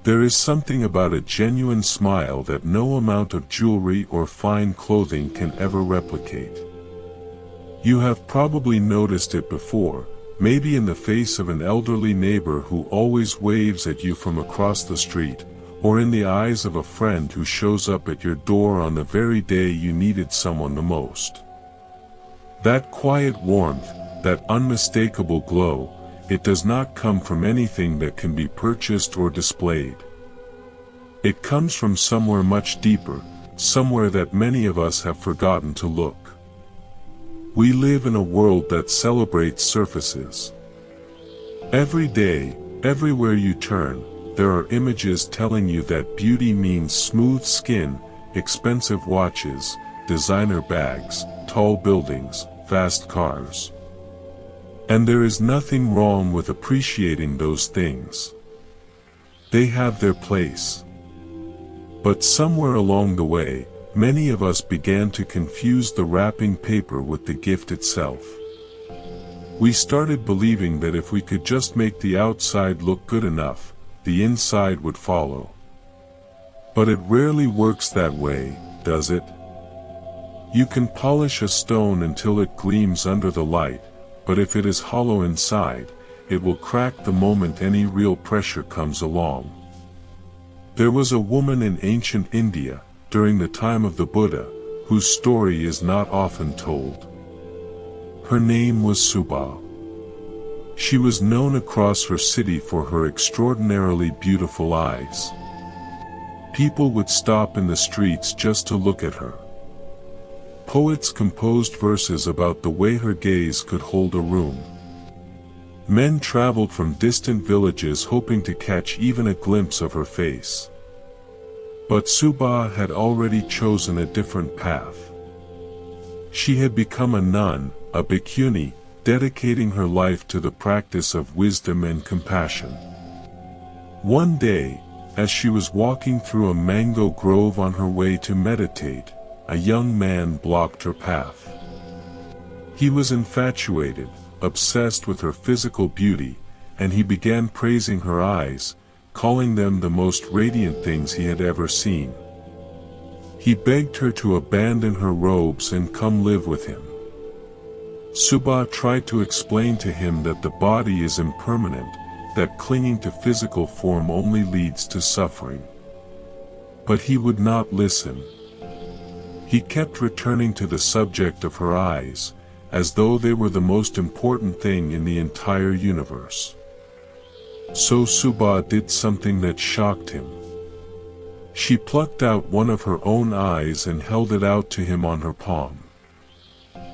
There is something about a genuine smile that no amount of jewelry or fine clothing can ever replicate. You have probably noticed it before, maybe in the face of an elderly neighbor who always waves at you from across the street, or in the eyes of a friend who shows up at your door on the very day you needed someone the most. That quiet warmth, that unmistakable glow, it does not come from anything that can be purchased or displayed. It comes from somewhere much deeper, somewhere that many of us have forgotten to look. We live in a world that celebrates surfaces. Every day, everywhere you turn, there are images telling you that beauty means smooth skin, expensive watches, designer bags, tall buildings, fast cars. And there is nothing wrong with appreciating those things. They have their place. But somewhere along the way, many of us began to confuse the wrapping paper with the gift itself. We started believing that if we could just make the outside look good enough, the inside would follow. But it rarely works that way, does it? You can polish a stone until it gleams under the light, but if it is hollow inside, it will crack the moment any real pressure comes along. There was a woman in ancient India, during the time of the Buddha, whose story is not often told. Her name was Subha. She was known across her city for her extraordinarily beautiful eyes. People would stop in the streets just to look at her. Poets composed verses about the way her gaze could hold a room. Men traveled from distant villages hoping to catch even a glimpse of her face. But Subha had already chosen a different path. She had become a nun, a bhikkhuni, dedicating her life to the practice of wisdom and compassion. One day, as she was walking through a mango grove on her way to meditate, a young man blocked her path. He was infatuated, obsessed with her physical beauty, and he began praising her eyes, calling them the most radiant things he had ever seen. He begged her to abandon her robes and come live with him. Subha tried to explain to him that the body is impermanent, that clinging to physical form only leads to suffering. But he would not listen. He kept returning to the subject of her eyes, as though they were the most important thing in the entire universe. So Subha did something that shocked him. She plucked out one of her own eyes and held it out to him on her palm.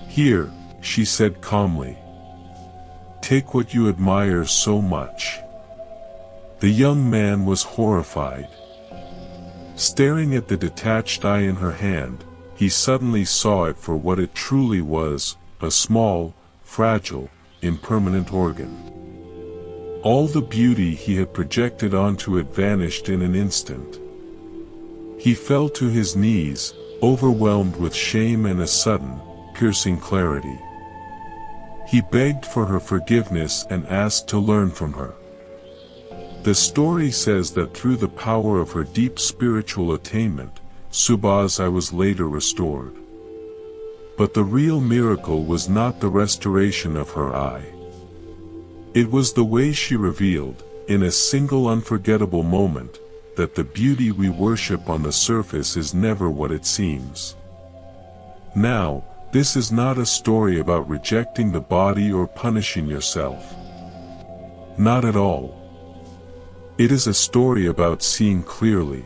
"Here," she said calmly. "Take what you admire so much." The young man was horrified. Staring at the detached eye in her hand, he suddenly saw it for what it truly was, a small, fragile, impermanent organ. All the beauty he had projected onto it vanished in an instant. He fell to his knees, overwhelmed with shame and a sudden, piercing clarity. He begged for her forgiveness and asked to learn from her. The story says that through the power of her deep spiritual attainment, Subha's eye was later restored. But the real miracle was not the restoration of her eye. It was the way she revealed, in a single unforgettable moment, that the beauty we worship on the surface is never what it seems. Now, this is not a story about rejecting the body or punishing yourself. Not at all. It is a story about seeing clearly.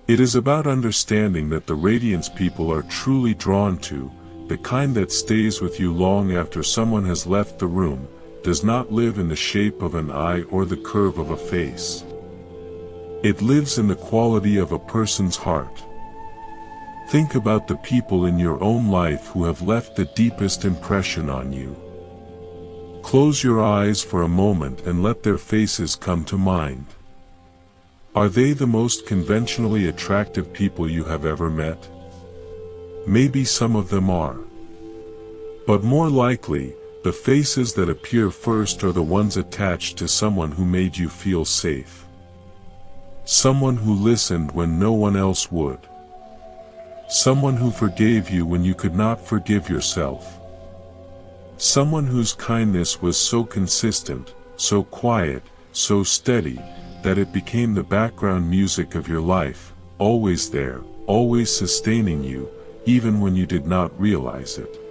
It is about understanding that the radiance people are truly drawn to, the kind that stays with you long after someone has left the room, does not live in the shape of an eye or the curve of a face. It lives in the quality of a person's heart. Think about the people in your own life who have left the deepest impression on you. Close your eyes for a moment and let their faces come to mind. Are they the most conventionally attractive people you have ever met? Maybe some of them are. But more likely, The faces that appear first are the ones attached to someone who made you feel safe. Someone who listened when no one else would. Someone who forgave you when you could not forgive yourself. Someone whose kindness was so consistent, so quiet, so steady, that it became the background music of your life, always there, always sustaining you, even when you did not realize it.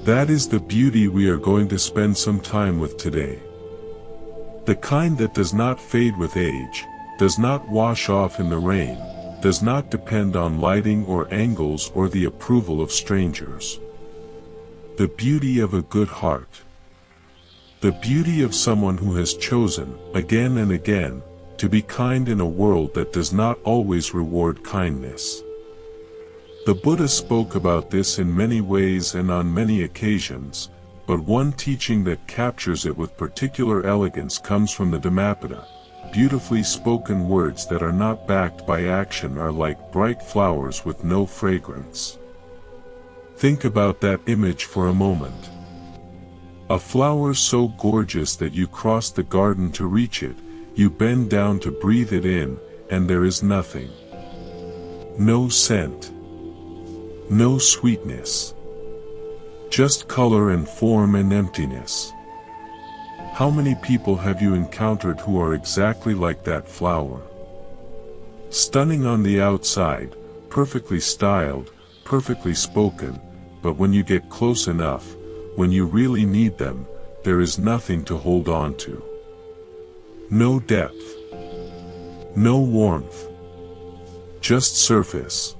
That is the beauty we are going to spend some time with today. The kind that does not fade with age, does not wash off in the rain, does not depend on lighting or angles or the approval of strangers. The beauty of a good heart. The beauty of someone who has chosen, again and again, to be kind in a world that does not always reward kindness. The Buddha spoke about this in many ways and on many occasions, but one teaching that captures it with particular elegance comes from the Dhammapada. Beautifully spoken words that are not backed by action are like bright flowers with no fragrance. Think about that image for a moment. A flower so gorgeous that you cross the garden to reach it, you bend down to breathe it in, and there is nothing. No scent. No sweetness. Just color and form and emptiness. How many people have you encountered who are exactly like that flower? Stunning on the outside, perfectly styled, perfectly spoken, but when you get close enough, when you really need them, there is nothing to hold on to. No depth. No warmth. Just surface.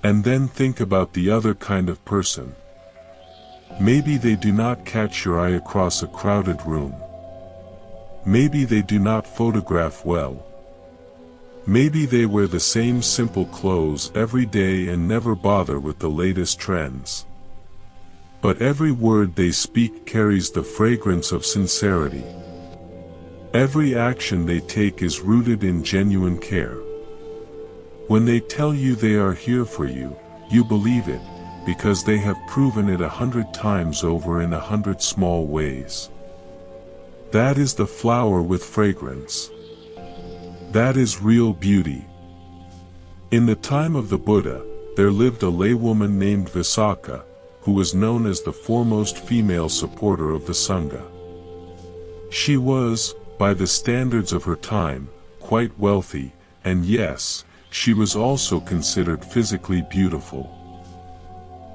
And then think about the other kind of person. Maybe they do not catch your eye across a crowded room. Maybe they do not photograph well. Maybe they wear the same simple clothes every day and never bother with the latest trends. But every word they speak carries the fragrance of sincerity. Every action they take is rooted in genuine care. When they tell you they are here for you, you believe it, because they have proven it 100 times over in 100 small ways. That is the flower with fragrance. That is real beauty. In the time of the Buddha, there lived a laywoman named Visakha, who was known as the foremost female supporter of the Sangha. She was, by the standards of her time, quite wealthy, and yes, she was also considered physically beautiful.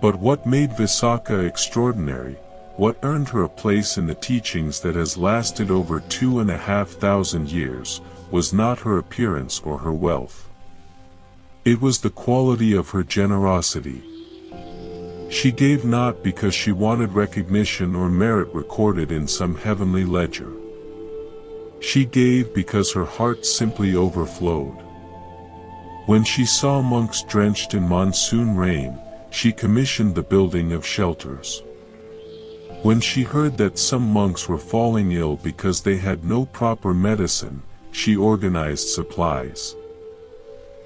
But what made Visakha extraordinary, what earned her a place in the teachings that has lasted over 2,500 years, was not her appearance or her wealth. It was the quality of her generosity. She gave not because she wanted recognition or merit recorded in some heavenly ledger. She gave because her heart simply overflowed. When she saw monks drenched in monsoon rain, she commissioned the building of shelters. When she heard that some monks were falling ill because they had no proper medicine, she organized supplies.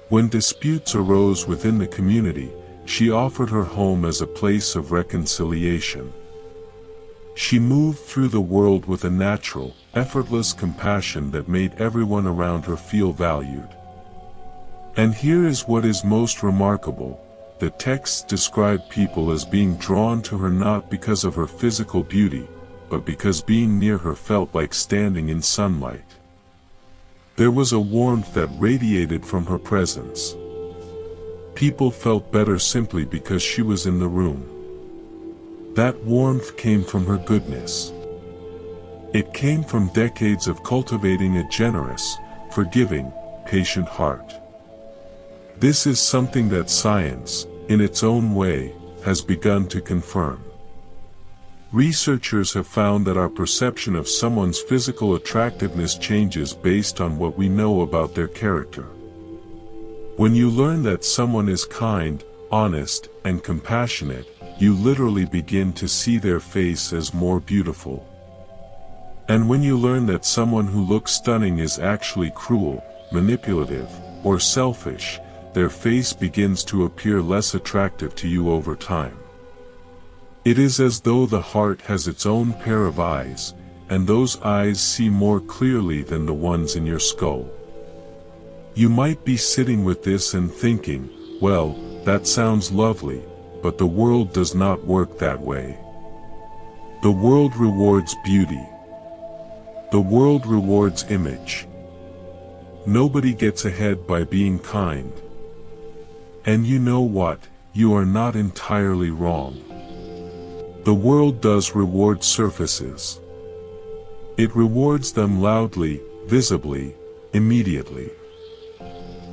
When disputes arose within the community, she offered her home as a place of reconciliation. She moved through the world with a natural, effortless compassion that made everyone around her feel valued. And here is what is most remarkable. The texts describe people as being drawn to her not because of her physical beauty, but because being near her felt like standing in sunlight. There was a warmth that radiated from her presence. People felt better simply because she was in the room. That warmth came from her goodness. It came from decades of cultivating a generous, forgiving, patient heart. This is something that science, in its own way, has begun to confirm. Researchers have found that our perception of someone's physical attractiveness changes based on what we know about their character. When you learn that someone is kind, honest, and compassionate, you literally begin to see their face as more beautiful. And when you learn that someone who looks stunning is actually cruel, manipulative, or selfish, their face begins to appear less attractive to you over time. It is as though the heart has its own pair of eyes, and those eyes see more clearly than the ones in your skull. You might be sitting with this and thinking, well, that sounds lovely, but the world does not work that way. The world rewards beauty. The world rewards image. Nobody gets ahead by being kind. And you know what? You are not entirely wrong. The world does reward surfaces. It rewards them loudly, visibly, immediately.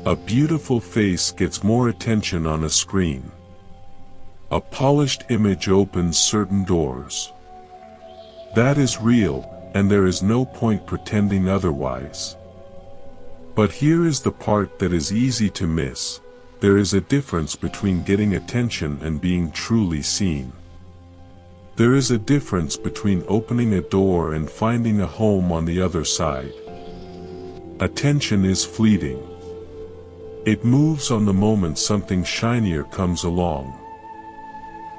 A beautiful face gets more attention on a screen. A polished image opens certain doors. That is real, and there is no point pretending otherwise. But here is the part that is easy to miss. There is a difference between getting attention and being truly seen. There is a difference between opening a door and finding a home on the other side. Attention is fleeting. It moves on the moment something shinier comes along.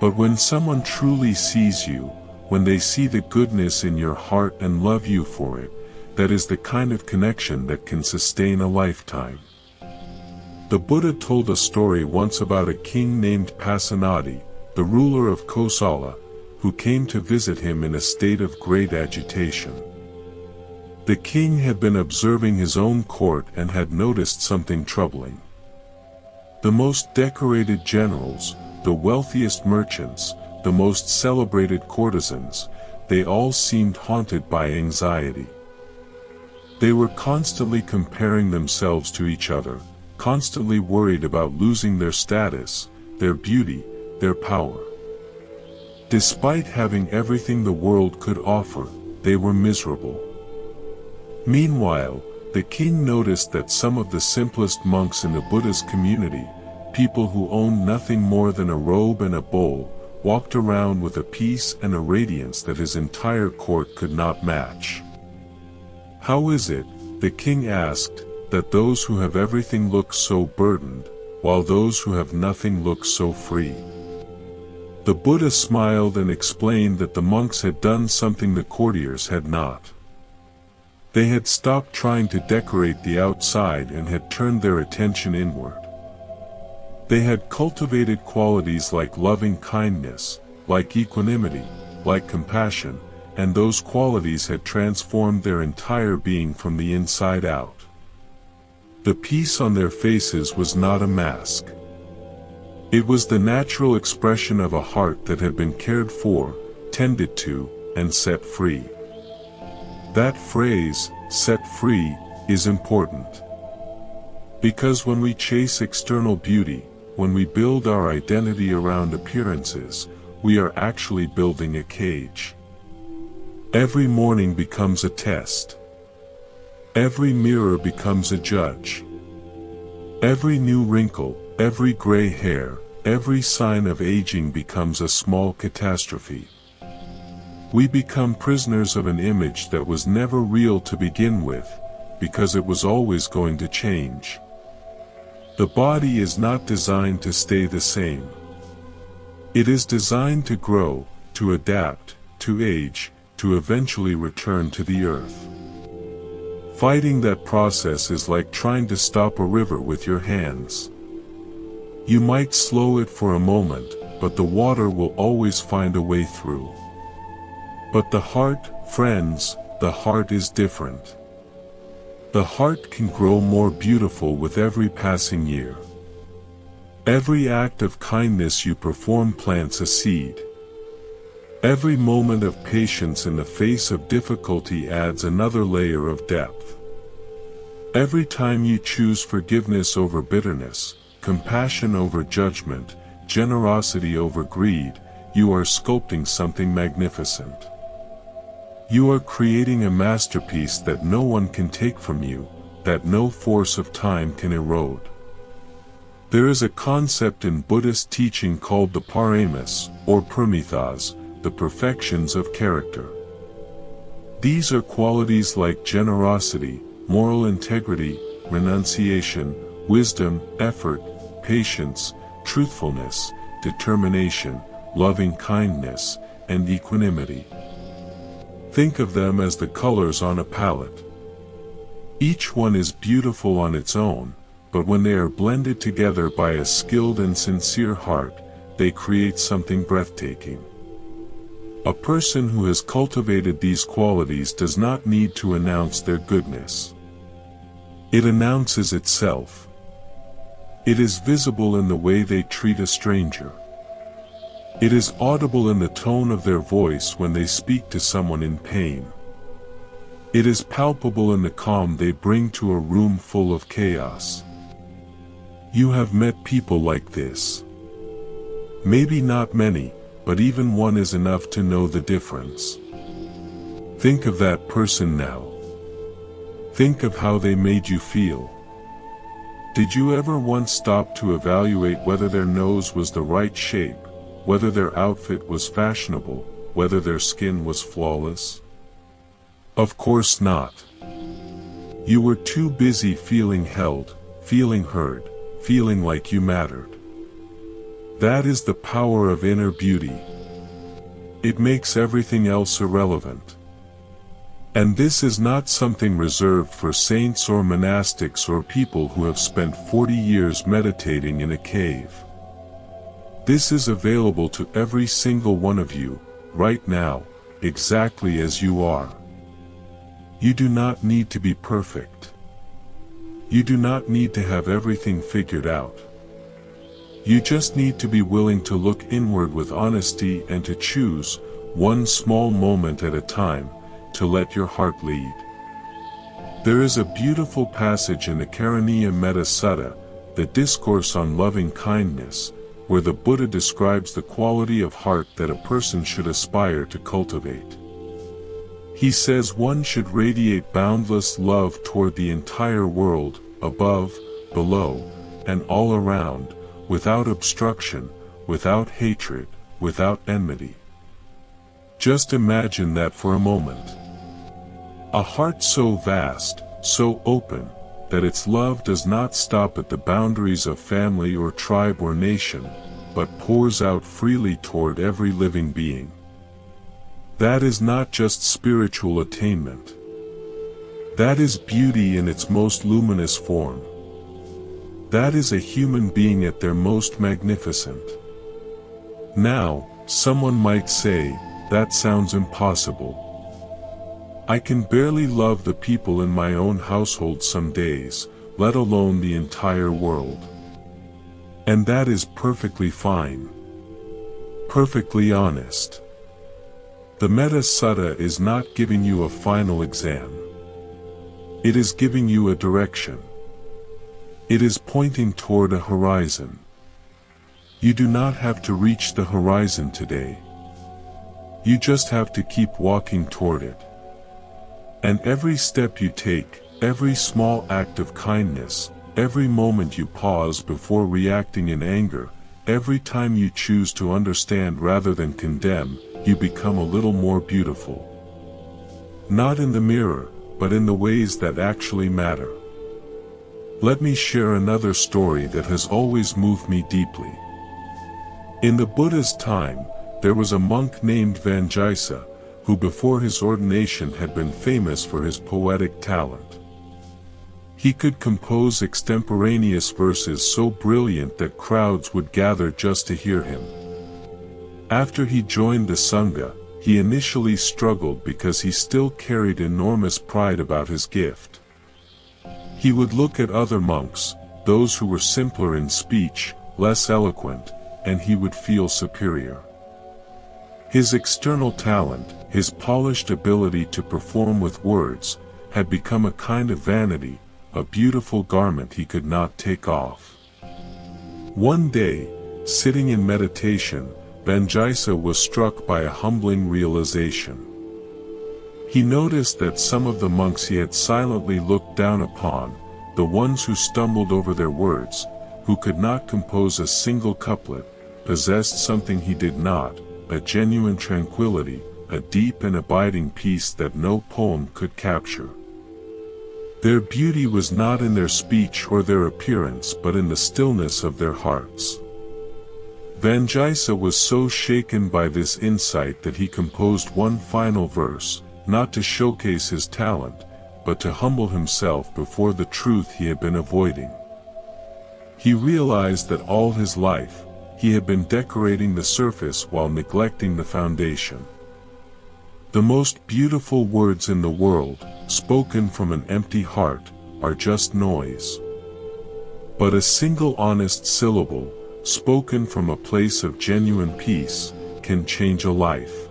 But when someone truly sees you, when they see the goodness in your heart and love you for it, that is the kind of connection that can sustain a lifetime. The Buddha told a story once about a king named Pasenadi, the ruler of Kosala, who came to visit him in a state of great agitation. The king had been observing his own court and had noticed something troubling. The most decorated generals, the wealthiest merchants, the most celebrated courtesans, they all seemed haunted by anxiety. They were constantly comparing themselves to each other, constantly worried about losing their status, their beauty, their power. Despite having everything the world could offer, they were miserable. Meanwhile, the king noticed that some of the simplest monks in the Buddha's community, people who owned nothing more than a robe and a bowl, walked around with a peace and a radiance that his entire court could not match. How is it, the king asked, that those who have everything look so burdened, while those who have nothing look so free? The Buddha smiled and explained that the monks had done something the courtiers had not. They had stopped trying to decorate the outside and had turned their attention inward. They had cultivated qualities like loving kindness, like equanimity, like compassion, and those qualities had transformed their entire being from the inside out. The peace on their faces was not a mask. It was the natural expression of a heart that had been cared for, tended to, and set free. That phrase, set free, is important. Because when we chase external beauty, when we build our identity around appearances, we are actually building a cage. Every morning becomes a test. Every mirror becomes a judge. Every new wrinkle, every gray hair, every sign of aging becomes a small catastrophe. We become prisoners of an image that was never real to begin with, because it was always going to change. The body is not designed to stay the same. It is designed to grow, to adapt, to age, to eventually return to the earth. Fighting that process is like trying to stop a river with your hands. You might slow it for a moment, but the water will always find a way through. But the heart, friends, the heart is different. The heart can grow more beautiful with every passing year. Every act of kindness you perform plants a seed. Every moment of patience in the face of difficulty adds another layer of depth. Every time you choose forgiveness over bitterness, compassion over judgment, generosity over greed, you are sculpting something magnificent. You are creating a masterpiece that no one can take from you, that no force of time can erode. There is a concept in Buddhist teaching called the paramis, or parmithas, the perfections of character. These are qualities like generosity, moral integrity, renunciation, wisdom, effort, patience, truthfulness, determination, loving-kindness, and equanimity. Think of them as the colors on a palette. Each one is beautiful on its own, but when they are blended together by a skilled and sincere heart, they create something breathtaking. A person who has cultivated these qualities does not need to announce their goodness. It announces itself. It is visible in the way they treat a stranger. It is audible in the tone of their voice when they speak to someone in pain. It is palpable in the calm they bring to a room full of chaos. You have met people like this. Maybe not many, but even one is enough to know the difference. Think of that person now. Think of how they made you feel. Did you ever once stop to evaluate whether their nose was the right shape, whether their outfit was fashionable, whether their skin was flawless? Of course not. You were too busy feeling held, feeling heard, feeling like you mattered. That is the power of inner beauty. It makes everything else irrelevant. And this is not something reserved for saints or monastics or people who have spent 40 years meditating in a cave. This is available to every single one of you, right now, exactly as you are. You do not need to be perfect. You do not need to have everything figured out. You just need to be willing to look inward with honesty and to choose, one small moment at a time, to let your heart lead. There is a beautiful passage in the Karaniya Metta Sutta, the discourse on loving kindness, where the Buddha describes the quality of heart that a person should aspire to cultivate. He says one should radiate boundless love toward the entire world, above, below, and all around, without obstruction, without hatred, without enmity. Just imagine that for a moment. A heart so vast, so open, that its love does not stop at the boundaries of family or tribe or nation, but pours out freely toward every living being. That is not just spiritual attainment. That is beauty in its most luminous form. That is a human being at their most magnificent. Now, someone might say, that sounds impossible. I can barely love the people in my own household some days, let alone the entire world. And that is perfectly fine. Perfectly honest. The Metta Sutta is not giving you a final exam. It is giving you a direction. It is pointing toward a horizon. You do not have to reach the horizon today. You just have to keep walking toward it. And every step you take, every small act of kindness, every moment you pause before reacting in anger, every time you choose to understand rather than condemn, you become a little more beautiful. Not in the mirror, but in the ways that actually matter. Let me share another story that has always moved me deeply. In the Buddha's time, there was a monk named Vajrayana, who before his ordination had been famous for his poetic talent. He could compose extemporaneous verses so brilliant that crowds would gather just to hear him. After he joined the Sangha, he initially struggled because he still carried enormous pride about his gift. He would look at other monks, those who were simpler in speech, less eloquent, and he would feel superior. His external talent, his polished ability to perform with words, had become a kind of vanity, a beautiful garment he could not take off. One day, sitting in meditation, Vajrayana was struck by a humbling realization. He noticed that some of the monks he had silently looked down upon, the ones who stumbled over their words, who could not compose a single couplet, possessed something he did not, a genuine tranquility, a deep and abiding peace that no poem could capture. Their beauty was not in their speech or their appearance but in the stillness of their hearts. Vajrayana was so shaken by this insight that he composed one final verse, not to showcase his talent, but to humble himself before the truth he had been avoiding. He realized that all his life, he had been decorating the surface while neglecting the foundation. The most beautiful words in the world, spoken from an empty heart, are just noise. But a single honest syllable, spoken from a place of genuine peace, can change a life.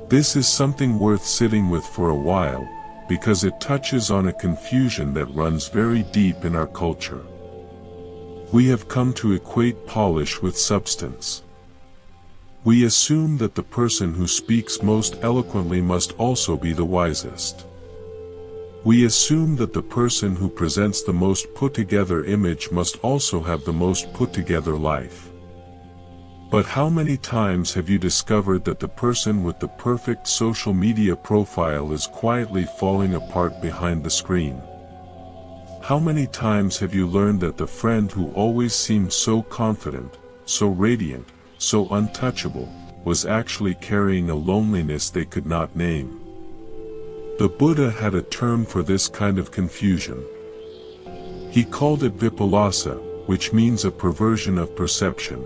This is something worth sitting with for a while, because it touches on a confusion that runs very deep in our culture. We have come to equate polish with substance. We assume that the person who speaks most eloquently must also be the wisest. We assume that the person who presents the most put-together image must also have the most put-together life. But how many times have you discovered that the person with the perfect social media profile is quietly falling apart behind the screen? How many times have you learned that the friend who always seemed so confident, so radiant, so untouchable, was actually carrying a loneliness they could not name? The Buddha had a term for this kind of confusion. He called it vipallasa, which means a perversion of perception.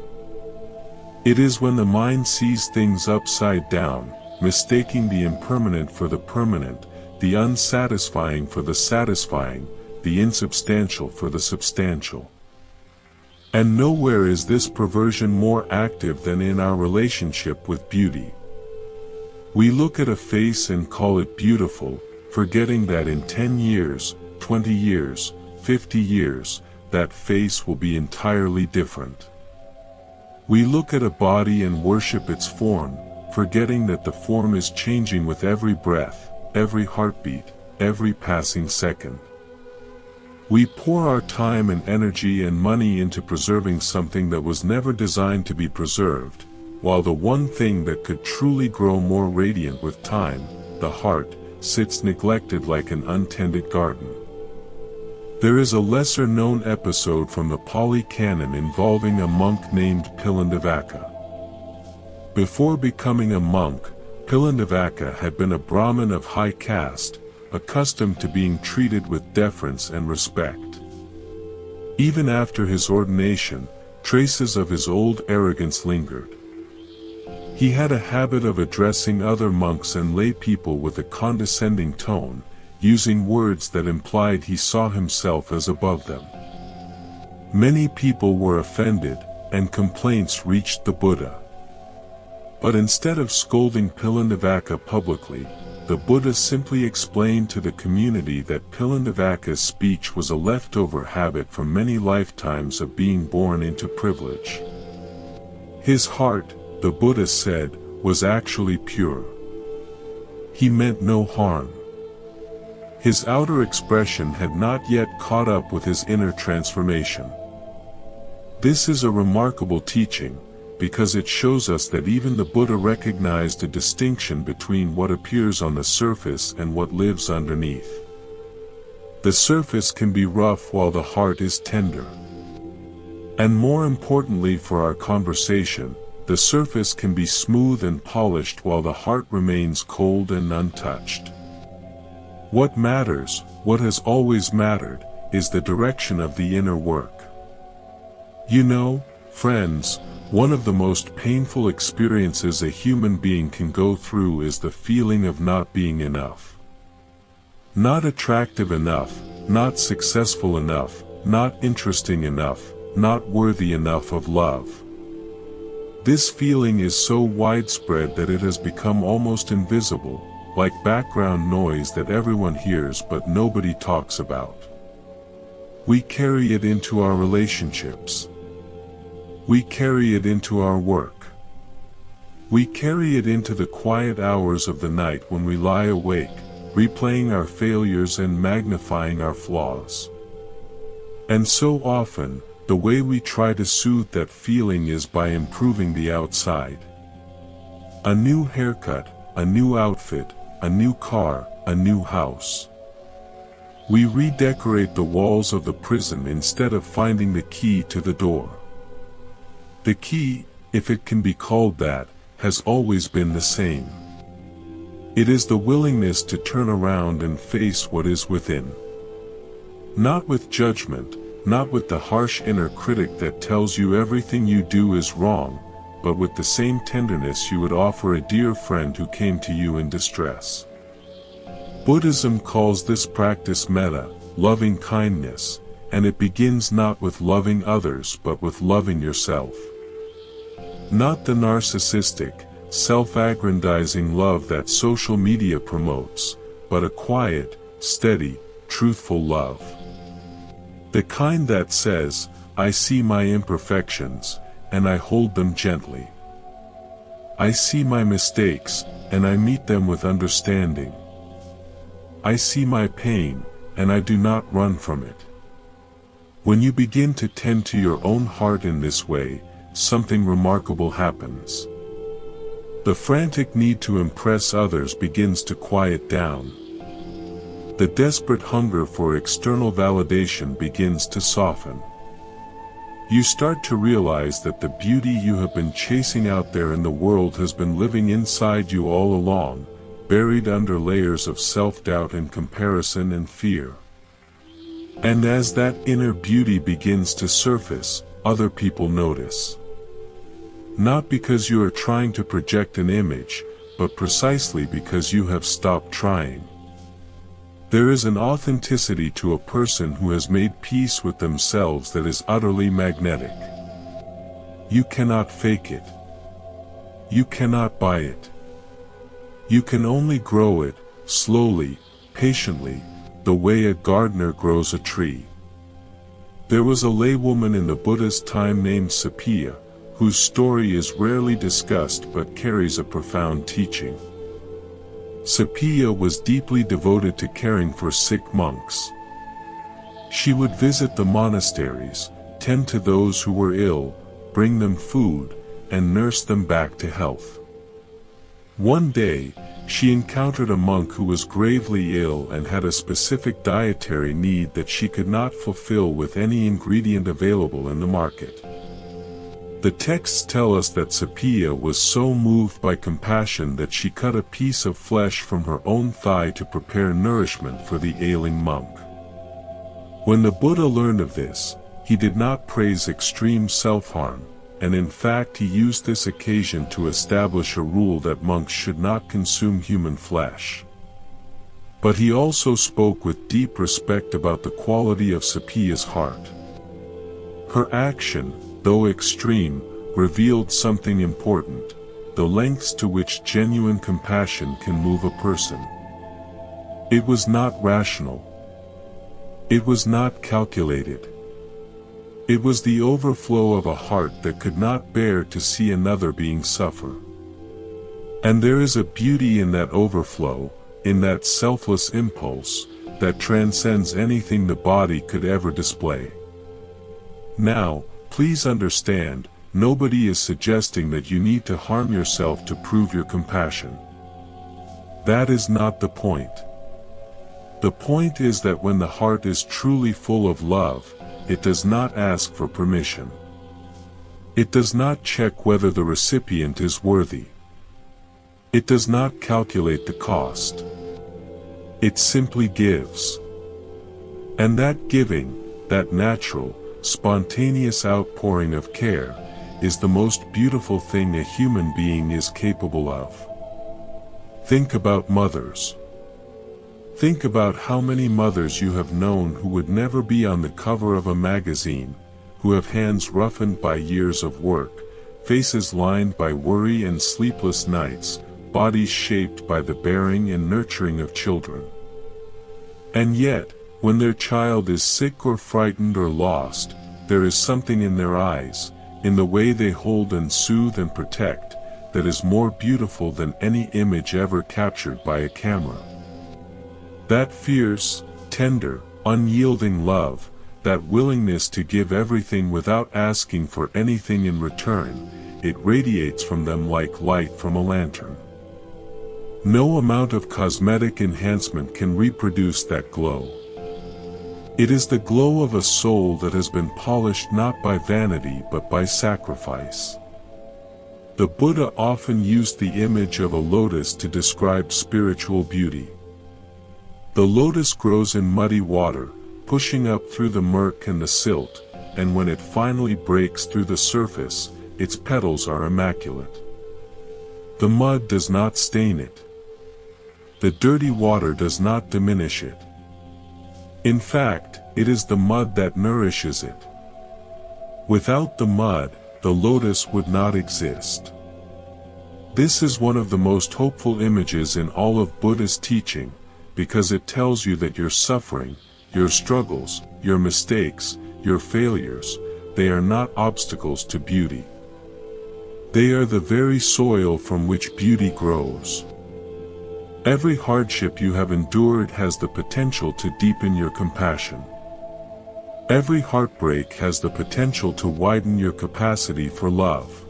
It is when the mind sees things upside down, mistaking the impermanent for the permanent, the unsatisfying for the satisfying, the insubstantial for the substantial. And nowhere is this perversion more active than in our relationship with beauty. We look at a face and call it beautiful, forgetting that in 10 years, 20 years, 50 years, that face will be entirely different. We look at a body and worship its form, forgetting that the form is changing with every breath, every heartbeat, every passing second. We pour our time and energy and money into preserving something that was never designed to be preserved, while the one thing that could truly grow more radiant with time, the heart, sits neglected like an untended garden. There is a lesser-known episode from the Pali Canon involving a monk named Pilandavaka. Before becoming a monk, Pilandavaka had been a Brahmin of high caste, accustomed to being treated with deference and respect. Even after his ordination, traces of his old arrogance lingered. He had a habit of addressing other monks and lay people with a condescending tone, using words that implied he saw himself as above them. Many people were offended, and complaints reached the Buddha. But instead of scolding Pilandavaka publicly, the Buddha simply explained to the community that Pilandavaka's speech was a leftover habit from many lifetimes of being born into privilege. His heart, the Buddha said, was actually pure. He meant no harm. His outer expression had not yet caught up with his inner transformation. This is a remarkable teaching, because it shows us that even the Buddha recognized a distinction between what appears on the surface and what lives underneath. The surface can be rough while the heart is tender. And more importantly for our conversation, the surface can be smooth and polished while the heart remains cold and untouched. What matters, what has always mattered, is the direction of the inner work. You know, friends, one of the most painful experiences a human being can go through is the feeling of not being enough. Not attractive enough, not successful enough, not interesting enough, not worthy enough of love. This feeling is so widespread that it has become almost invisible, like background noise that everyone hears but nobody talks about. We carry it into our relationships. We carry it into our work. We carry it into the quiet hours of the night when we lie awake, replaying our failures and magnifying our flaws. And so often, the way we try to soothe that feeling is by improving the outside. A new haircut, a new outfit, a new car, a new house. We redecorate the walls of the prison instead of finding the key to the door. The key, if it can be called that, has always been the same. It is the willingness to turn around and face what is within. Not with judgment, not with the harsh inner critic that tells you everything you do is wrong, but with the same tenderness you would offer a dear friend who came to you in distress. Buddhism calls this practice metta, loving kindness, and it begins not with loving others but with loving yourself. Not the narcissistic, self-aggrandizing love that social media promotes, but a quiet, steady, truthful love. The kind that says, I see my imperfections, and I hold them gently. I see my mistakes, and I meet them with understanding. I see my pain, and I do not run from it. When you begin to tend to your own heart in this way, something remarkable happens. The frantic need to impress others begins to quiet down. The desperate hunger for external validation begins to soften. You start to realize that the beauty you have been chasing out there in the world has been living inside you all along, buried under layers of self-doubt and comparison and fear. And as that inner beauty begins to surface, other people notice. Not because you are trying to project an image, but precisely because you have stopped trying. There is an authenticity to a person who has made peace with themselves that is utterly magnetic. You cannot fake it. You cannot buy it. You can only grow it, slowly, patiently, the way a gardener grows a tree. There was a laywoman in the Buddha's time named Sapiya, whose story is rarely discussed but carries a profound teaching. Sapiya was deeply devoted to caring for sick monks. She would visit the monasteries, tend to those who were ill, bring them food, and nurse them back to health. One day, she encountered a monk who was gravely ill and had a specific dietary need that she could not fulfill with any ingredient available in the market. The texts tell us that Sapiya was so moved by compassion that she cut a piece of flesh from her own thigh to prepare nourishment for the ailing monk. When the Buddha learned of this, he did not praise extreme self-harm, and in fact he used this occasion to establish a rule that monks should not consume human flesh. But he also spoke with deep respect about the quality of Sapiya's heart. Her action, though extreme, revealed something important: the lengths to which genuine compassion can move a person. It was not rational. It was not calculated. It was the overflow of a heart that could not bear to see another being suffer. And there is a beauty in that overflow, in that selfless impulse, that transcends anything the body could ever display. Now, please understand, nobody is suggesting that you need to harm yourself to prove your compassion. That is not the point. The point is that when the heart is truly full of love, it does not ask for permission. It does not check whether the recipient is worthy. It does not calculate the cost. It simply gives. And that giving, that natural, spontaneous outpouring of care, is the most beautiful thing a human being is capable of. Think about mothers. Think about how many mothers you have known who would never be on the cover of a magazine, who have hands roughened by years of work, faces lined by worry and sleepless nights, bodies shaped by the bearing and nurturing of children. And yet, when their child is sick or frightened or lost, there is something in their eyes, in the way they hold and soothe and protect, that is more beautiful than any image ever captured by a camera. That fierce, tender, unyielding love, that willingness to give everything without asking for anything in return, it radiates from them like light from a lantern. No amount of cosmetic enhancement can reproduce that glow. It is the glow of a soul that has been polished not by vanity but by sacrifice. The Buddha often used the image of a lotus to describe spiritual beauty. The lotus grows in muddy water, pushing up through the murk and the silt, and when it finally breaks through the surface, its petals are immaculate. The mud does not stain it. The dirty water does not diminish it. In fact, it is the mud that nourishes it. Without the mud, the lotus would not exist. This is one of the most hopeful images in all of Buddha's teaching, because it tells you that your suffering, your struggles, your mistakes, your failures, they are not obstacles to beauty. They are the very soil from which beauty grows. Every hardship you have endured has the potential to deepen your compassion. Every heartbreak has the potential to widen your capacity for love.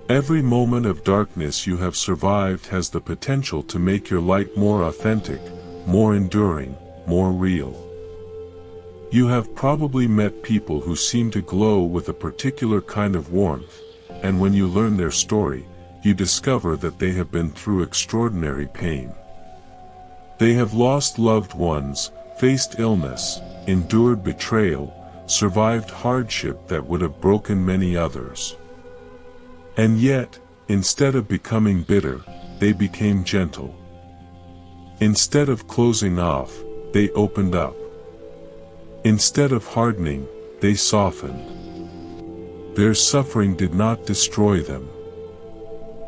Every moment of darkness you have survived has the potential to make your light more authentic, more enduring, more real. You have probably met people who seem to glow with a particular kind of warmth, and when you learn their story, you discover that they have been through extraordinary pain. They have lost loved ones, faced illness, endured betrayal, survived hardship that would have broken many others. And yet, instead of becoming bitter, they became gentle. Instead of closing off, they opened up. Instead of hardening, they softened. Their suffering did not destroy them.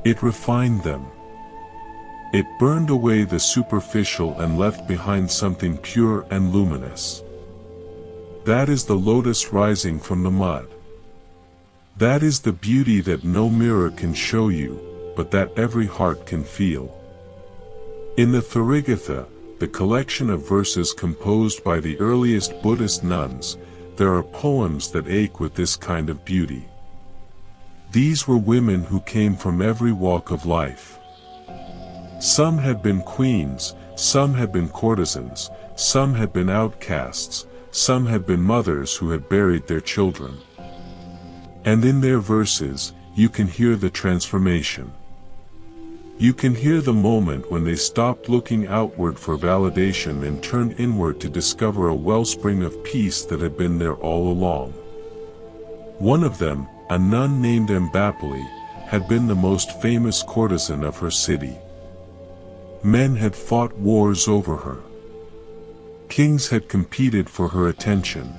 It refined them. It burned away the superficial and left behind something pure and luminous. That is the lotus rising from the mud. That is the beauty that no mirror can show you, but that every heart can feel. In the Therigatha, the collection of verses composed by the earliest Buddhist nuns, there are poems that ache with this kind of beauty. These were women who came from every walk of life. Some had been queens, some had been courtesans, some had been outcasts, some had been mothers who had buried their children. And in their verses, you can hear the transformation. You can hear the moment when they stopped looking outward for validation and turned inward to discover a wellspring of peace that had been there all along. One of them, a nun named Mbapali, had been the most famous courtesan of her city. Men had fought wars over her. Kings had competed for her attention.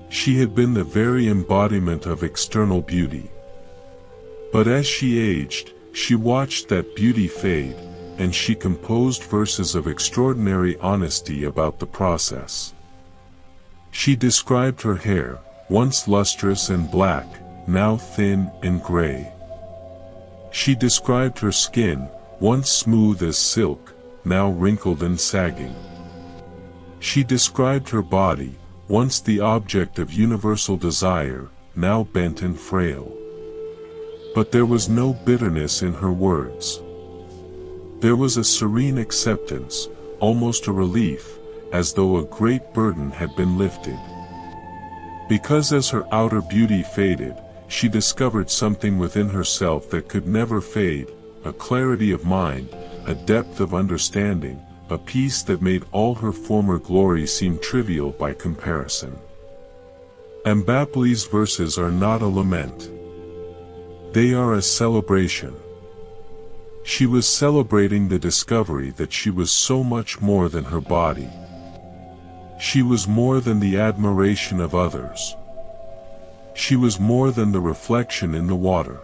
She had been the very embodiment of external beauty. But as she aged, she watched that beauty fade, and she composed verses of extraordinary honesty about the process. She described her hair, once lustrous and black, now thin and gray. She described her skin, once smooth as silk, now wrinkled and sagging. She described her body, once the object of universal desire, now bent and frail. But there was no bitterness in her words. There was a serene acceptance, almost a relief, as though a great burden had been lifted. Because as her outer beauty faded, she discovered something within herself that could never fade, a clarity of mind, a depth of understanding, a peace that made all her former glory seem trivial by comparison. Mbapali's verses are not a lament. They are a celebration. She was celebrating the discovery that she was so much more than her body. She was more than the admiration of others. She was more than the reflection in the water.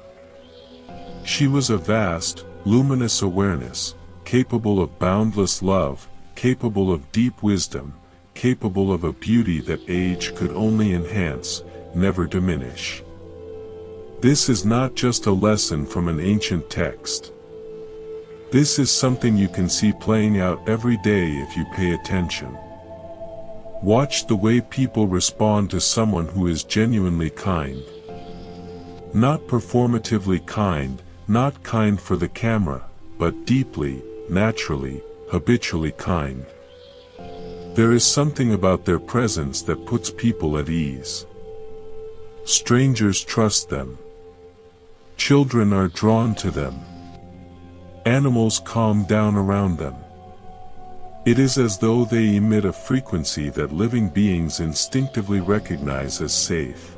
She was a vast, luminous awareness, capable of boundless love, capable of deep wisdom, capable of a beauty that age could only enhance, never diminish. This is not just a lesson from an ancient text. This is something you can see playing out every day if you pay attention. Watch the way people respond to someone who is genuinely kind. Not performatively kind, not kind for the camera, but deeply, naturally, habitually kind. There is something about their presence that puts people at ease. Strangers trust them. Children are drawn to them. Animals calm down around them. It is as though they emit a frequency that living beings instinctively recognize as safe.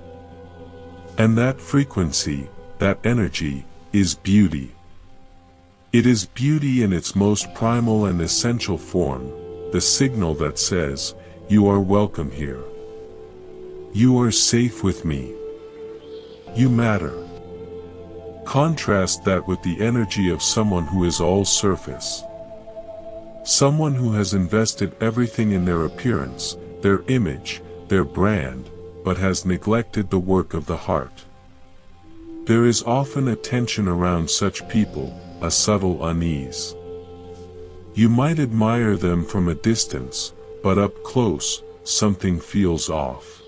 And that frequency, that energy, is beauty. It is beauty in its most primal and essential form, the signal that says, "You are welcome here. You are safe with me. You matter." Contrast that with the energy of someone who is all surface. Someone who has invested everything in their appearance, their image, their brand, but has neglected the work of the heart. There is often a tension around such people, a subtle unease. You might admire them from a distance, but up close, something feels off.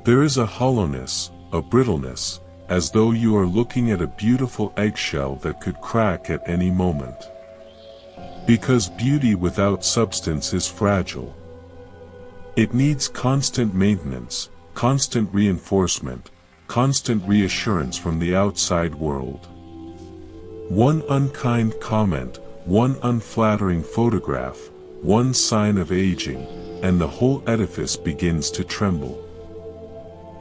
There is a hollowness, a brittleness, as though you are looking at a beautiful eggshell that could crack at any moment. Because beauty without substance is fragile. It needs constant maintenance, constant reinforcement, constant reassurance from the outside world. One unkind comment, one unflattering photograph, one sign of aging, and the whole edifice begins to tremble.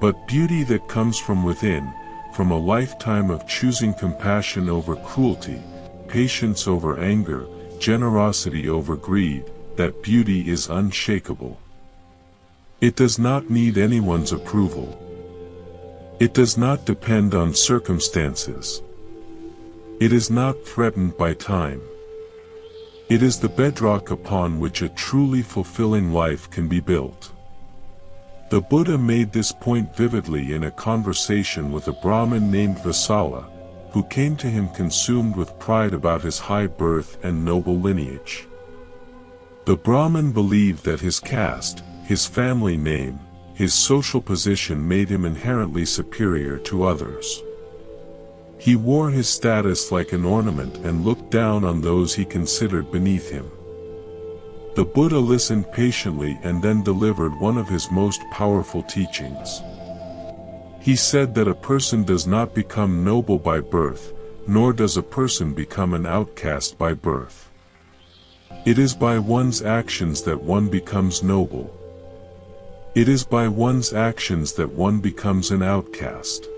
But beauty that comes from within, from a lifetime of choosing compassion over cruelty, patience over anger, generosity over greed, that beauty is unshakable. It does not need anyone's approval. It does not depend on circumstances. It is not threatened by time. It is the bedrock upon which a truly fulfilling life can be built. The Buddha made this point vividly in a conversation with a Brahmin named Vasala, who came to him consumed with pride about his high birth and noble lineage. The Brahmin believed that his caste, his family name, his social position made him inherently superior to others. He wore his status like an ornament and looked down on those he considered beneath him. The Buddha listened patiently and then delivered one of his most powerful teachings. He said that a person does not become noble by birth, nor does a person become an outcast by birth. It is by one's actions that one becomes noble. It is by one's actions that one becomes an outcast.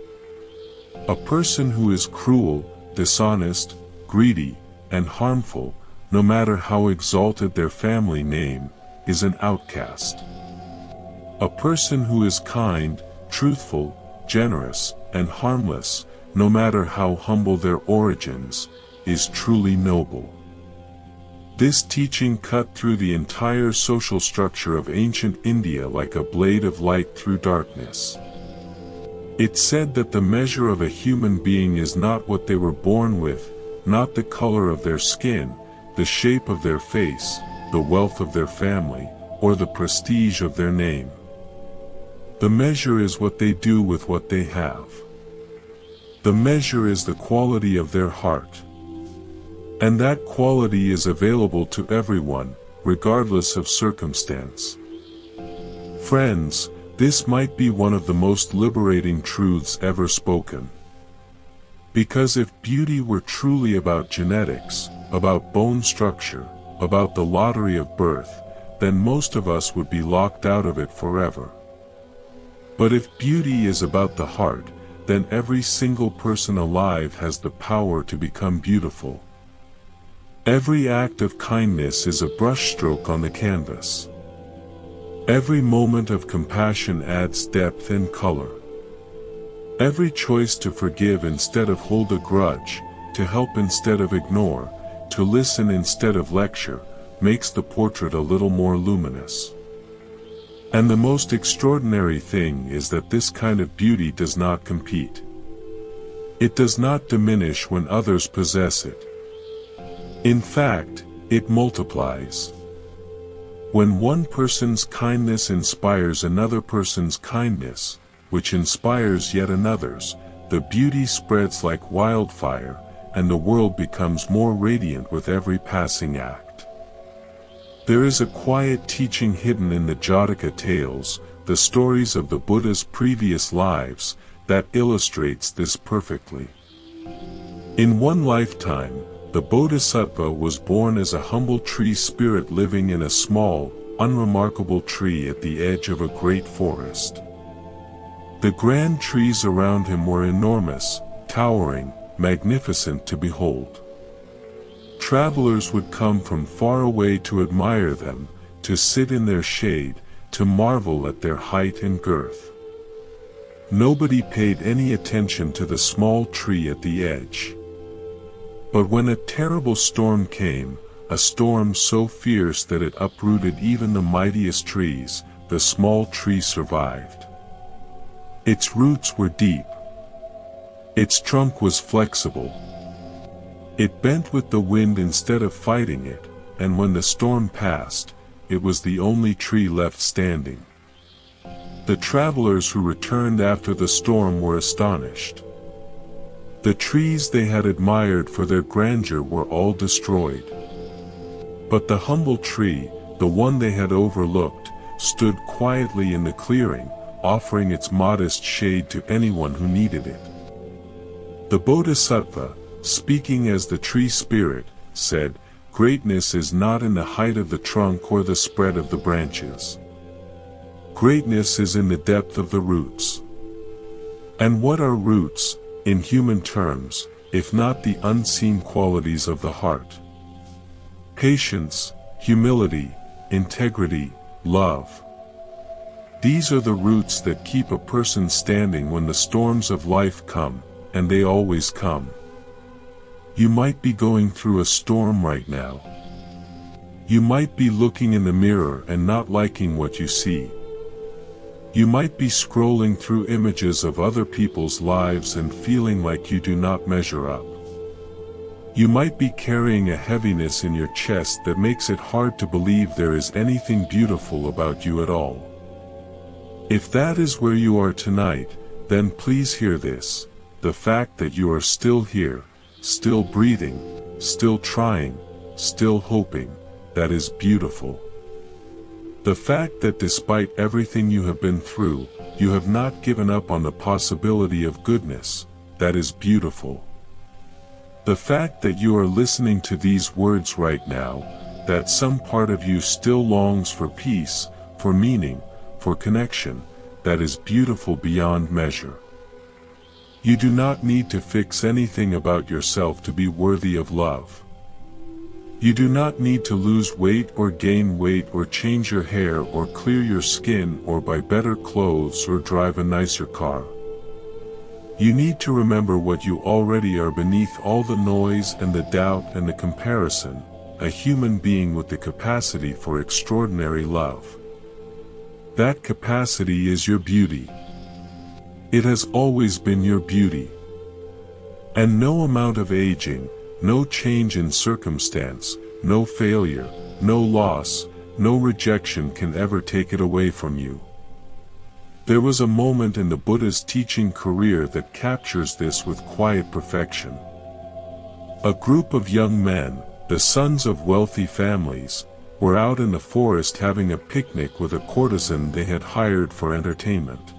A person who is cruel, dishonest, greedy, and harmful, no matter how exalted their family name, is an outcast. A person who is kind, truthful, generous, and harmless, no matter how humble their origins, is truly noble. This teaching cut through the entire social structure of ancient India like a blade of light through darkness. It said that the measure of a human being is not what they were born with, not the color of their skin, the shape of their face, the wealth of their family, or the prestige of their name. The measure is what they do with what they have. The measure is the quality of their heart. And that quality is available to everyone, regardless of circumstance. Friends, this might be one of the most liberating truths ever spoken. Because if beauty were truly about genetics, about bone structure, about the lottery of birth, then most of us would be locked out of it forever. But if beauty is about the heart, then every single person alive has the power to become beautiful. Every act of kindness is a brushstroke on the canvas. Every moment of compassion adds depth and color. Every choice to forgive instead of hold a grudge, to help instead of ignore, to listen instead of lecture, makes the portrait a little more luminous. And the most extraordinary thing is that this kind of beauty does not compete. It does not diminish when others possess it. In fact, it multiplies. When one person's kindness inspires another person's kindness, which inspires yet another's, the beauty spreads like wildfire, and the world becomes more radiant with every passing act. There is a quiet teaching hidden in the Jataka tales, the stories of the Buddha's previous lives, that illustrates this perfectly. In one lifetime, the Bodhisattva was born as a humble tree spirit living in a small, unremarkable tree at the edge of a great forest. The grand trees around him were enormous, towering, magnificent to behold. Travelers would come from far away to admire them, to sit in their shade, to marvel at their height and girth. Nobody paid any attention to the small tree at the edge. But when a terrible storm came, a storm so fierce that it uprooted even the mightiest trees, the small tree survived. Its roots were deep. Its trunk was flexible. It bent with the wind instead of fighting it, and when the storm passed, it was the only tree left standing. The travelers who returned after the storm were astonished. The trees they had admired for their grandeur were all destroyed. But the humble tree, the one they had overlooked, stood quietly in the clearing, offering its modest shade to anyone who needed it. The Bodhisattva, speaking as the tree spirit, said, "Greatness is not in the height of the trunk or the spread of the branches. Greatness is in the depth of the roots." And what are roots, in human terms, if not the unseen qualities of the heart? Patience, humility, integrity, love. These are the roots that keep a person standing when the storms of life come, and they always come. You might be going through a storm right now. You might be looking in the mirror and not liking what you see. You might be scrolling through images of other people's lives and feeling like you do not measure up. You might be carrying a heaviness in your chest that makes it hard to believe there is anything beautiful about you at all. If that is where you are tonight, then please hear this: the fact that you are still here, still breathing, still trying, still hoping, that is beautiful. The fact that despite everything you have been through, you have not given up on the possibility of goodness, that is beautiful. The fact that you are listening to these words right now, that some part of you still longs for peace, for meaning, for connection, that is beautiful beyond measure. You do not need to fix anything about yourself to be worthy of love. You do not need to lose weight or gain weight or change your hair or clear your skin or buy better clothes or drive a nicer car. You need to remember what you already are beneath all the noise and the doubt and the comparison, a human being with the capacity for extraordinary love. That capacity is your beauty. It has always been your beauty. And no amount of aging, no change in circumstance, no failure, no loss, no rejection can ever take it away from you. There was a moment in the Buddha's teaching career that captures this with quiet perfection. A group of young men, the sons of wealthy families, were out in the forest having a picnic with a courtesan they had hired for entertainment.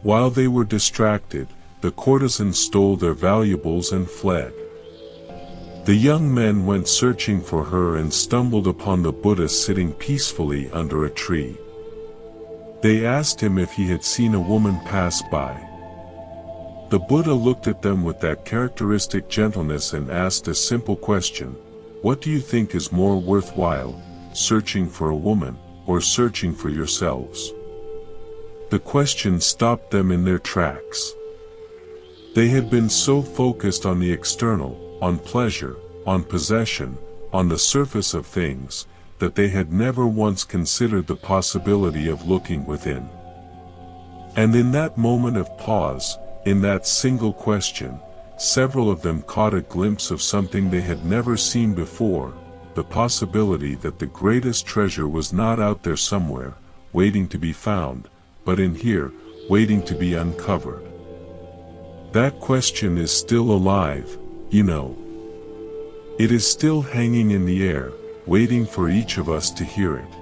While they were distracted, the courtesan stole their valuables and fled. The young men went searching for her and stumbled upon the Buddha sitting peacefully under a tree. They asked him if he had seen a woman pass by. The Buddha looked at them with that characteristic gentleness and asked a simple question: "What do you think is more worthwhile, searching for a woman, or searching for yourselves?" The question stopped them in their tracks. They had been so focused on the external, on pleasure, on possession, on the surface of things, that they had never once considered the possibility of looking within. And in that moment of pause, in that single question, several of them caught a glimpse of something they had never seen before, the possibility that the greatest treasure was not out there somewhere, waiting to be found, but in here, waiting to be uncovered. That question is still alive, you know. It is still hanging in the air, waiting for each of us to hear it.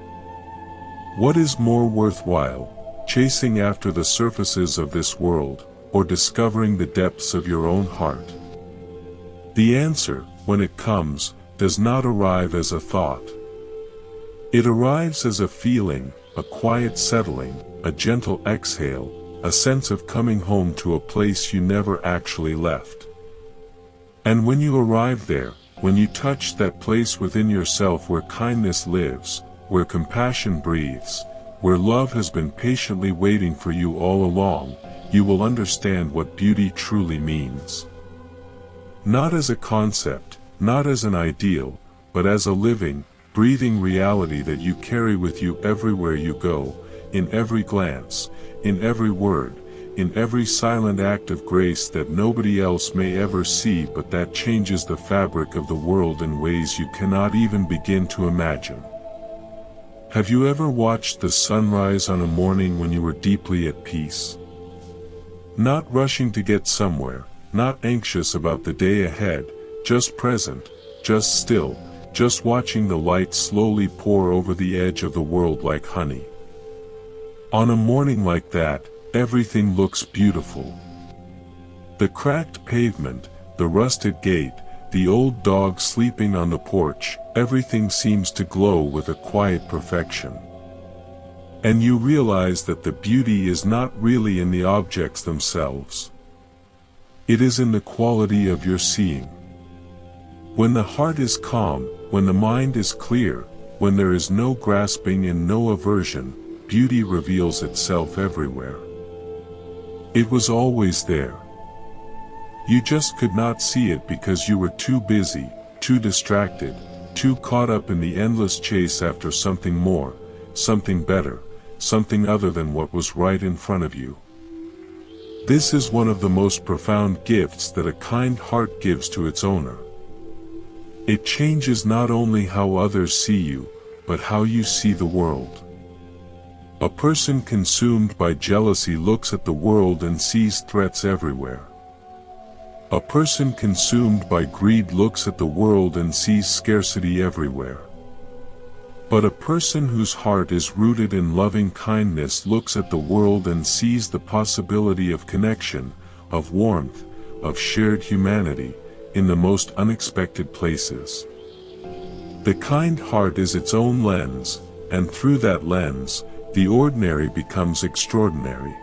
What is more worthwhile, chasing after the surfaces of this world, or discovering the depths of your own heart? The answer, when it comes, does not arrive as a thought. It arrives as a feeling, a quiet settling, a gentle exhale, a sense of coming home to a place you never actually left. And when you arrive there, when you touch that place within yourself where kindness lives, where compassion breathes, where love has been patiently waiting for you all along, you will understand what beauty truly means. Not as a concept, not as an ideal, but as a living, breathing reality that you carry with you everywhere you go, in every glance, in every word, in every silent act of grace that nobody else may ever see, but that changes the fabric of the world in ways you cannot even begin to imagine. Have you ever watched the sunrise on a morning when you were deeply at peace? Not rushing to get somewhere, not anxious about the day ahead, just present, just still, just watching the light slowly pour over the edge of the world like honey. On a morning like that, everything looks beautiful. The cracked pavement, the rusted gate, the old dog sleeping on the porch, everything seems to glow with a quiet perfection. And you realize that the beauty is not really in the objects themselves. It is in the quality of your seeing. When the heart is calm, when the mind is clear, when there is no grasping and no aversion, beauty reveals itself everywhere. It was always there. You just could not see it because you were too busy, too distracted, too caught up in the endless chase after something more, something better, something other than what was right in front of you. This is one of the most profound gifts that a kind heart gives to its owner. It changes not only how others see you, but how you see the world. A person consumed by jealousy looks at the world and sees threats everywhere. A person consumed by greed looks at the world and sees scarcity everywhere. But a person whose heart is rooted in loving kindness looks at the world and sees the possibility of connection, of warmth, of shared humanity, in the most unexpected places. The kind heart is its own lens, and through that lens, the ordinary becomes extraordinary.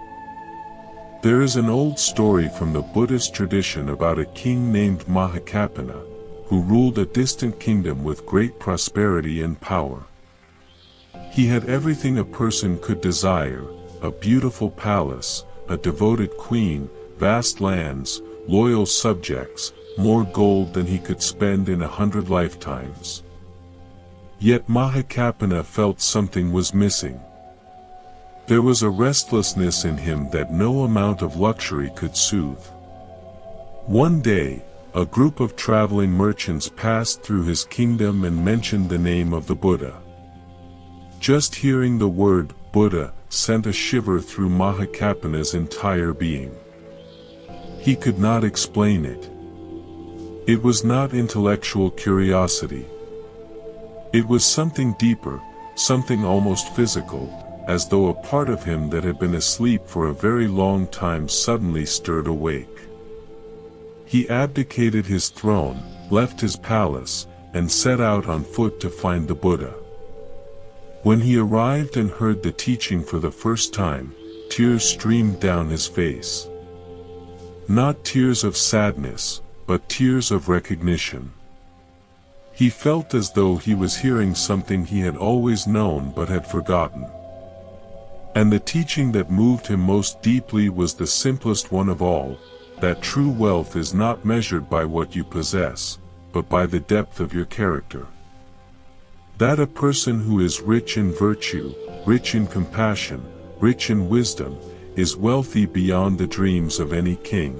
There is an old story from the Buddhist tradition about a king named Mahakappana, who ruled a distant kingdom with great prosperity and power. He had everything a person could desire: a beautiful palace, a devoted queen, vast lands, loyal subjects, more gold than he could spend in 100 lifetimes. Yet Mahakappana felt something was missing. There was a restlessness in him that no amount of luxury could soothe. One day, a group of traveling merchants passed through his kingdom and mentioned the name of the Buddha. Just hearing the word Buddha sent a shiver through Mahakappana's entire being. He could not explain it. It was not intellectual curiosity. It was something deeper, something almost physical, as though a part of him that had been asleep for a very long time suddenly stirred awake. He abdicated his throne, left his palace, and set out on foot to find the Buddha. When he arrived and heard the teaching for the first time, tears streamed down his face. Not tears of sadness, but tears of recognition. He felt as though he was hearing something he had always known but had forgotten. And the teaching that moved him most deeply was the simplest one of all, that true wealth is not measured by what you possess, but by the depth of your character. That a person who is rich in virtue, rich in compassion, rich in wisdom, is wealthy beyond the dreams of any king.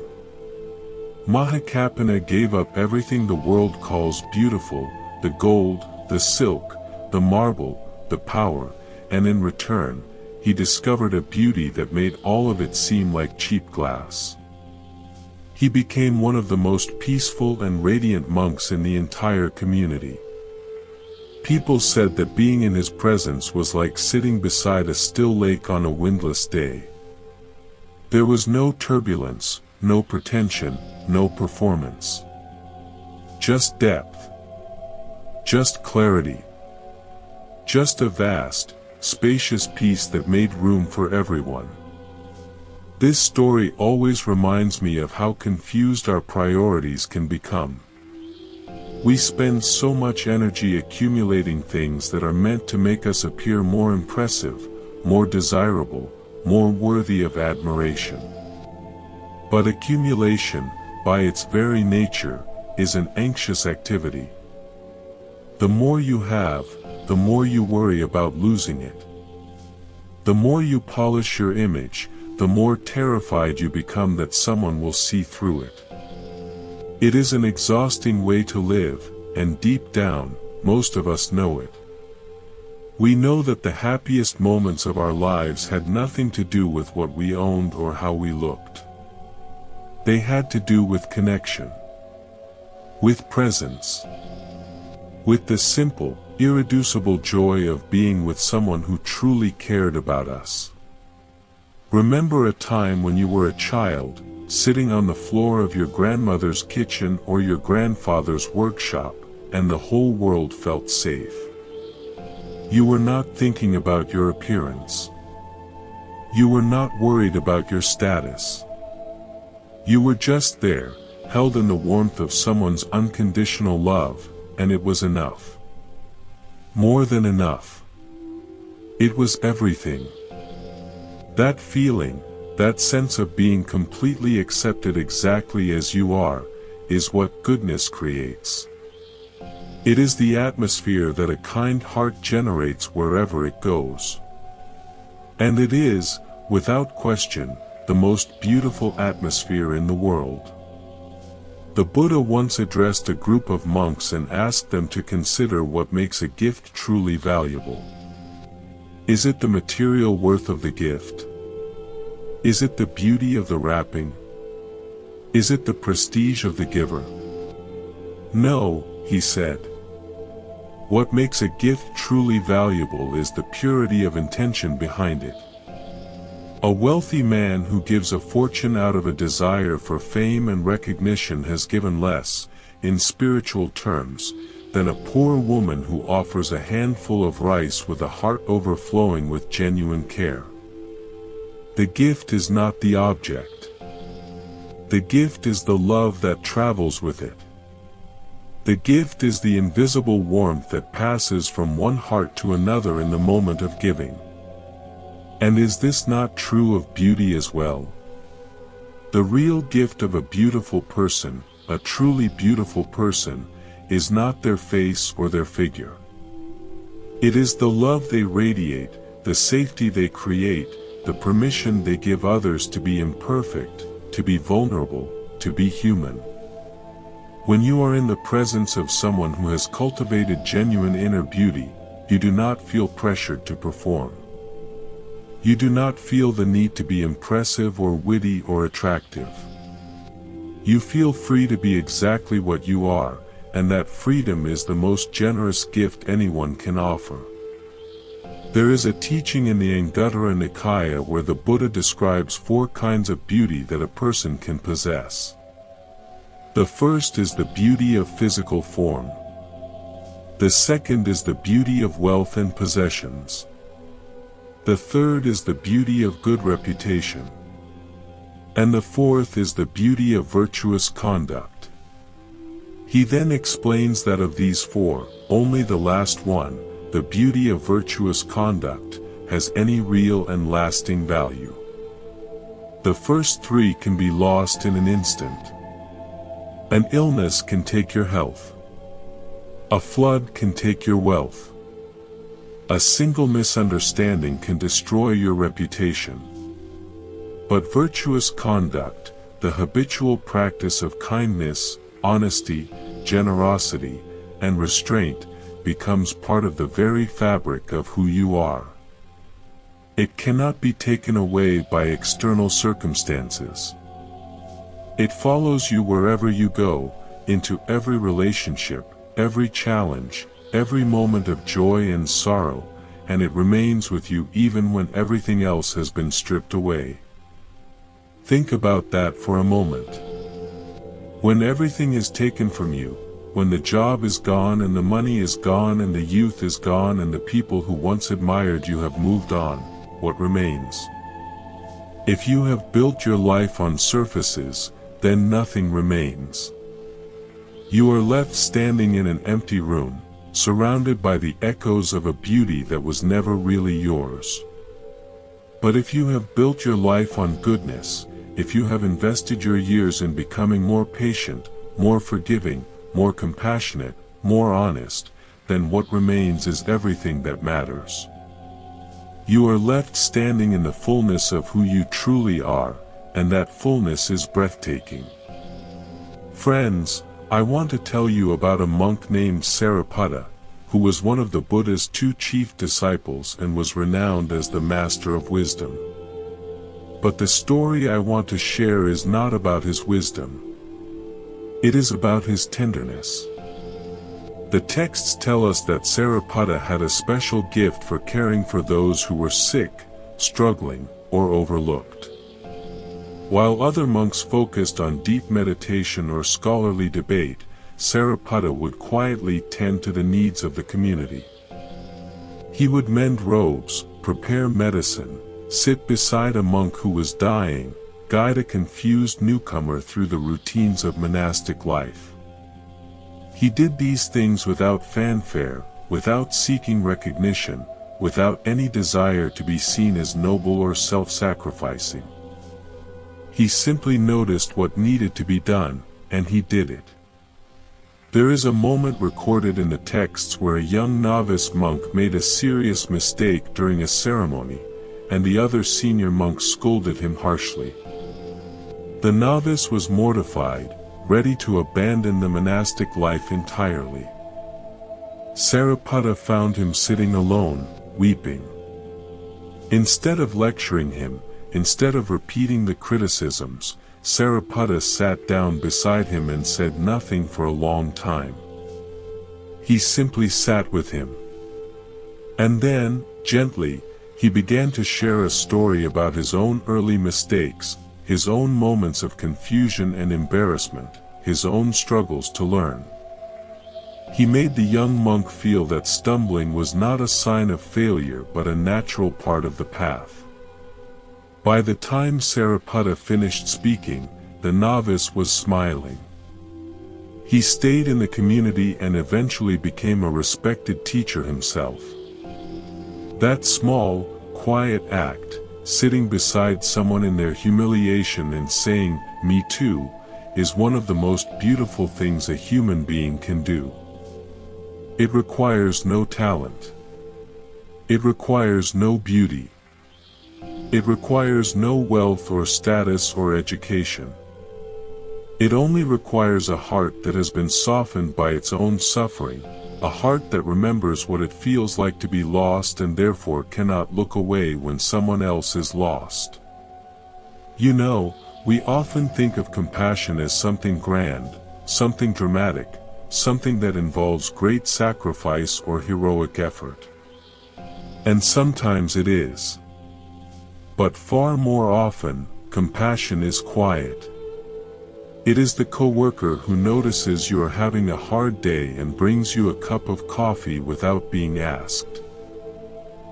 Mahakappana gave up everything the world calls beautiful, the gold, the silk, the marble, the power, and in return, he discovered a beauty that made all of it seem like cheap glass. He became one of the most peaceful and radiant monks in the entire community. People said that being in his presence was like sitting beside a still lake on a windless day. There was no turbulence, no pretension, no performance. Just depth. Just clarity. Just a vast, spacious peace that made room for everyone. This story always reminds me of how confused our priorities can become. We spend so much energy accumulating things that are meant to make us appear more impressive, more desirable, more worthy of admiration. But accumulation, by its very nature, is an anxious activity. The more you have, the more you worry about losing it. The more you polish your image, the more terrified you become that someone will see through it. It is an exhausting way to live, and deep down, most of us know it. We know that the happiest moments of our lives had nothing to do with what we owned or how we looked. They had to do with connection, with presence, with the simple, irreducible joy of being with someone who truly cared about us. Remember a time when you were a child, sitting on the floor of your grandmother's kitchen or your grandfather's workshop, and the whole world felt safe. You were not thinking about your appearance. You were not worried about your status. You were just there, held in the warmth of someone's unconditional love, and it was enough. More than enough. It was everything. That feeling, that sense of being completely accepted exactly as you are, is what goodness creates. It is the atmosphere that a kind heart generates wherever it goes. And it is, without question, the most beautiful atmosphere in the world. The Buddha once addressed a group of monks and asked them to consider what makes a gift truly valuable. Is it the material worth of the gift? Is it the beauty of the wrapping? Is it the prestige of the giver? No, he said. What makes a gift truly valuable is the purity of intention behind it. A wealthy man who gives a fortune out of a desire for fame and recognition has given less, in spiritual terms, than a poor woman who offers a handful of rice with a heart overflowing with genuine care. The gift is not the object. The gift is the love that travels with it. The gift is the invisible warmth that passes from one heart to another in the moment of giving. And is this not true of beauty as well? The real gift of a beautiful person, a truly beautiful person, is not their face or their figure. It is the love they radiate, the safety they create, the permission they give others to be imperfect, to be vulnerable, to be human. When you are in the presence of someone who has cultivated genuine inner beauty, you do not feel pressured to perform. You do not feel the need to be impressive or witty or attractive. You feel free to be exactly what you are, and that freedom is the most generous gift anyone can offer. There is a teaching in the Anguttara Nikaya where the Buddha describes 4 kinds of beauty that a person can possess. The first is the beauty of physical form. The second is the beauty of wealth and possessions. The third is the beauty of good reputation. And the fourth is the beauty of virtuous conduct. He then explains that of these 4, only the last one, the beauty of virtuous conduct, has any real and lasting value. The first 3 can be lost in an instant. An illness can take your health. A flood can take your wealth. A single misunderstanding can destroy your reputation. But virtuous conduct, the habitual practice of kindness, honesty, generosity, and restraint, becomes part of the very fabric of who you are. It cannot be taken away by external circumstances. It follows you wherever you go, into every relationship, every challenge, every moment of joy and sorrow, and it remains with you even when everything else has been stripped away. Think about that for a moment. When everything is taken from you, when the job is gone and the money is gone and the youth is gone and the people who once admired you have moved on, what remains? If you have built your life on surfaces, then nothing remains. You are left standing in an empty room, surrounded by the echoes of a beauty that was never really yours. But if you have built your life on goodness, if you have invested your years in becoming more patient, more forgiving, more compassionate, more honest, then what remains is everything that matters. You are left standing in the fullness of who you truly are, and that fullness is breathtaking. Friends, I want to tell you about a monk named Sariputta, who was one of the Buddha's 2 chief disciples and was renowned as the master of wisdom. But the story I want to share is not about his wisdom. It is about his tenderness. The texts tell us that Sariputta had a special gift for caring for those who were sick, struggling, or overlooked. While other monks focused on deep meditation or scholarly debate, Sariputta would quietly tend to the needs of the community. He would mend robes, prepare medicine, sit beside a monk who was dying, guide a confused newcomer through the routines of monastic life. He did these things without fanfare, without seeking recognition, without any desire to be seen as noble or self-sacrificing. He simply noticed what needed to be done, and he did it. There is a moment recorded in the texts where a young novice monk made a serious mistake during a ceremony, and the other senior monks scolded him harshly. The novice was mortified, ready to abandon the monastic life entirely. Sariputta found him sitting alone, weeping. Instead of lecturing him, instead of repeating the criticisms, Sariputta sat down beside him and said nothing for a long time. He simply sat with him. And then, gently, he began to share a story about his own early mistakes, his own moments of confusion and embarrassment, his own struggles to learn. He made the young monk feel that stumbling was not a sign of failure but a natural part of the path. By the time Sariputta finished speaking, the novice was smiling. He stayed in the community and eventually became a respected teacher himself. That small, quiet act, sitting beside someone in their humiliation and saying, "Me too," is one of the most beautiful things a human being can do. It requires no talent. It requires no beauty. It requires no wealth or status or education. It only requires a heart that has been softened by its own suffering, a heart that remembers what it feels like to be lost and therefore cannot look away when someone else is lost. You know, we often think of compassion as something grand, something dramatic, something that involves great sacrifice or heroic effort. And sometimes it is. But far more often, compassion is quiet. It is the coworker who notices you are having a hard day and brings you a cup of coffee without being asked.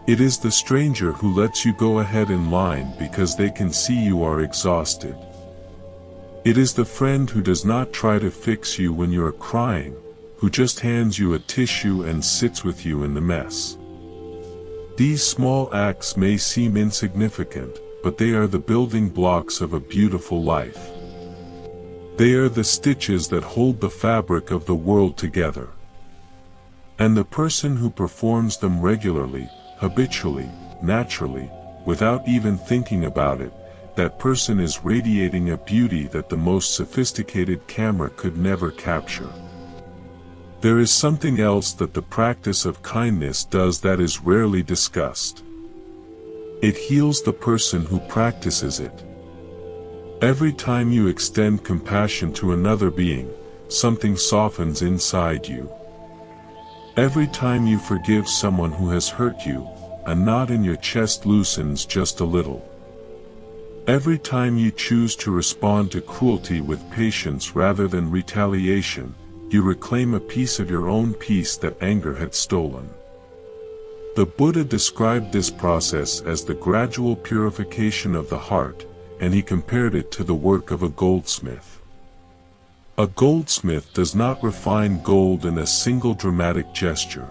It is the stranger who lets you go ahead in line because they can see you are exhausted. It is the friend who does not try to fix you when you are crying, who just hands you a tissue and sits with you in the mess. These small acts may seem insignificant, but they are the building blocks of a beautiful life. They are the stitches that hold the fabric of the world together. And the person who performs them regularly, habitually, naturally, without even thinking about it, that person is radiating a beauty that the most sophisticated camera could never capture. There is something else that the practice of kindness does that is rarely discussed. It heals the person who practices it. Every time you extend compassion to another being, something softens inside you. Every time you forgive someone who has hurt you, a knot in your chest loosens just a little. Every time you choose to respond to cruelty with patience rather than retaliation, you reclaim a piece of your own peace that anger had stolen. The Buddha described this process as the gradual purification of the heart, and he compared it to the work of a goldsmith. A goldsmith does not refine gold in a single dramatic gesture.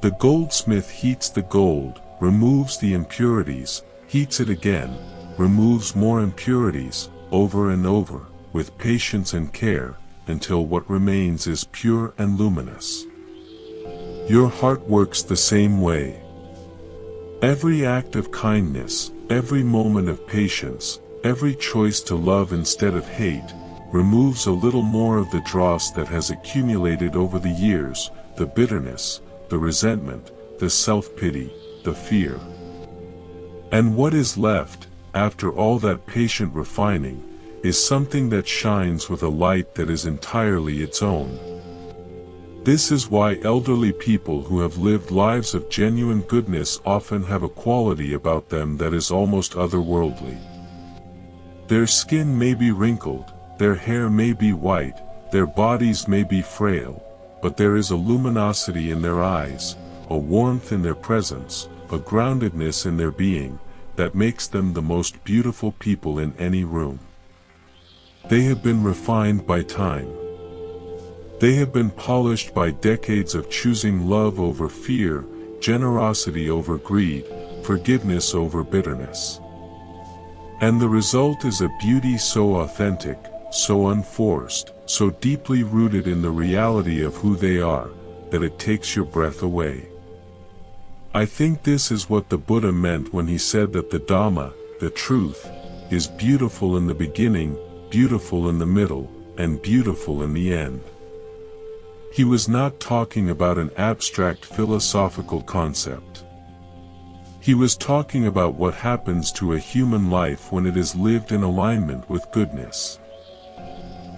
The goldsmith heats the gold, removes the impurities, heats it again, removes more impurities, over and over, with patience and care, until what remains is pure and luminous. Your heart works the same way. Every act of kindness, every moment of patience, every choice to love instead of hate, removes a little more of the dross that has accumulated over the years, the bitterness, the resentment, the self-pity, the fear. And what is left, after all that patient refining, is something that shines with a light that is entirely its own. This is why elderly people who have lived lives of genuine goodness often have a quality about them that is almost otherworldly. Their skin may be wrinkled, their hair may be white, their bodies may be frail, but there is a luminosity in their eyes, a warmth in their presence, a groundedness in their being, that makes them the most beautiful people in any room. They have been refined by time. They have been polished by decades of choosing love over fear, generosity over greed, forgiveness over bitterness. And the result is a beauty so authentic, so unforced, so deeply rooted in the reality of who they are, that it takes your breath away. I think this is what the Buddha meant when he said that the Dharma, the truth, is beautiful in the beginning, beautiful in the middle, and beautiful in the end. He was not talking about an abstract philosophical concept. He was talking about what happens to a human life when it is lived in alignment with goodness.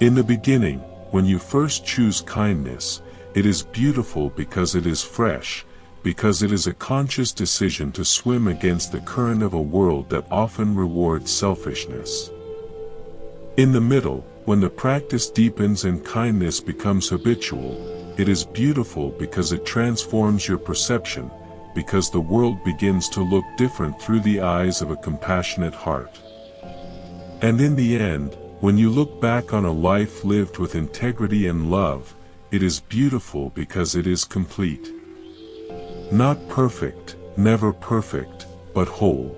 In the beginning, when you first choose kindness, it is beautiful because it is fresh, because it is a conscious decision to swim against the current of a world that often rewards selfishness. In the middle, when the practice deepens and kindness becomes habitual, it is beautiful because it transforms your perception, because the world begins to look different through the eyes of a compassionate heart. And in the end, when you look back on a life lived with integrity and love, it is beautiful because it is complete. Not perfect, never perfect, but whole.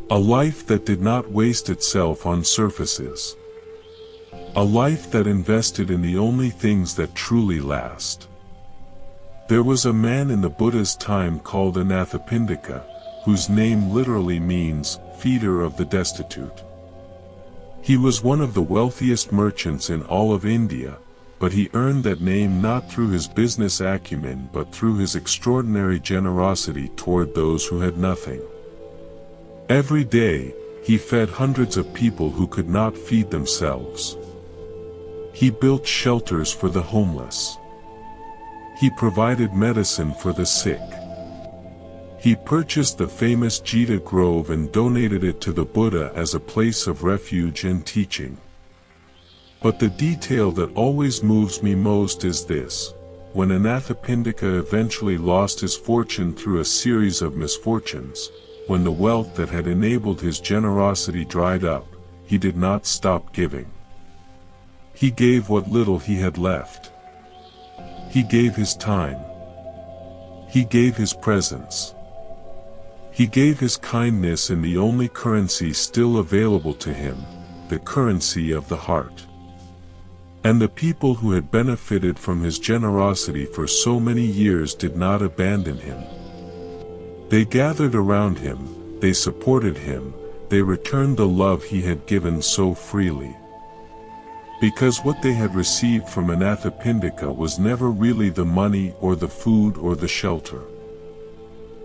A life that did not waste itself on surfaces. A life that invested in the only things that truly last. There was a man in the Buddha's time called Anathapindika, whose name literally means, feeder of the destitute. He was one of the wealthiest merchants in all of India, but he earned that name not through his business acumen but through his extraordinary generosity toward those who had nothing. Every day, he fed hundreds of people who could not feed themselves. He built shelters for the homeless. He provided medicine for the sick. He purchased the famous Jita Grove and donated it to the Buddha as a place of refuge and teaching. But the detail that always moves me most is this: when Anathapindika eventually lost his fortune through a series of misfortunes, when the wealth that had enabled his generosity dried up, he did not stop giving. He gave what little he had left. He gave his time. He gave his presence. He gave his kindness in the only currency still available to him, the currency of the heart. And the people who had benefited from his generosity for so many years did not abandon him. They gathered around him, they supported him, they returned the love he had given so freely. Because what they had received from Anathapindika was never really the money or the food or the shelter.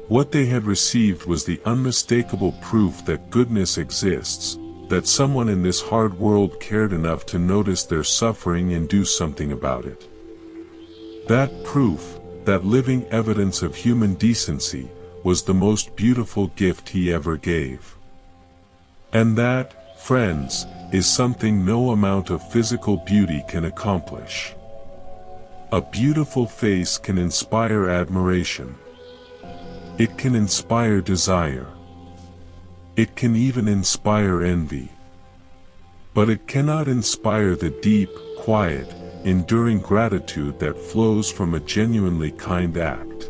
What they had received was the unmistakable proof that goodness exists, that someone in this hard world cared enough to notice their suffering and do something about it. That proof, that living evidence of human decency, was the most beautiful gift he ever gave. And that, friends, is something no amount of physical beauty can accomplish. A beautiful face can inspire admiration. It can inspire desire. It can even inspire envy. But it cannot inspire the deep, quiet, enduring gratitude that flows from a genuinely kind act.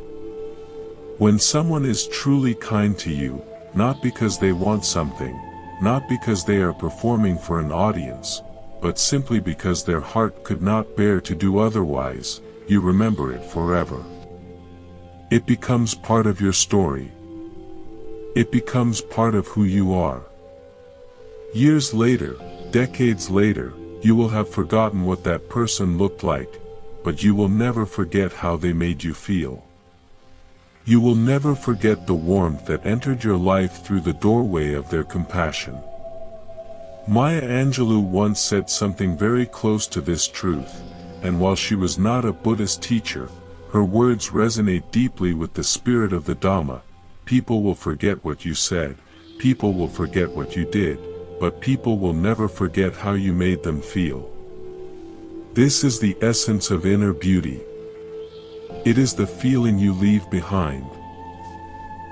When someone is truly kind to you, not because they want something, not because they are performing for an audience, but simply because their heart could not bear to do otherwise, you remember it forever. It becomes part of your story. It becomes part of who you are. Years later, decades later, you will have forgotten what that person looked like, but you will never forget how they made you feel. You will never forget the warmth that entered your life through the doorway of their compassion. Maya Angelou once said something very close to this truth, and while she was not a Buddhist teacher, her words resonate deeply with the spirit of the Dharma. People will forget what you said, people will forget what you did, but people will never forget how you made them feel. This is the essence of inner beauty. It is the feeling you leave behind.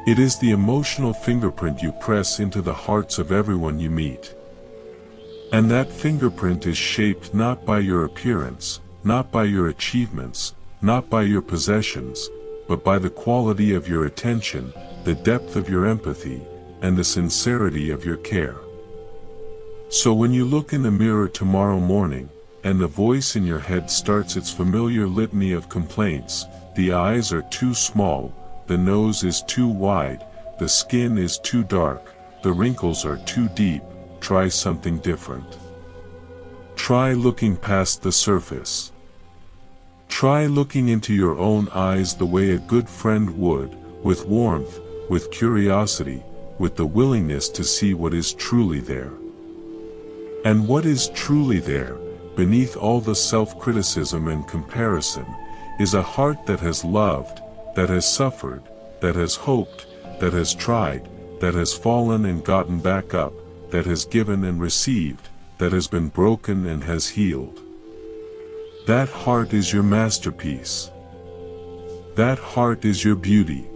It is the emotional fingerprint you press into the hearts of everyone you meet. And that fingerprint is shaped not by your appearance, not by your achievements, not by your possessions, but by the quality of your attention, the depth of your empathy, and the sincerity of your care. So when you look in the mirror tomorrow morning, and the voice in your head starts its familiar litany of complaints, the eyes are too small, the nose is too wide, the skin is too dark, the wrinkles are too deep, try something different. Try looking past the surface. Try looking into your own eyes the way a good friend would, with warmth, with curiosity, with the willingness to see what is truly there. And what is truly there, beneath all the self-criticism and comparison, is a heart that has loved, that has suffered, that has hoped, that has tried, that has fallen and gotten back up, that has given and received, that has been broken and has healed. That heart is your masterpiece. That heart is your beauty.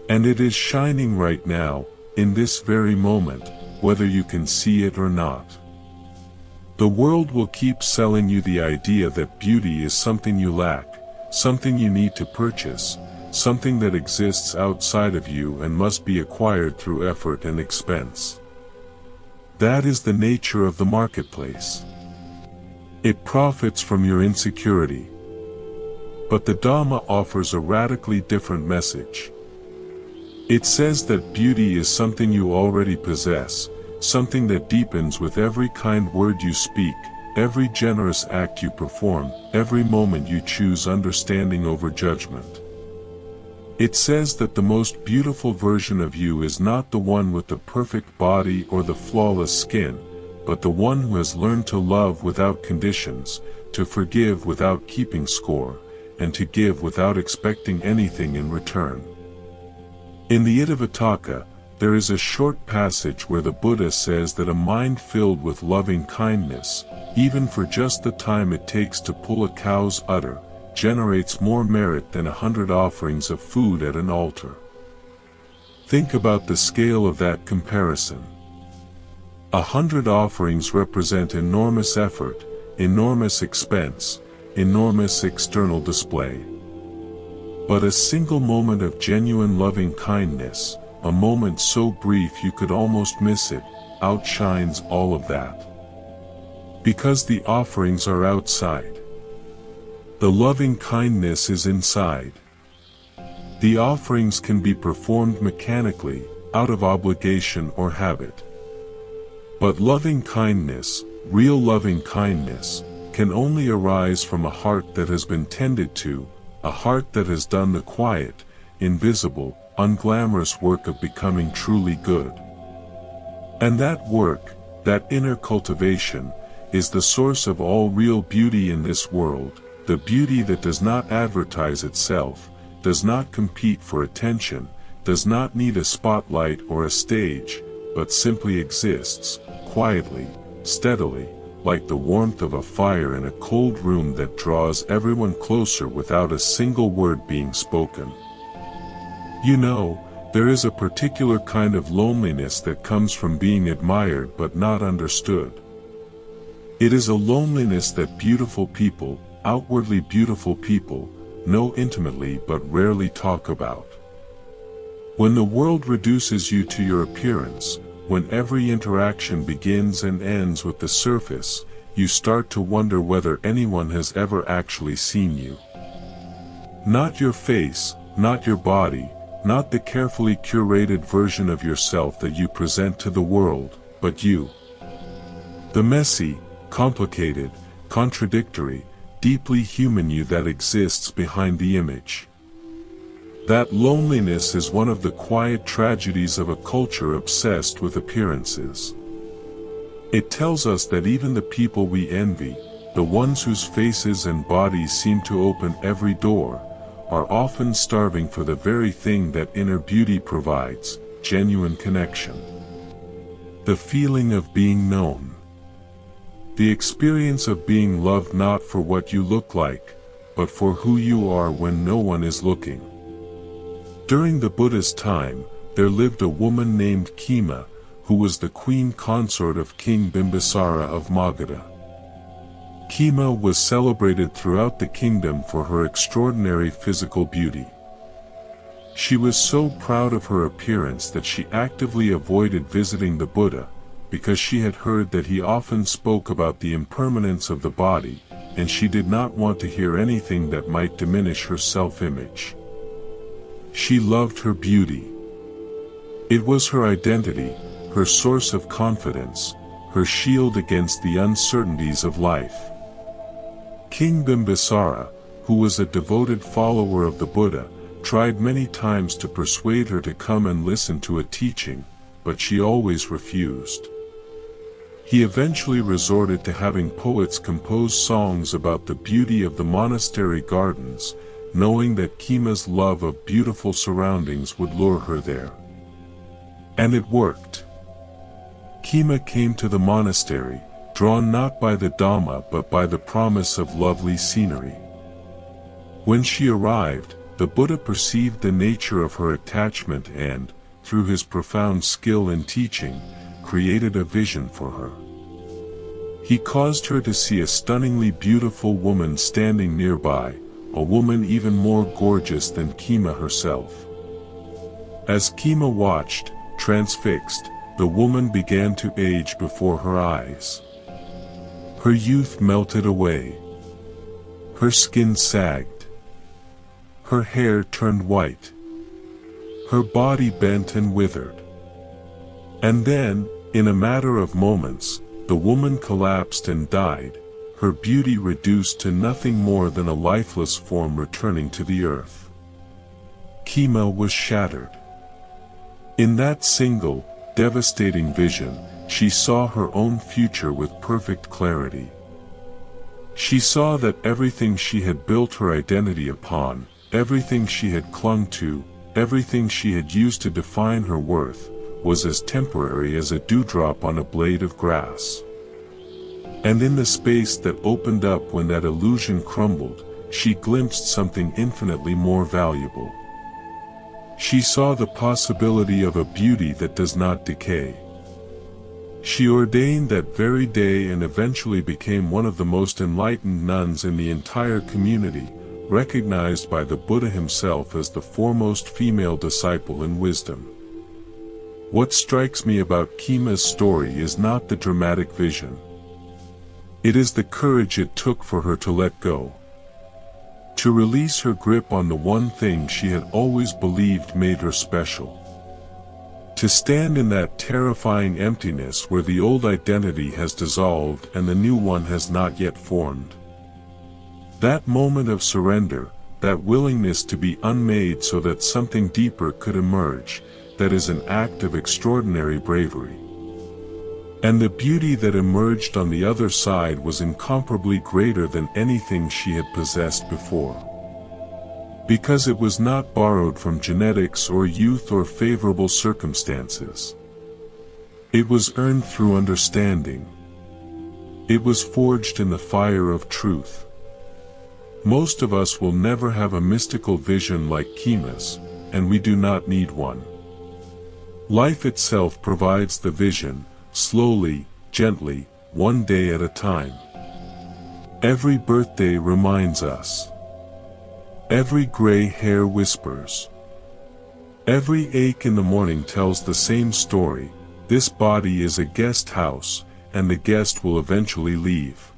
And it is shining right now, in this very moment, whether you can see it or not. The world will keep selling you the idea that beauty is something you lack, something you need to purchase, something that exists outside of you and must be acquired through effort and expense. That is the nature of the marketplace. It profits from your insecurity. But the Dharma offers a radically different message. It says that beauty is something you already possess, something that deepens with every kind word you speak, every generous act you perform, every moment you choose understanding over judgment. It says that the most beautiful version of you is not the one with the perfect body or the flawless skin, but the one who has learned to love without conditions, to forgive without keeping score, and to give without expecting anything in return. In the Itivataka, there is a short passage where the Buddha says that a mind filled with loving kindness, even for just the time it takes to pull a cow's udder, generates more merit than 100 offerings of food at an altar. Think about the scale of that comparison. 100 offerings represent enormous effort, enormous expense, enormous external display. But a single moment of genuine loving kindness, a moment so brief you could almost miss it, outshines all of that. Because the offerings are outside. The loving kindness is inside. The offerings can be performed mechanically, out of obligation or habit. But loving kindness, real loving kindness, can only arise from a heart that has been tended to, a heart that has done the quiet, invisible, unglamorous work of becoming truly good. And that work, that inner cultivation, is the source of all real beauty in this world, the beauty that does not advertise itself, does not compete for attention, does not need a spotlight or a stage, but simply exists, quietly, steadily, like the warmth of a fire in a cold room that draws everyone closer without a single word being spoken. You know, there is a particular kind of loneliness that comes from being admired but not understood. It is a loneliness that beautiful people, outwardly beautiful people, know intimately but rarely talk about. When the world reduces you to your appearance, when every interaction begins and ends with the surface, you start to wonder whether anyone has ever actually seen you. Not your face, not your body, not the carefully curated version of yourself that you present to the world, but you. The messy, complicated, contradictory, deeply human you that exists behind the image. That loneliness is one of the quiet tragedies of a culture obsessed with appearances. It tells us that even the people we envy, the ones whose faces and bodies seem to open every door, are often starving for the very thing that inner beauty provides, genuine connection. The feeling of being known. The experience of being loved not for what you look like, but for who you are when no one is looking. During the Buddha's time, there lived a woman named Khema, who was the queen consort of King Bimbisara of Magadha. Khema was celebrated throughout the kingdom for her extraordinary physical beauty. She was so proud of her appearance that she actively avoided visiting the Buddha, because she had heard that he often spoke about the impermanence of the body, and she did not want to hear anything that might diminish her self-image. She loved her beauty. It was her identity, her source of confidence, her shield against the uncertainties of life. King Bimbisara, who was a devoted follower of the Buddha, tried many times to persuade her to come and listen to a teaching, but she always refused. He eventually resorted to having poets compose songs about the beauty of the monastery gardens, knowing that Khema's love of beautiful surroundings would lure her there. And it worked. Khema came to the monastery, drawn not by the Dharma but by the promise of lovely scenery. When she arrived, the Buddha perceived the nature of her attachment and, through his profound skill in teaching, created a vision for her. He caused her to see a stunningly beautiful woman standing nearby, a woman even more gorgeous than Khema herself. As Khema watched, transfixed, the woman began to age before her eyes. Her youth melted away. Her skin sagged. Her hair turned white. Her body bent and withered. And then, in a matter of moments, the woman collapsed and died, her beauty reduced to nothing more than a lifeless form returning to the earth. Khema was shattered. In that single, devastating vision, she saw her own future with perfect clarity. She saw that everything she had built her identity upon, everything she had clung to, everything she had used to define her worth, was as temporary as a dewdrop on a blade of grass. And in the space that opened up when that illusion crumbled, she glimpsed something infinitely more valuable. She saw the possibility of a beauty that does not decay. She ordained that very day and eventually became one of the most enlightened nuns in the entire community, recognized by the Buddha himself as the foremost female disciple in wisdom. What strikes me about Khema's story is not the dramatic vision. It is the courage it took for her to let go. To release her grip on the one thing she had always believed made her special. To stand in that terrifying emptiness where the old identity has dissolved and the new one has not yet formed. That moment of surrender, that willingness to be unmade so that something deeper could emerge, that is an act of extraordinary bravery. And the beauty that emerged on the other side was incomparably greater than anything she had possessed before. Because it was not borrowed from genetics or youth or favorable circumstances. It was earned through understanding. It was forged in the fire of truth. Most of us will never have a mystical vision like Kima's, and we do not need one. Life itself provides the vision, slowly, gently, one day at a time. Every birthday reminds us. Every gray hair whispers. Every ache in the morning tells the same story. This body is a guest house, and the guest will eventually leave.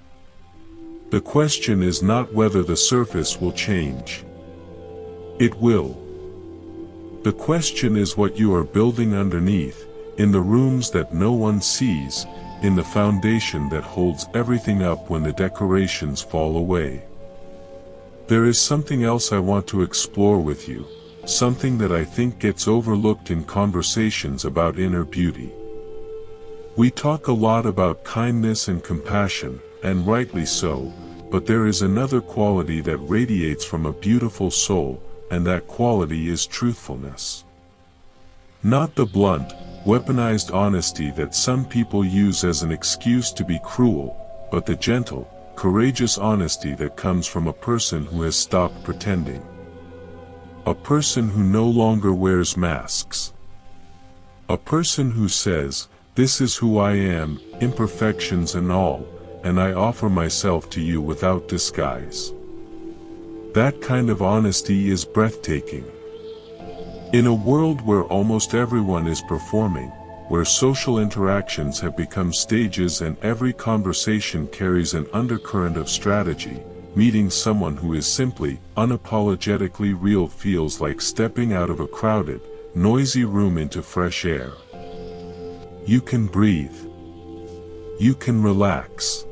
The question is not whether the surface will change. It will. The question is what you are building underneath, in the rooms that no one sees, in the foundation that holds everything up when the decorations fall away. There is something else I want to explore with you, something that I think gets overlooked in conversations about inner beauty. We talk a lot about kindness and compassion, and rightly so, but there is another quality that radiates from a beautiful soul, and that quality is truthfulness. Not the blunt, weaponized honesty that some people use as an excuse to be cruel, but the gentle, courageous honesty that comes from a person who has stopped pretending. A person who no longer wears masks. A person who says, "This is who I am, imperfections and all, and I offer myself to you without disguise." That kind of honesty is breathtaking. In a world where almost everyone is performing, where social interactions have become stages and every conversation carries an undercurrent of strategy, meeting someone who is simply, unapologetically real feels like stepping out of a crowded, noisy room into fresh air. You can breathe. You can relax.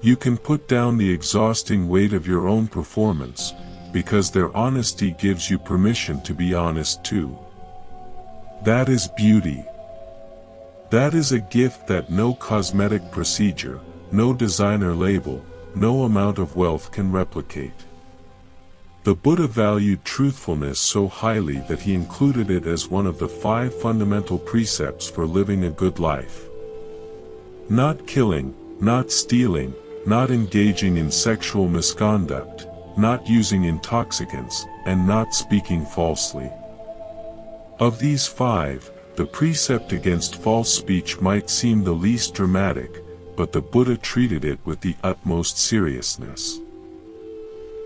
You can put down the exhausting weight of your own performance, because their honesty gives you permission to be honest too. That is beauty. That is a gift that no cosmetic procedure, no designer label, no amount of wealth can replicate. The Buddha valued truthfulness so highly that he included it as one of the 5 fundamental precepts for living a good life. Not killing, not stealing, not engaging in sexual misconduct, not using intoxicants, and not speaking falsely. Of these 5, the precept against false speech might seem the least dramatic, but the Buddha treated it with the utmost seriousness.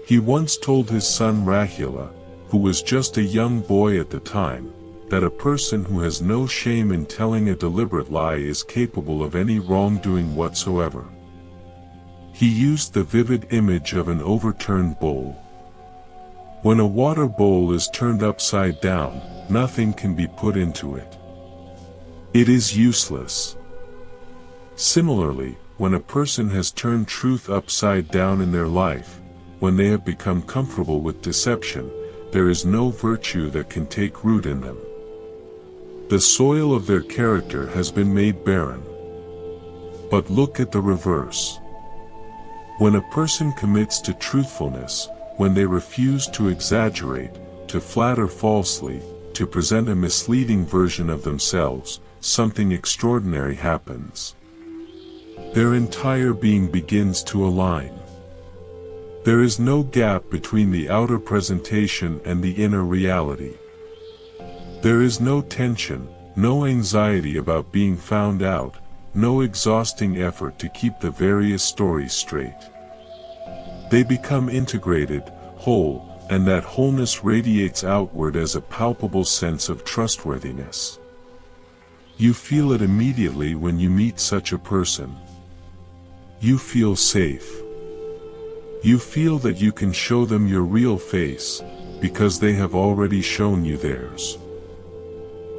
He once told his son Rahula, who was just a young boy at the time, that a person who has no shame in telling a deliberate lie is capable of any wrongdoing whatsoever. He used the vivid image of an overturned bowl. When a water bowl is turned upside down, nothing can be put into it. It is useless. Similarly, when a person has turned truth upside down in their life, when they have become comfortable with deception, there is no virtue that can take root in them. The soil of their character has been made barren. But look at the reverse. When a person commits to truthfulness, when they refuse to exaggerate, to flatter falsely, to present a misleading version of themselves, something extraordinary happens. Their entire being begins to align. There is no gap between the outer presentation and the inner reality. There is no tension, no anxiety about being found out, no exhausting effort to keep the various stories straight. They become integrated, whole, and that wholeness radiates outward as a palpable sense of trustworthiness. You feel it immediately when you meet such a person. You feel safe. You feel that you can show them your real face, because they have already shown you theirs.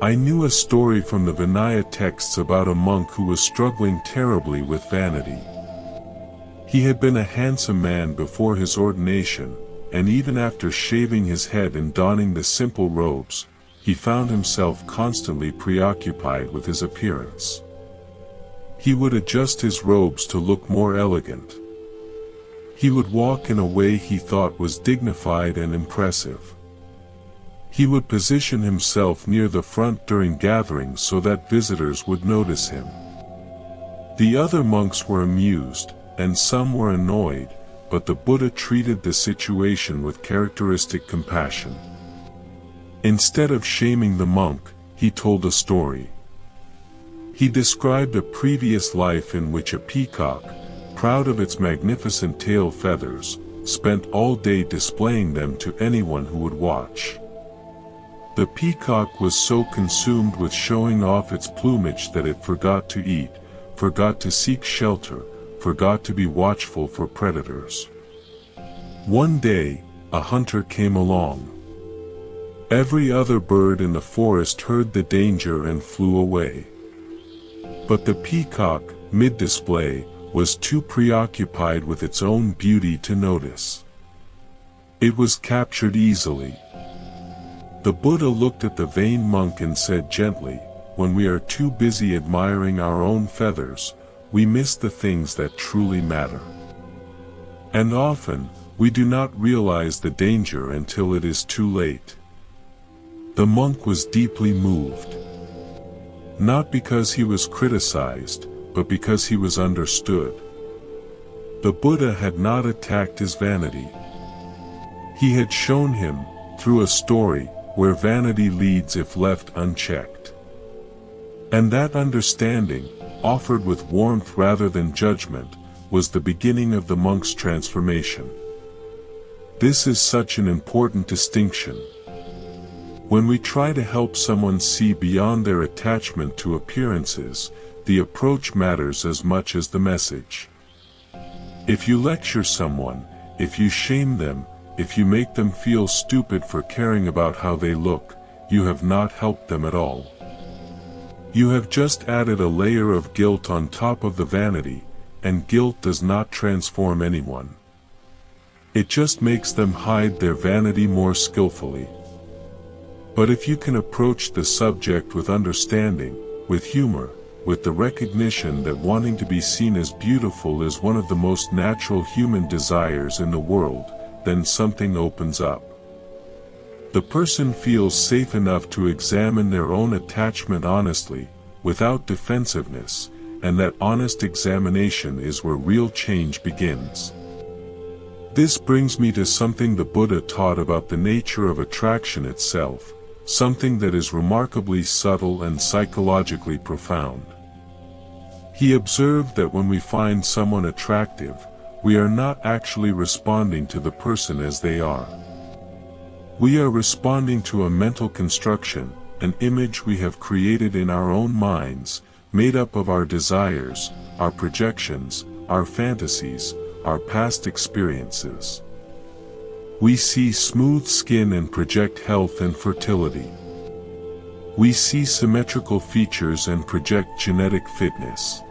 I knew a story from the Vinaya texts about a monk who was struggling terribly with vanity. He had been a handsome man before his ordination, and even after shaving his head and donning the simple robes, he found himself constantly preoccupied with his appearance. He would adjust his robes to look more elegant. He would walk in a way he thought was dignified and impressive. He would position himself near the front during gatherings so that visitors would notice him. The other monks were amused, and some were annoyed, but the Buddha treated the situation with characteristic compassion. Instead of shaming the monk, he told a story. He described a previous life in which a peacock, proud of its magnificent tail feathers, spent all day displaying them to anyone who would watch. The peacock was so consumed with showing off its plumage that it forgot to eat, forgot to seek shelter, forgot to be watchful for predators. One day, a hunter came along. Every other bird in the forest heard the danger and flew away. But the peacock, mid-display, was too preoccupied with its own beauty to notice. It was captured easily. The Buddha looked at the vain monk and said gently, "When we are too busy admiring our own feathers, we miss the things that truly matter. And often, we do not realize the danger until it is too late." The monk was deeply moved. Not because he was criticized, but because he was understood. The Buddha had not attacked his vanity. He had shown him, through a story, where vanity leads if left unchecked. And that understanding, offered with warmth rather than judgment, was the beginning of the monk's transformation. This is such an important distinction. When we try to help someone see beyond their attachment to appearances, the approach matters as much as the message. If you lecture someone, if you shame them, if you make them feel stupid for caring about how they look, you have not helped them at all. You have just added a layer of guilt on top of the vanity, and guilt does not transform anyone. It just makes them hide their vanity more skillfully. But if you can approach the subject with understanding, with humor, with the recognition that wanting to be seen as beautiful is one of the most natural human desires in the world, then something opens up. The person feels safe enough to examine their own attachment honestly, without defensiveness, and that honest examination is where real change begins. This brings me to something the Buddha taught about the nature of attraction itself, something that is remarkably subtle and psychologically profound. He observed that when we find someone attractive, we are not actually responding to the person as they are. We are responding to a mental construction, an image we have created in our own minds, made up of our desires, our projections, our fantasies, our past experiences. We see smooth skin and project health and fertility. We see symmetrical features and project genetic fitness.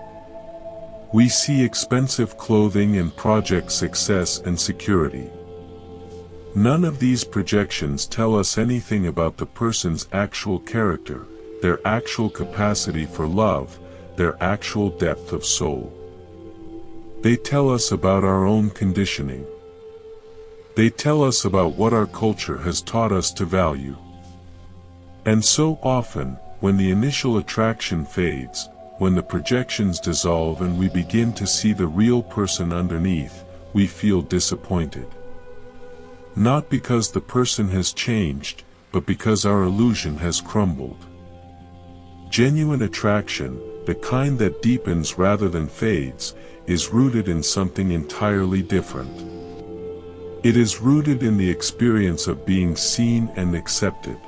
We see expensive clothing and project success and security. None of these projections tell us anything about the person's actual character, their actual capacity for love, their actual depth of soul. They tell us about our own conditioning. They tell us about what our culture has taught us to value. And so often, when the initial attraction fades, when the projections dissolve and we begin to see the real person underneath, we feel disappointed. Not because the person has changed, but because our illusion has crumbled. Genuine attraction, the kind that deepens rather than fades, is rooted in something entirely different. It is rooted in the experience of being seen and accepted.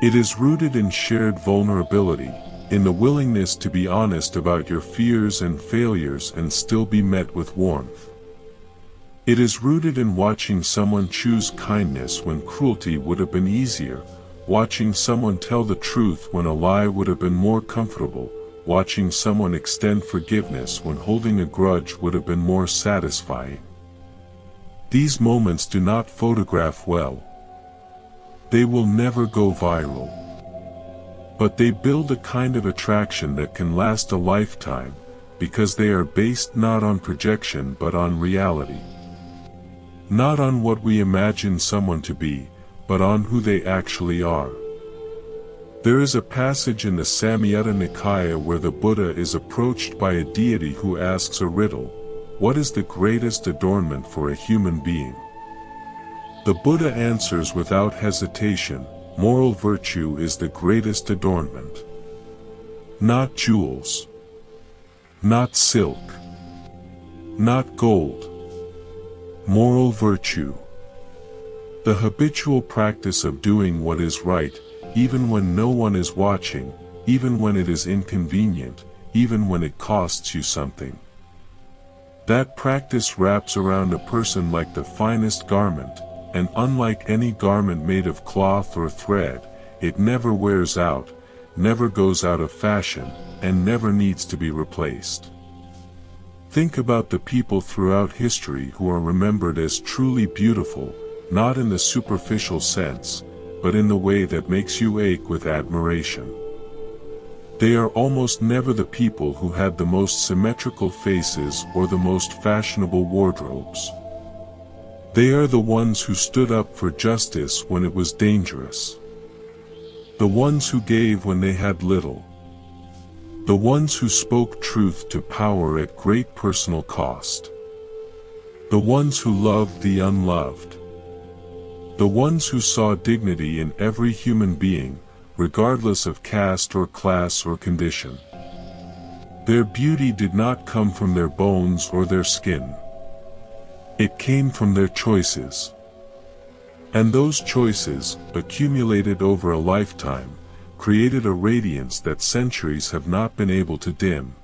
It is rooted in shared vulnerability, in the willingness to be honest about your fears and failures and still be met with warmth. It is rooted in watching someone choose kindness when cruelty would have been easier, watching someone tell the truth when a lie would have been more comfortable, watching someone extend forgiveness when holding a grudge would have been more satisfying. These moments do not photograph well. They will never go viral. But they build a kind of attraction that can last a lifetime, because they are based not on projection but on reality. Not on what we imagine someone to be, but on who they actually are. There is a passage in the Samyutta Nikaya where the Buddha is approached by a deity who asks a riddle: what is the greatest adornment for a human being? The Buddha answers without hesitation, moral virtue is the greatest adornment. Not jewels. Not silk. Not gold. Moral virtue. The habitual practice of doing what is right, even when no one is watching, even when it is inconvenient, even when it costs you something. That practice wraps around a person like the finest garment, and unlike any garment made of cloth or thread, it never wears out, never goes out of fashion, and never needs to be replaced. Think about the people throughout history who are remembered as truly beautiful, not in the superficial sense, but in the way that makes you ache with admiration. They are almost never the people who had the most symmetrical faces or the most fashionable wardrobes. They are the ones who stood up for justice when it was dangerous. The ones who gave when they had little. The ones who spoke truth to power at great personal cost. The ones who loved the unloved. The ones who saw dignity in every human being, regardless of caste or class or condition. Their beauty did not come from their bones or their skin. It came from their choices. And those choices, accumulated over a lifetime, created a radiance that centuries have not been able to dim.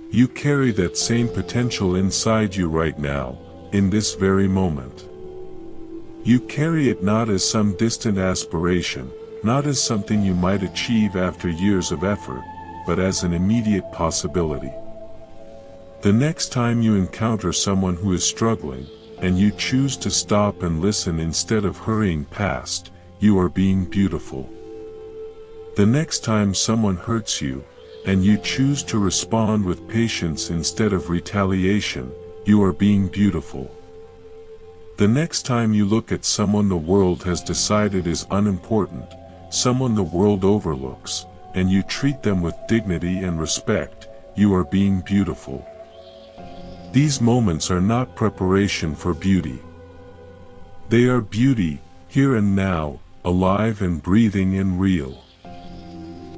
You carry that same potential inside you right now, in this very moment. You carry it not as some distant aspiration, not as something you might achieve after years of effort, but as an immediate possibility. The next time you encounter someone who is struggling, and you choose to stop and listen instead of hurrying past, you are being beautiful. The next time someone hurts you, and you choose to respond with patience instead of retaliation, you are being beautiful. The next time you look at someone the world has decided is unimportant, someone the world overlooks, and you treat them with dignity and respect, you are being beautiful. These moments are not preparation for beauty. They are beauty, here and now, alive and breathing and real.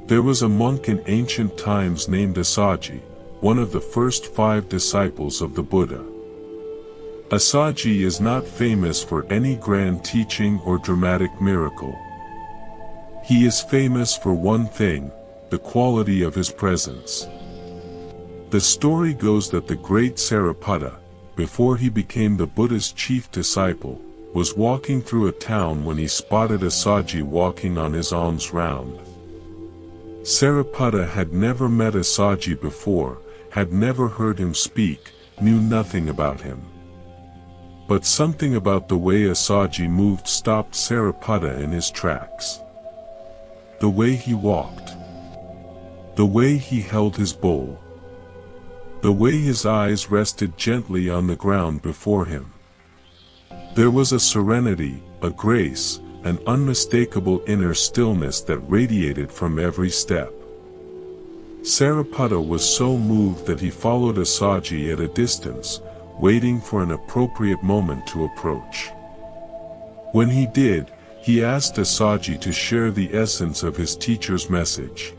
There was a monk in ancient times named Assaji, one of the first 5 disciples of the Buddha. Assaji is not famous for any grand teaching or dramatic miracle. He is famous for one thing, the quality of his presence. The story goes that the great Sariputta, before he became the Buddha's chief disciple, was walking through a town when he spotted Assaji walking on his alms round. Sariputta had never met Assaji before, had never heard him speak, knew nothing about him. But something about the way Assaji moved stopped Sariputta in his tracks. The way he walked. The way he held his bowl. The way his eyes rested gently on the ground before him. There was a serenity, a grace, an unmistakable inner stillness that radiated from every step. Sariputta was so moved that he followed Assaji at a distance, waiting for an appropriate moment to approach. When he did, he asked Assaji to share the essence of his teacher's message.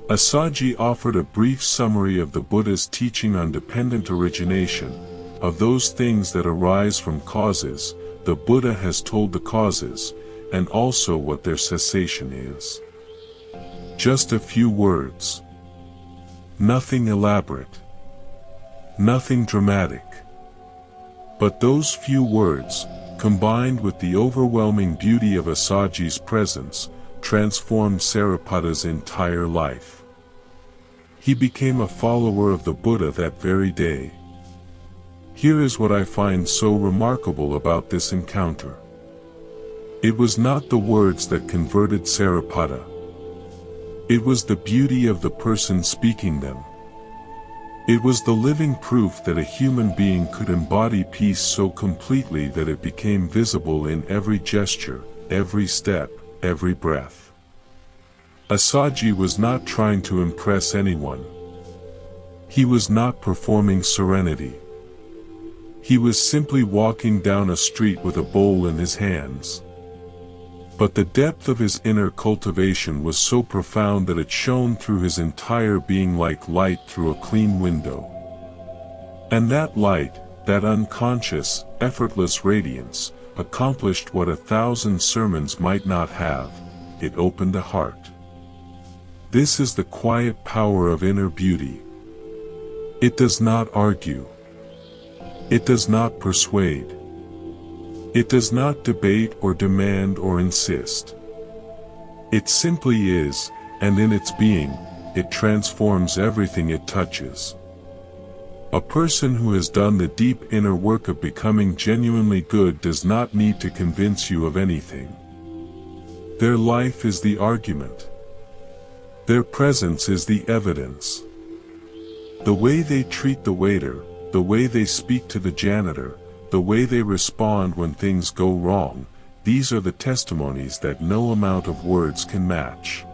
Assaji offered a brief summary of the Buddha's teaching on dependent origination, of those things that arise from causes. The Buddha has told the causes, and also what their cessation is. Just a few words. Nothing elaborate. Nothing dramatic. But those few words, combined with the overwhelming beauty of Assaji's presence, transformed Sariputta's entire life. He became a follower of the Buddha that very day. Here is what I find so remarkable about this encounter. It was not the words that converted Sariputta, It was the beauty of the person speaking them. It was the living proof that a human being could embody peace so completely that it became visible in every gesture, every step, every breath. Asaji was not trying to impress anyone. He was not performing serenity. He was simply walking down a street with a bowl in his hands. But the depth of his inner cultivation was so profound that it shone through his entire being like light through a clean window. And that light, that unconscious, effortless radiance, accomplished what 1,000 sermons might not have. It opened the heart. This is the quiet power of inner beauty. It does not argue. It does not persuade. It does not debate or demand or insist. It simply is, and in its being, it transforms everything it touches. A person who has done the deep inner work of becoming genuinely good does not need to convince you of anything. Their life is the argument. Their presence is the evidence. The way they treat the waiter, the way they speak to the janitor, the way they respond when things go wrong, these are the testimonies that no amount of words can match.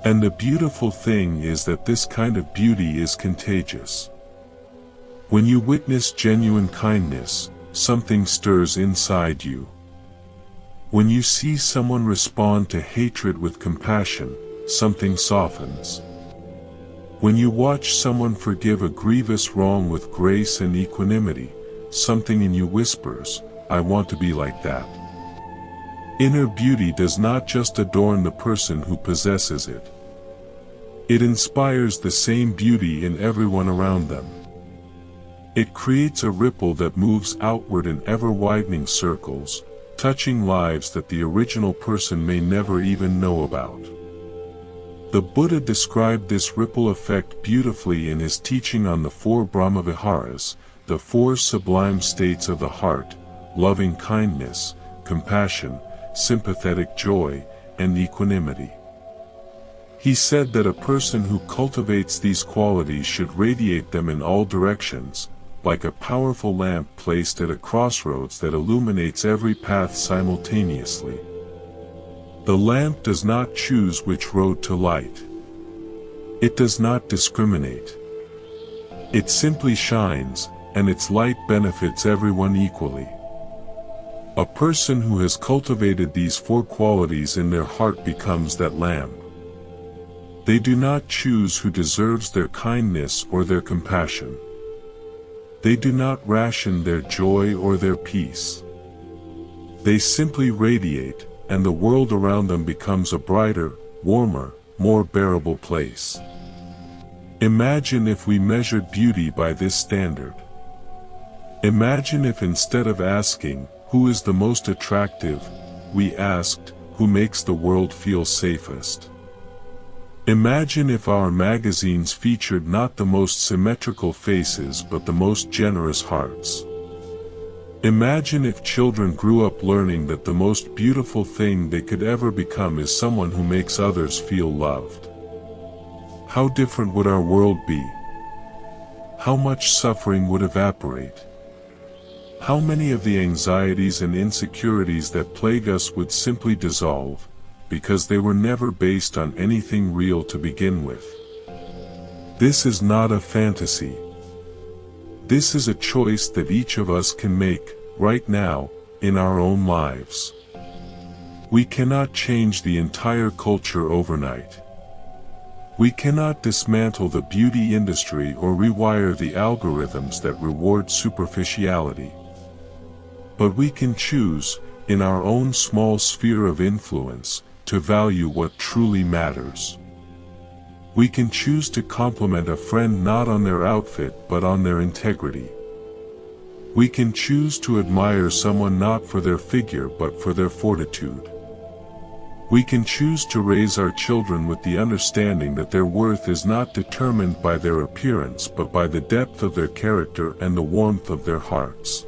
And the beautiful thing is that this kind of beauty is contagious. When you witness genuine kindness, something stirs inside you. When you see someone respond to hatred with compassion, something softens. When you watch someone forgive a grievous wrong with grace and equanimity, something in you whispers, I want to be like that. Inner beauty does not just adorn the person who possesses it. It inspires the same beauty in everyone around them. It creates a ripple that moves outward in ever-widening circles, touching lives that the original person may never even know about. The Buddha described this ripple effect beautifully in his teaching on the 4 Brahmaviharas, the 4 sublime states of the heart: loving kindness, compassion, sympathetic joy, and equanimity. He said that a person who cultivates these qualities should radiate them in all directions, like a powerful lamp placed at a crossroads that illuminates every path simultaneously. The lamp does not choose which road to light. It does not discriminate. It simply shines, and its light benefits everyone equally. A person who has cultivated these 4 qualities in their heart becomes that lamp. They do not choose who deserves their kindness or their compassion. They do not ration their joy or their peace. They simply radiate, and the world around them becomes a brighter, warmer, more bearable place. Imagine if we measured beauty by this standard. Imagine if instead of asking, who is the most attractive, we asked, who makes the world feel safest. Imagine if our magazines featured not the most symmetrical faces but the most generous hearts. Imagine if children grew up learning that the most beautiful thing they could ever become is someone who makes others feel loved. How different would our world be? How much suffering would evaporate? How many of the anxieties and insecurities that plague us would simply dissolve, because they were never based on anything real to begin with? This is not a fantasy. This is a choice that each of us can make, right now, in our own lives. We cannot change the entire culture overnight. We cannot dismantle the beauty industry or rewire the algorithms that reward superficiality. But we can choose, in our own small sphere of influence, to value what truly matters. We can choose to compliment a friend not on their outfit but on their integrity. We can choose to admire someone not for their figure but for their fortitude. We can choose to raise our children with the understanding that their worth is not determined by their appearance but by the depth of their character and the warmth of their hearts.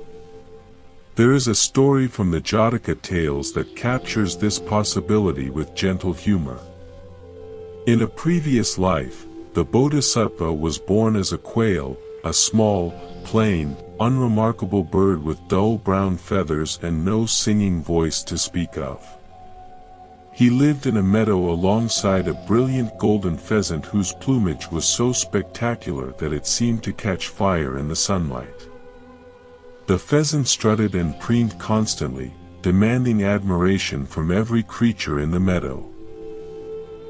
There is a story from the Jataka tales that captures this possibility with gentle humor. In a previous life, the Bodhisattva was born as a quail, a small, plain, unremarkable bird with dull brown feathers and no singing voice to speak of. He lived in a meadow alongside a brilliant golden pheasant whose plumage was so spectacular that it seemed to catch fire in the sunlight. The pheasant strutted and preened constantly, demanding admiration from every creature in the meadow.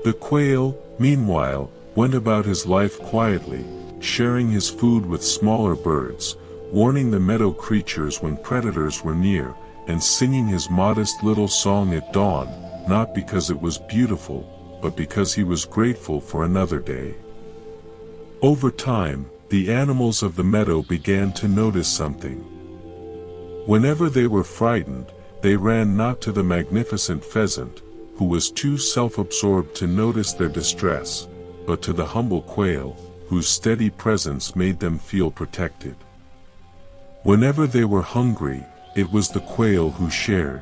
The quail, meanwhile, went about his life quietly, sharing his food with smaller birds, warning the meadow creatures when predators were near, and singing his modest little song at dawn, not because it was beautiful, but because he was grateful for another day. Over time, the animals of the meadow began to notice something. Whenever they were frightened, they ran not to the magnificent pheasant, who was too self-absorbed to notice their distress, but to the humble quail, whose steady presence made them feel protected. Whenever they were hungry, it was the quail who shared.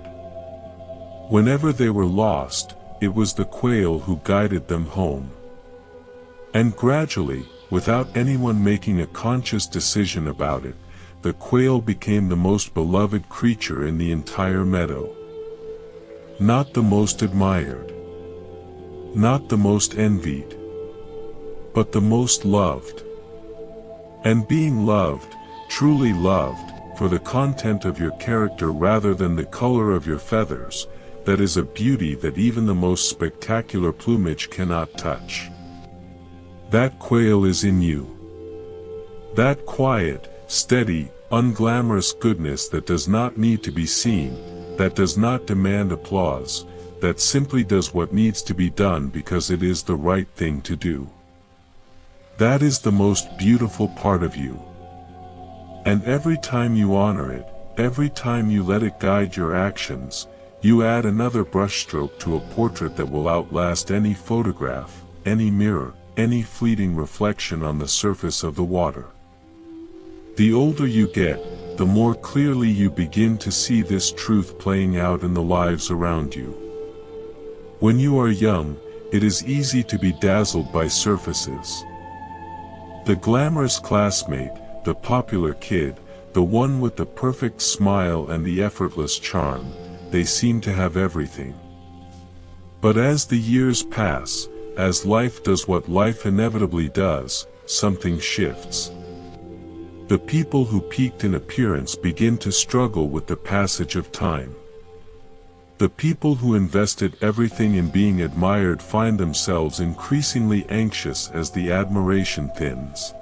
Whenever they were lost, it was the quail who guided them home. And gradually, without anyone making a conscious decision about it, the quail became the most beloved creature in the entire meadow. Not the most admired, not the most envied, but the most loved. And being loved, truly loved, for the content of your character rather than the color of your feathers, that is a beauty that even the most spectacular plumage cannot touch. That quail is in you. That quiet, steady, unglamorous goodness that does not need to be seen, that does not demand applause, that simply does what needs to be done because it is the right thing to do. That is the most beautiful part of you. And every time you honor it, every time you let it guide your actions, you add another brushstroke to a portrait that will outlast any photograph, any mirror, any fleeting reflection on the surface of the water. The older you get, the more clearly you begin to see this truth playing out in the lives around you. When you are young, it is easy to be dazzled by surfaces. The glamorous classmate, the popular kid, the one with the perfect smile and the effortless charm, they seem to have everything. But as the years pass, as life does what life inevitably does, something shifts. The people who peaked in appearance begin to struggle with the passage of time. The people who invested everything in being admired find themselves increasingly anxious as the admiration thins.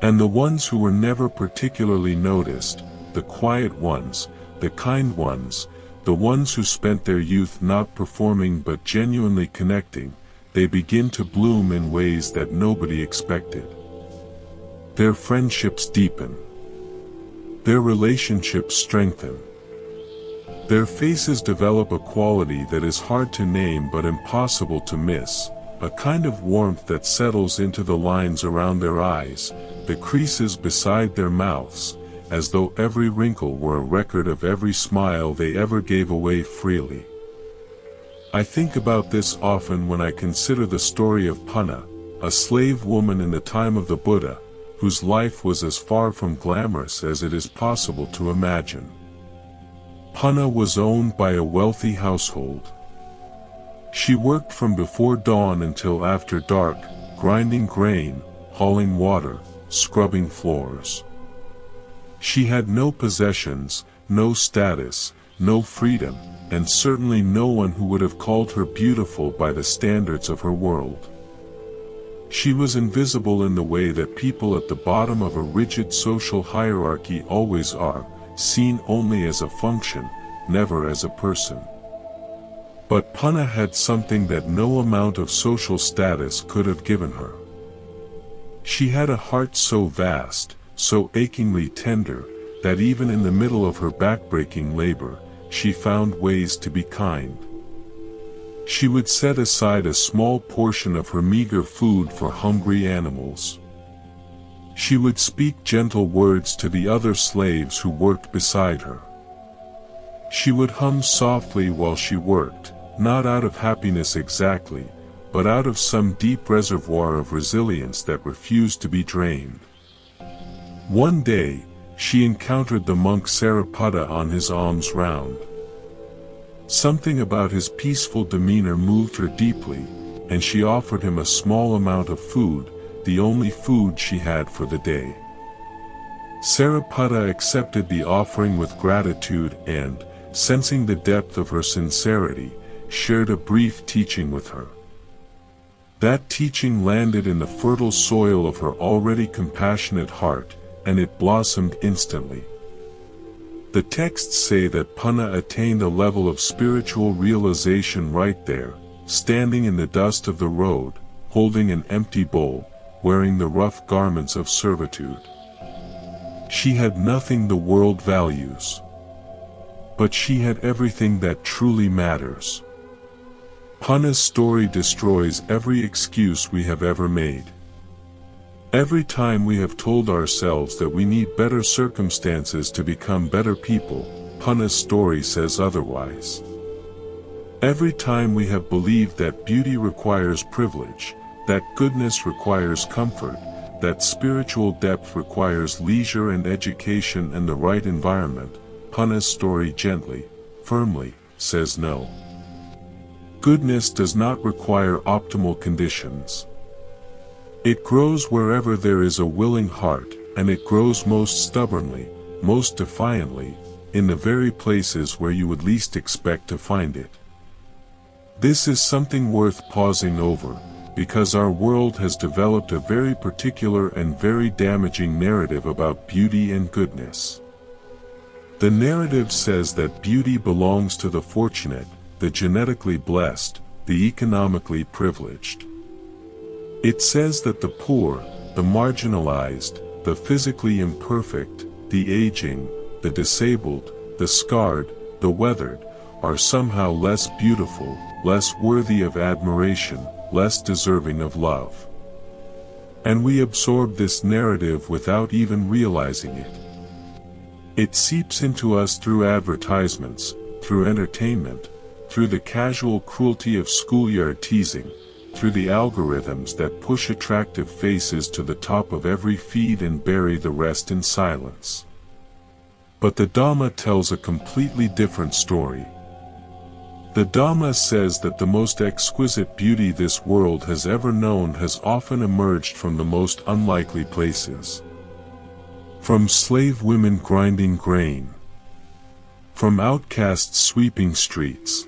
And the ones who were never particularly noticed, the quiet ones, the kind ones, the ones who spent their youth not performing but genuinely connecting, they begin to bloom in ways that nobody expected. Their friendships deepen. Their relationships strengthen. Their faces develop a quality that is hard to name but impossible to miss, a kind of warmth that settles into the lines around their eyes, the creases beside their mouths, as though every wrinkle were a record of every smile they ever gave away freely. I think about this often when I consider the story of Punna, a slave woman in the time of the Buddha, whose life was as far from glamorous as it is possible to imagine. Punna was owned by a wealthy household. She worked from before dawn until after dark, grinding grain, hauling water, scrubbing floors. She had no possessions, no status, no freedom, and certainly no one who would have called her beautiful by the standards of her world. She was invisible in the way that people at the bottom of a rigid social hierarchy always are, seen only as a function, never as a person. But Punna had something that no amount of social status could have given her. She had a heart so vast, so achingly tender, that even in the middle of her backbreaking labor, she found ways to be kind. She would set aside a small portion of her meager food for hungry animals. She would speak gentle words to the other slaves who worked beside her. She would hum softly while she worked, not out of happiness exactly, but out of some deep reservoir of resilience that refused to be drained. One day, she encountered the monk Sariputta on his alms round. Something about his peaceful demeanor moved her deeply, and she offered him a small amount of food, the only food she had for the day. Sariputta accepted the offering with gratitude and, sensing the depth of her sincerity, shared a brief teaching with her. That teaching landed in the fertile soil of her already compassionate heart, and it blossomed instantly. The texts say that Punna attained a level of spiritual realization right there, standing in the dust of the road, holding an empty bowl, wearing the rough garments of servitude. She had nothing the world values. But she had everything that truly matters. Punna's story destroys every excuse we have ever made. Every time we have told ourselves that we need better circumstances to become better people, Punna's story says otherwise. Every time we have believed that beauty requires privilege, that goodness requires comfort, that spiritual depth requires leisure and education and the right environment, Punna's story gently, firmly, says no. Goodness does not require optimal conditions. It grows wherever there is a willing heart, and it grows most stubbornly, most defiantly, in the very places where you would least expect to find it. This is something worth pausing over, because our world has developed a very particular and very damaging narrative about beauty and goodness. The narrative says that beauty belongs to the fortunate, the genetically blessed, the economically privileged. It says that the poor, the marginalized, the physically imperfect, the aging, the disabled, the scarred, the weathered, are somehow less beautiful, less worthy of admiration, less deserving of love. And we absorb this narrative without even realizing it. It seeps into us through advertisements, through entertainment, through the casual cruelty of schoolyard teasing, through the algorithms that push attractive faces to the top of every feed and bury the rest in silence. But the Dharma tells a completely different story. The Dharma says that the most exquisite beauty this world has ever known has often emerged from the most unlikely places. From slave women grinding grain. From outcasts sweeping streets.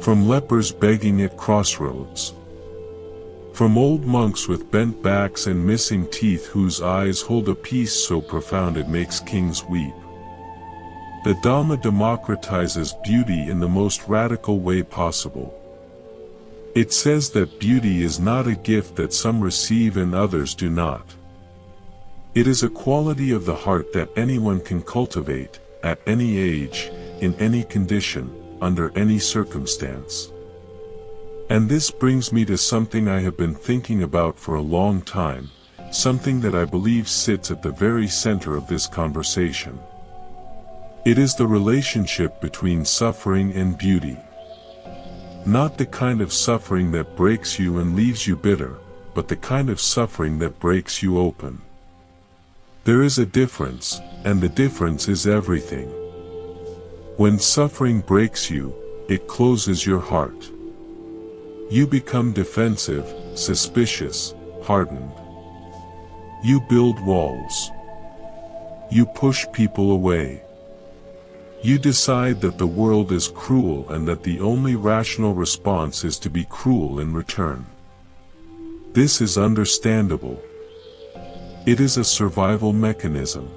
From lepers begging at crossroads. From old monks with bent backs and missing teeth whose eyes hold a peace so profound it makes kings weep. The Dharma democratizes beauty in the most radical way possible. It says that beauty is not a gift that some receive and others do not. It is a quality of the heart that anyone can cultivate, at any age, in any condition, under any circumstance. And this brings me to something I have been thinking about for a long time, something that I believe sits at the very center of this conversation. It is the relationship between suffering and beauty. Not the kind of suffering that breaks you and leaves you bitter, but the kind of suffering that breaks you open. There is a difference, and the difference is everything. When suffering breaks you, it closes your heart. You become defensive, suspicious, hardened. You build walls. You push people away. You decide that the world is cruel and that the only rational response is to be cruel in return. This is understandable. It is a survival mechanism.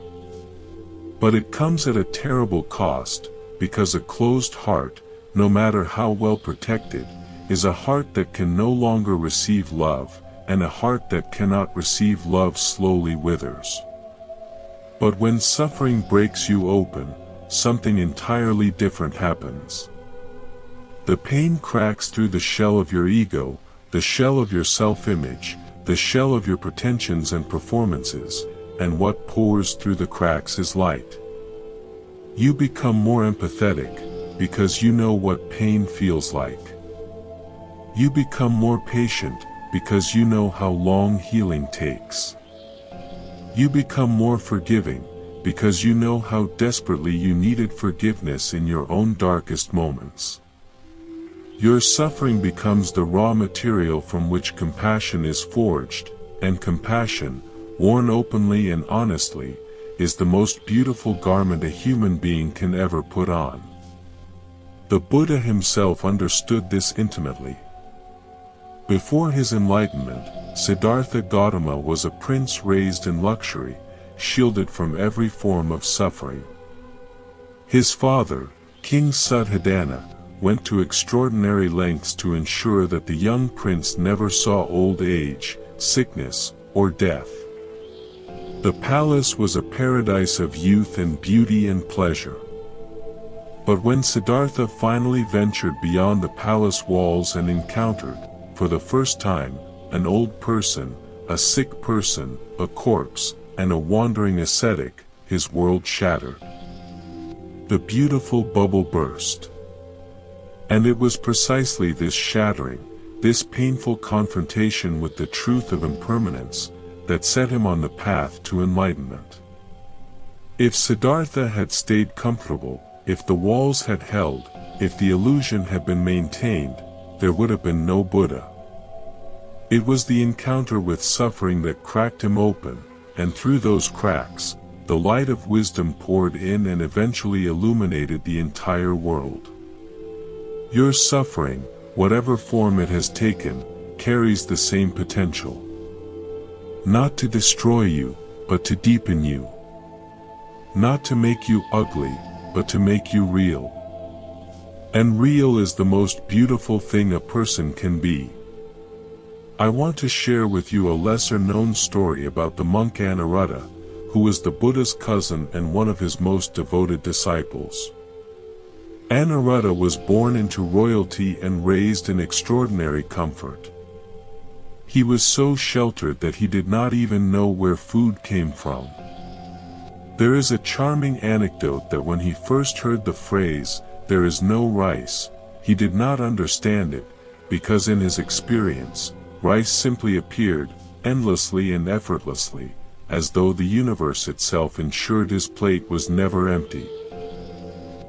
But it comes at a terrible cost, because a closed heart, no matter how well protected, is a heart that can no longer receive love, and a heart that cannot receive love slowly withers. But when suffering breaks you open, something entirely different happens. The pain cracks through the shell of your ego, the shell of your self-image, the shell of your pretensions and performances, and what pours through the cracks is light. You become more empathetic, because you know what pain feels like. You become more patient, because you know how long healing takes. You become more forgiving, because you know how desperately you needed forgiveness in your own darkest moments. Your suffering becomes the raw material from which compassion is forged, and compassion, worn openly and honestly, is the most beautiful garment a human being can ever put on. The Buddha himself understood this intimately. Before his enlightenment, Siddhartha Gautama was a prince raised in luxury, shielded from every form of suffering. His father, King Suddhodana, went to extraordinary lengths to ensure that the young prince never saw old age, sickness, or death. The palace was a paradise of youth and beauty and pleasure. But when Siddhartha finally ventured beyond the palace walls and encountered, for the first time, an old person, a sick person, a corpse, and a wandering ascetic, his world shattered. The beautiful bubble burst. And it was precisely this shattering, this painful confrontation with the truth of impermanence, that set him on the path to enlightenment. If Siddhartha had stayed comfortable, if the walls had held, if the illusion had been maintained, there would have been no Buddha. It was the encounter with suffering that cracked him open, and through those cracks, the light of wisdom poured in and eventually illuminated the entire world. Your suffering, whatever form it has taken, carries the same potential. Not to destroy you, but to deepen you. Not to make you ugly, but to make you real. And real is the most beautiful thing a person can be. I want to share with you a lesser-known story about the monk Anuruddha, who was the Buddha's cousin and one of his most devoted disciples. Anuruddha was born into royalty and raised in extraordinary comfort. He was so sheltered that he did not even know where food came from. There is a charming anecdote that when he first heard the phrase, "There is no rice," he did not understand it, because in his experience, rice simply appeared, endlessly and effortlessly, as though the universe itself ensured his plate was never empty.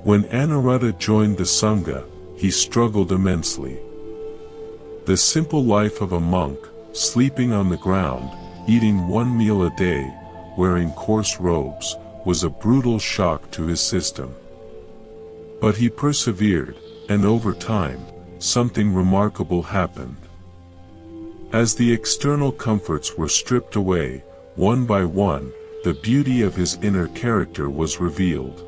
When Anuruddha joined the Sangha, he struggled immensely. The simple life of a monk, sleeping on the ground, eating one meal a day, wearing coarse robes, was a brutal shock to his system. But he persevered, and over time, something remarkable happened. As the external comforts were stripped away, one by one, the beauty of his inner character was revealed.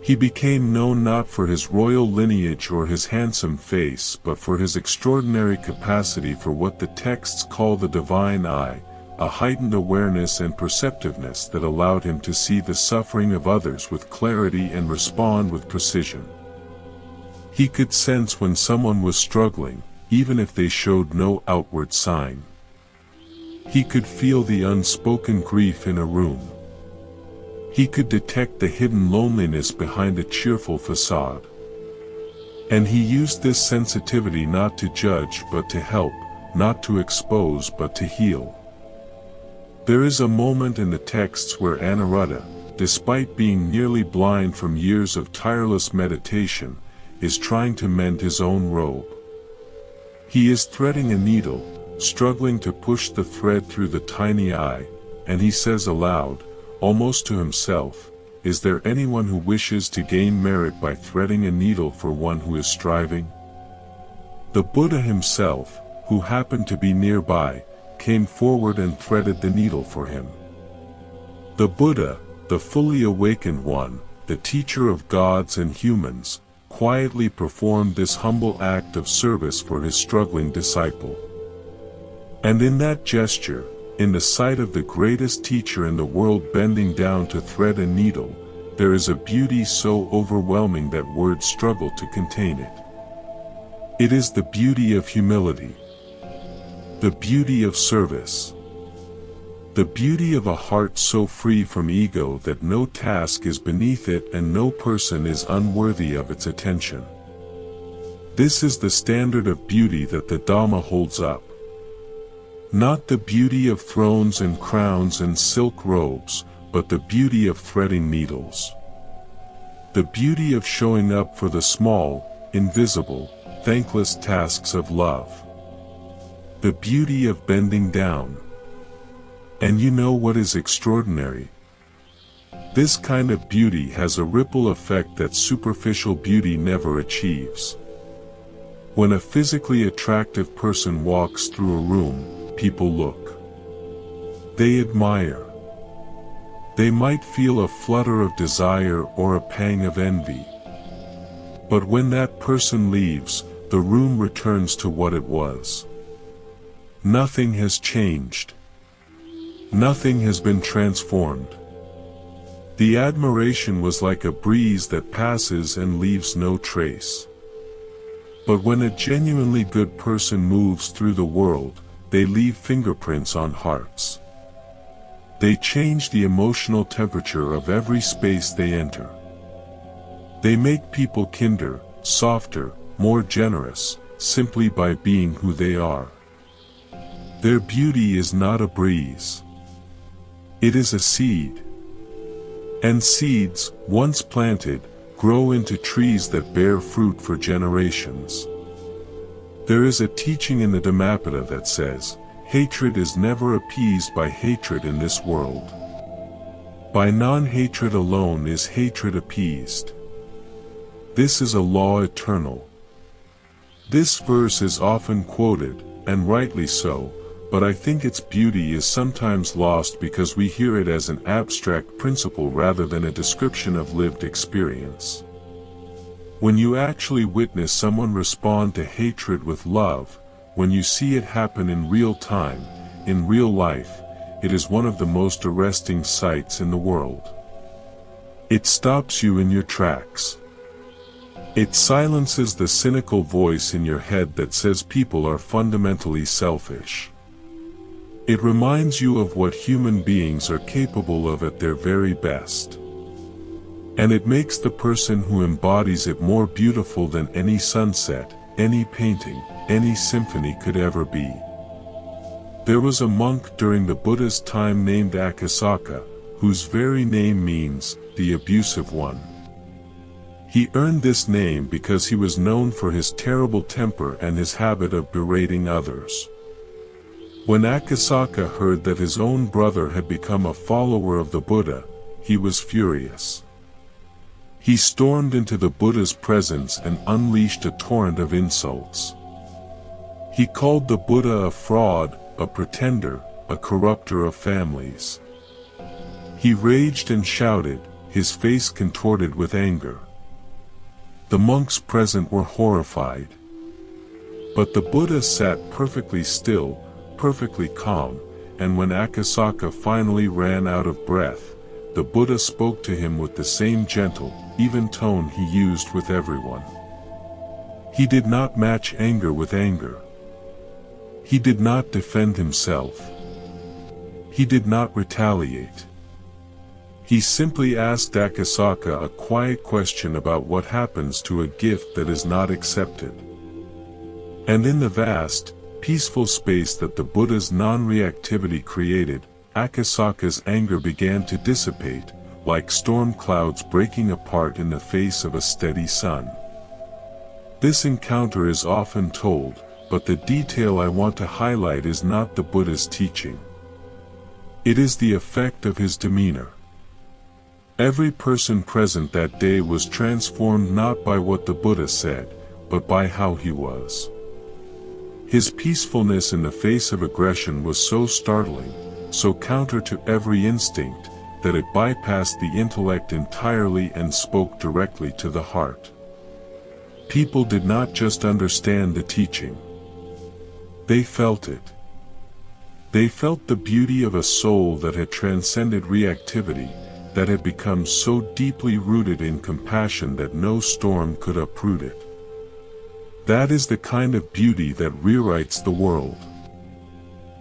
He became known not for his royal lineage or his handsome face but for his extraordinary capacity for what the texts call the divine eye, a heightened awareness and perceptiveness that allowed him to see the suffering of others with clarity and respond with precision. He could sense when someone was struggling, even if they showed no outward sign. He could feel the unspoken grief in a room. He could detect the hidden loneliness behind a cheerful facade. And he used this sensitivity not to judge but to help, not to expose but to heal. There is a moment in the texts where Anuruddha, despite being nearly blind from years of tireless meditation, is trying to mend his own robe. He is threading a needle, struggling to push the thread through the tiny eye, and he says aloud, almost to himself, "Is there anyone who wishes to gain merit by threading a needle for one who is striving?" The Buddha himself, who happened to be nearby, came forward and threaded the needle for him. The Buddha, the fully awakened one, the teacher of gods and humans, quietly performed this humble act of service for his struggling disciple. And in that gesture, in the sight of the greatest teacher in the world bending down to thread a needle, there is a beauty so overwhelming that words struggle to contain it. It is the beauty of humility. The beauty of service. The beauty of a heart so free from ego that no task is beneath it and no person is unworthy of its attention. This is the standard of beauty that the Dharma holds up. Not the beauty of thrones and crowns and silk robes, but the beauty of threading needles. The beauty of showing up for the small, invisible, thankless tasks of love. The beauty of bending down. And you know what is extraordinary? This kind of beauty has a ripple effect that superficial beauty never achieves. When a physically attractive person walks through a room, people look. They admire. They might feel a flutter of desire or a pang of envy. But when that person leaves, the room returns to what it was. Nothing has changed. Nothing has been transformed. The admiration was like a breeze that passes and leaves no trace. But when a genuinely good person moves through the world, they leave fingerprints on hearts. They change the emotional temperature of every space they enter. They make people kinder, softer, more generous, simply by being who they are. Their beauty is not a breeze. It is a seed. And seeds, once planted, grow into trees that bear fruit for generations. There is a teaching in the Dhammapada that says, hatred is never appeased by hatred in this world. By non-hatred alone is hatred appeased. This is a law eternal. This verse is often quoted, and rightly so, but I think its beauty is sometimes lost because we hear it as an abstract principle rather than a description of lived experience. When you actually witness someone respond to hatred with love, when you see it happen in real time, in real life, it is one of the most arresting sights in the world. It stops you in your tracks. It silences the cynical voice in your head that says people are fundamentally selfish. It reminds you of what human beings are capable of at their very best. And it makes the person who embodies it more beautiful than any sunset, any painting, any symphony could ever be. There was a monk during the Buddha's time named Akasaka, whose very name means, the abusive one. He earned this name because he was known for his terrible temper and his habit of berating others. When Akasaka heard that his own brother had become a follower of the Buddha, he was furious. He stormed into the Buddha's presence and unleashed a torrent of insults. He called the Buddha a fraud, a pretender, a corrupter of families. He raged and shouted, his face contorted with anger. The monks present were horrified. But the Buddha sat perfectly still, perfectly calm, and when Akasaka finally ran out of breath, the Buddha spoke to him with the same gentle, even tone he used with everyone. He did not match anger with anger. He did not defend himself. He did not retaliate. He simply asked Akasaka a quiet question about what happens to a gift that is not accepted. And in the vast, peaceful space that the Buddha's non-reactivity created, Akasaka's anger began to dissipate, like storm clouds breaking apart in the face of a steady sun. This encounter is often told, but the detail I want to highlight is not the Buddha's teaching. It is the effect of his demeanor. Every person present that day was transformed not by what the Buddha said, but by how he was. His peacefulness in the face of aggression was so startling, so counter to every instinct, that it bypassed the intellect entirely and spoke directly to the heart. People did not just understand the teaching. They felt it. They felt the beauty of a soul that had transcended reactivity, that had become so deeply rooted in compassion that no storm could uproot it. That is the kind of beauty that rewrites the world.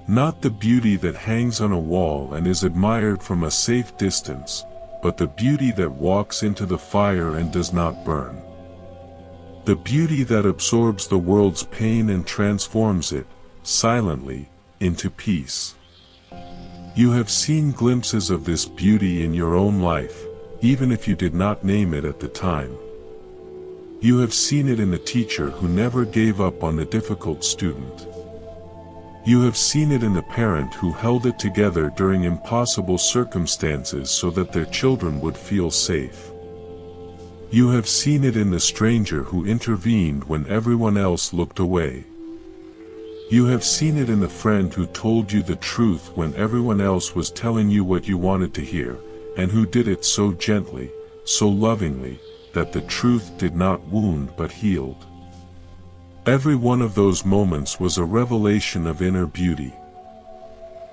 Not the beauty that hangs on a wall and is admired from a safe distance, but the beauty that walks into the fire and does not burn. The beauty that absorbs the world's pain and transforms it, silently, into peace. You have seen glimpses of this beauty in your own life, even if you did not name it at the time. You have seen it in the teacher who never gave up on the difficult student. You have seen it in the parent who held it together during impossible circumstances so that their children would feel safe. You have seen it in the stranger who intervened when everyone else looked away. You have seen it in the friend who told you the truth when everyone else was telling you what you wanted to hear, and who did it so gently, so lovingly, that the truth did not wound but healed. Every one of those moments was a revelation of inner beauty.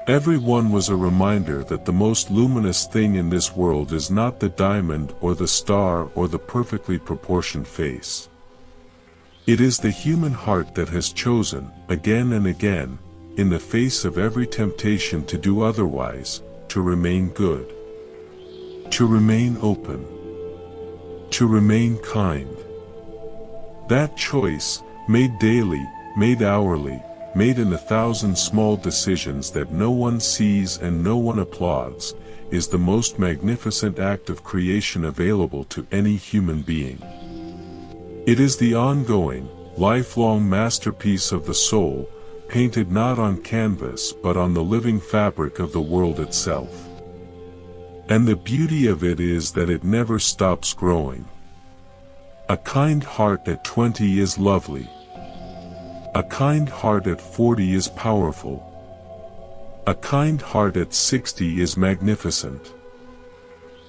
Every one was a reminder that the most luminous thing in this world is not the diamond or the star or the perfectly proportioned face. It is the human heart that has chosen, again and again, in the face of every temptation to do otherwise, to remain good, to remain open, to remain kind. That choice, made daily, made hourly, made in 1,000 small decisions that no one sees and no one applauds, is the most magnificent act of creation available to any human being. It is the ongoing, lifelong masterpiece of the soul, painted not on canvas but on the living fabric of the world itself. And the beauty of it is that it never stops growing. A kind heart at 20 is lovely. A kind heart at 40 is powerful. A kind heart at 60 is magnificent.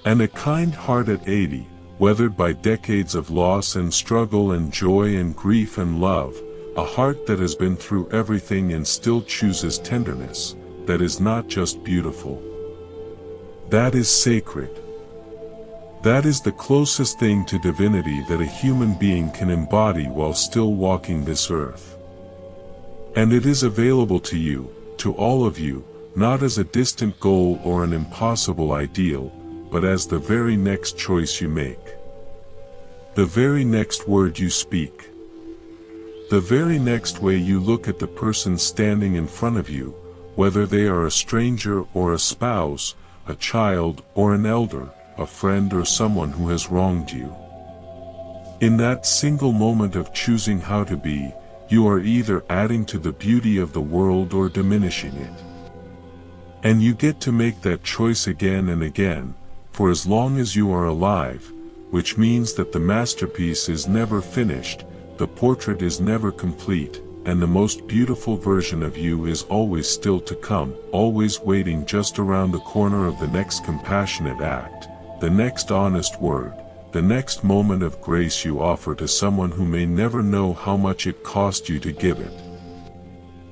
And a kind heart at 80, weathered by decades of loss and struggle and joy and grief and love, a heart that has been through everything and still chooses tenderness, that is not just beautiful. That is sacred. That is the closest thing to divinity that a human being can embody while still walking this earth. And it is available to you, to all of you, not as a distant goal or an impossible ideal, but as the very next choice you make. The very next word you speak. The very next way you look at the person standing in front of you, whether they are a stranger or a spouse, a child or an elder, a friend or someone who has wronged you. In that single moment of choosing how to be, you are either adding to the beauty of the world or diminishing it. And you get to make that choice again and again, for as long as you are alive, which means that the masterpiece is never finished, the portrait is never complete, and the most beautiful version of you is always still to come, always waiting just around the corner of the next compassionate act, the next honest word, the next moment of grace you offer to someone who may never know how much it cost you to give it.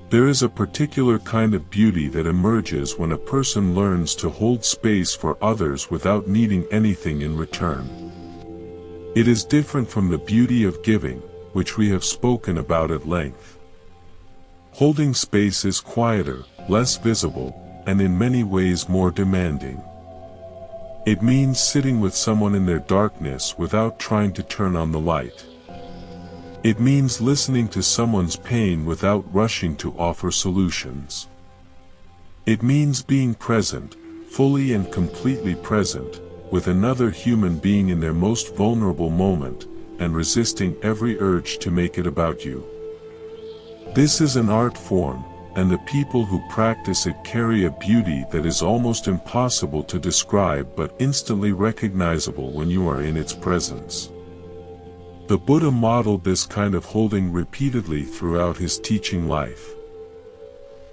There is a particular kind of beauty that emerges when a person learns to hold space for others without needing anything in return. It is different from the beauty of giving, which we have spoken about at length. Holding space is quieter, less visible, and in many ways more demanding. It means sitting with someone in their darkness without trying to turn on the light. It means listening to someone's pain without rushing to offer solutions. It means being present, fully and completely present, with another human being in their most vulnerable moment, and resisting every urge to make it about you. This is an art form, and the people who practice it carry a beauty that is almost impossible to describe but instantly recognizable when you are in its presence. The Buddha modeled this kind of holding repeatedly throughout his teaching life.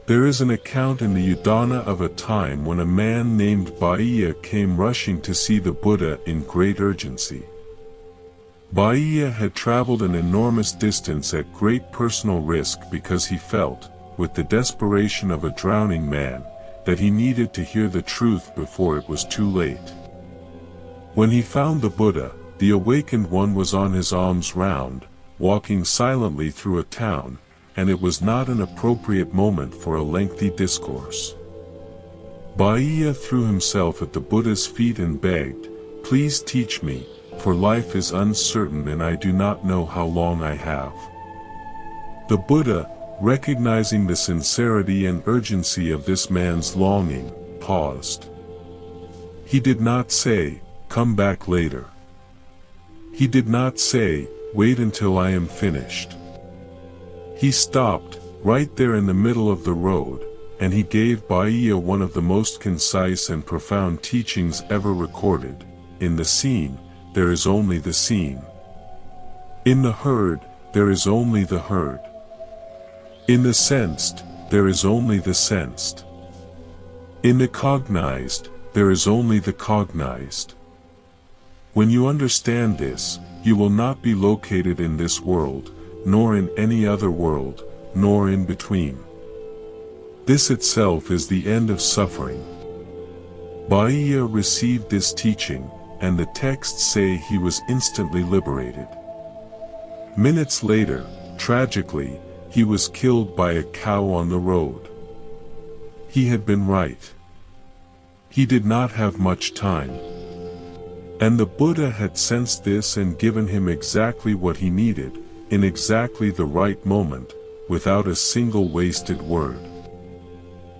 There is an account in the Udana of a time when a man named Baiya came rushing to see the Buddha in great urgency. Baiya had traveled an enormous distance at great personal risk because he felt, with the desperation of a drowning man, that he needed to hear the truth before it was too late. When he found the Buddha, the awakened one was on his alms round, walking silently through a town, and it was not an appropriate moment for a lengthy discourse. Baiya threw himself at the Buddha's feet and begged, "Please teach me, for life is uncertain and I do not know how long I have." The Buddha, recognizing the sincerity and urgency of this man's longing, paused. He did not say, "Come back later." He did not say, "Wait until I am finished." He stopped, right there in the middle of the road, and he gave Baiya one of the most concise and profound teachings ever recorded. In the seen, there is only the seen. In the heard, there is only the heard. In the sensed, there is only the sensed. In the cognized, there is only the cognized. When you understand this, you will not be located in this world, nor in any other world, nor in between. This itself is the end of suffering. Baiya received this teaching, and the texts say he was instantly liberated. Minutes later, tragically, he was killed by a cow on the road. He had been right. He did not have much time. And the Buddha had sensed this and given him exactly what he needed, in exactly the right moment, without a single wasted word.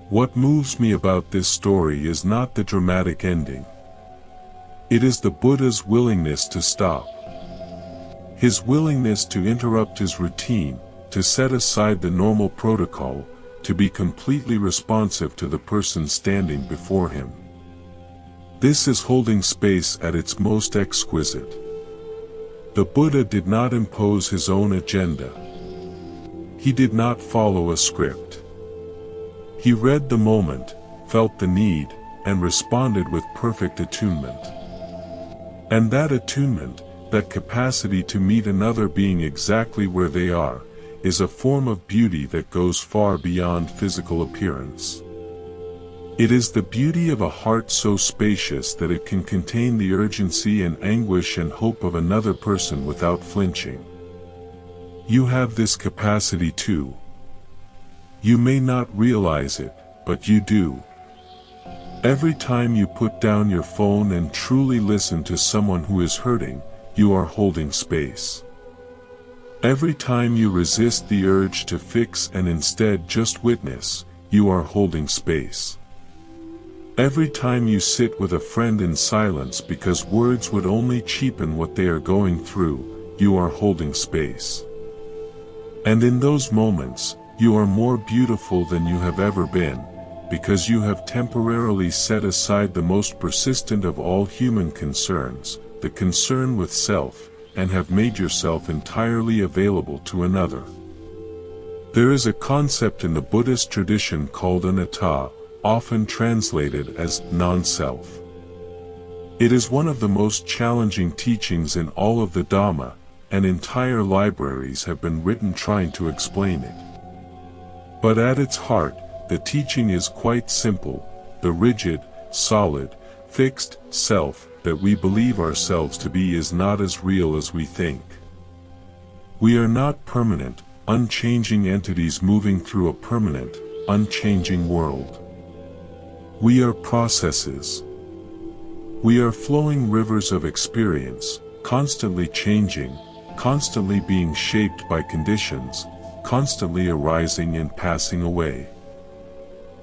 What moves me about this story is not the dramatic ending. It is the Buddha's willingness to stop. His willingness to interrupt his routine, to set aside the normal protocol, to be completely responsive to the person standing before him. This is holding space at its most exquisite. The Buddha did not impose his own agenda. He did not follow a script. He read the moment, felt the need, and responded with perfect attunement. And that attunement, that capacity to meet another being exactly where they are, is a form of beauty that goes far beyond physical appearance. It is the beauty of a heart so spacious that it can contain the urgency and anguish and hope of another person without flinching. You have this capacity too. You may not realize it, but you do. Every time you put down your phone and truly listen to someone who is hurting, you are holding space. Every time you resist the urge to fix and instead just witness, you are holding space. Every time you sit with a friend in silence because words would only cheapen what they are going through, you are holding space. And in those moments, you are more beautiful than you have ever been, because you have temporarily set aside the most persistent of all human concerns, the concern with self, and have made yourself entirely available to another. There is a concept in the Buddhist tradition called anatta, often translated as non-self. It is one of the most challenging teachings in all of the Dharma, and entire libraries have been written trying to explain it. But at its heart, the teaching is quite simple: the rigid, solid, fixed self that we believe ourselves to be is not as real as we think. We are not permanent, unchanging entities moving through a permanent, unchanging world. We are processes. We are flowing rivers of experience, constantly changing, constantly being shaped by conditions, constantly arising and passing away.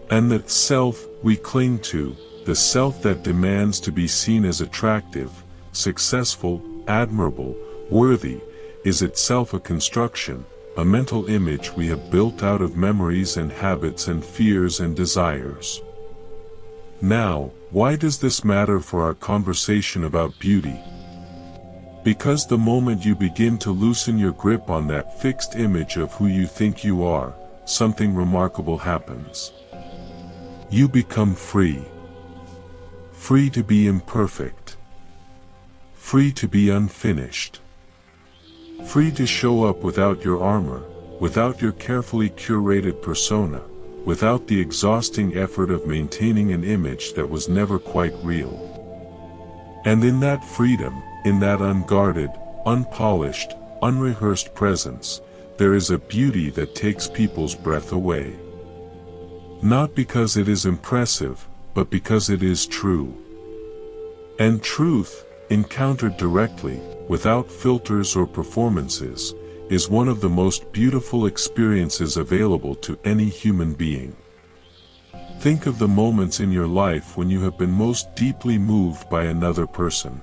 And that self we cling to, the self that demands to be seen as attractive, successful, admirable, worthy, is itself a construction, a mental image we have built out of memories and habits and fears and desires. Now, why does this matter for our conversation about beauty? Because the moment you begin to loosen your grip on that fixed image of who you think you are, something remarkable happens. You become free. Free to be imperfect. Free to be unfinished. Free to show up without your armor, without your carefully curated persona, without the exhausting effort of maintaining an image that was never quite real. And in that freedom, in that unguarded, unpolished, unrehearsed presence, there is a beauty that takes people's breath away. Not because it is impressive, but because it is true. And truth, encountered directly, without filters or performances, is one of the most beautiful experiences available to any human being. Think of the moments in your life when you have been most deeply moved by another person.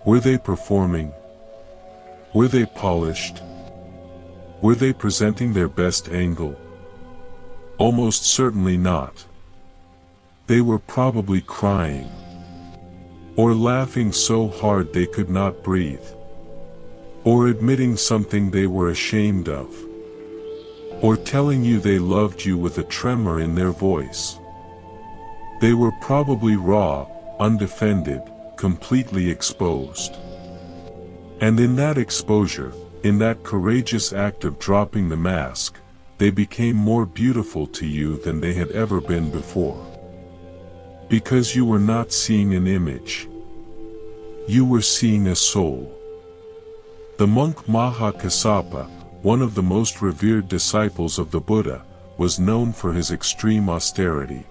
Were they performing? Were they polished? Were they presenting their best angle? Almost certainly not. They were probably crying, or laughing so hard they could not breathe, or admitting something they were ashamed of, or telling you they loved you with a tremor in their voice. They were probably raw, undefended, completely exposed. And in that exposure, in that courageous act of dropping the mask, they became more beautiful to you than they had ever been before. Because you were not seeing an image. You were seeing a soul. The monk Maha Kassapa, one of the most revered disciples of the Buddha, was known for his extreme austerity.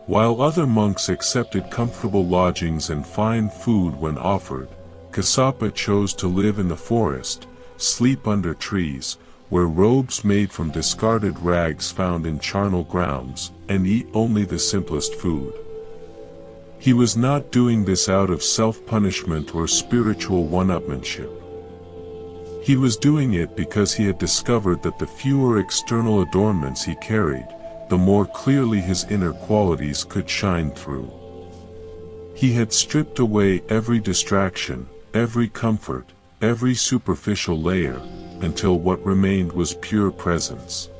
While other monks accepted comfortable lodgings and fine food when offered, Kassapa chose to live in the forest, sleep under trees, wear robes made from discarded rags found in charnel grounds, and eat only the simplest food. He was not doing this out of self-punishment or spiritual one-upmanship. He was doing it because he had discovered that the fewer external adornments he carried, the more clearly his inner qualities could shine through. He had stripped away every distraction, every comfort, every superficial layer, until what remained was pure presence.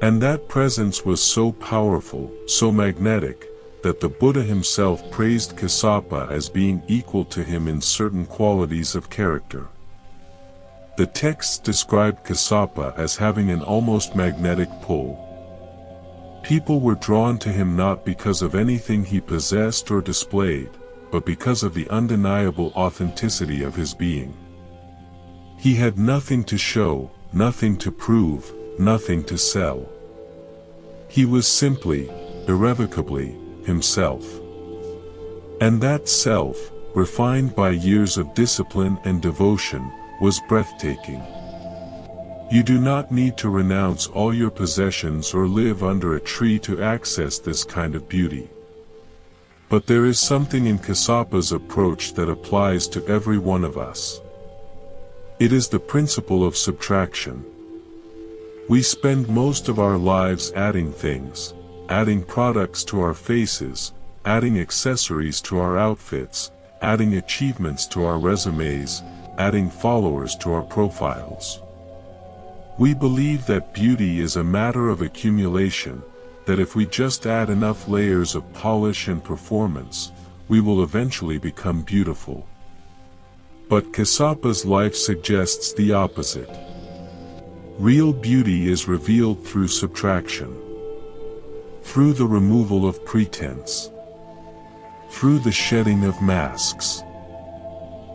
And that presence was so powerful, so magnetic, that the Buddha himself praised Kassapa as being equal to him in certain qualities of character. The texts described Kassapa as having an almost magnetic pull. People were drawn to him not because of anything he possessed or displayed, but because of the undeniable authenticity of his being. He had nothing to show, nothing to prove, nothing to sell. He was simply, irrevocably, himself. And that self, refined by years of discipline and devotion, was breathtaking. You do not need to renounce all your possessions or live under a tree to access this kind of beauty. But there is something in Kassapa's approach that applies to every one of us. It is the principle of subtraction. We spend most of our lives adding things, adding products to our faces, adding accessories to our outfits, adding achievements to our resumes, adding followers to our profiles. We believe that beauty is a matter of accumulation, that if we just add enough layers of polish and performance, we will eventually become beautiful. But Kassapa's life suggests the opposite. Real beauty is revealed through subtraction, through the removal of pretense, through the shedding of masks,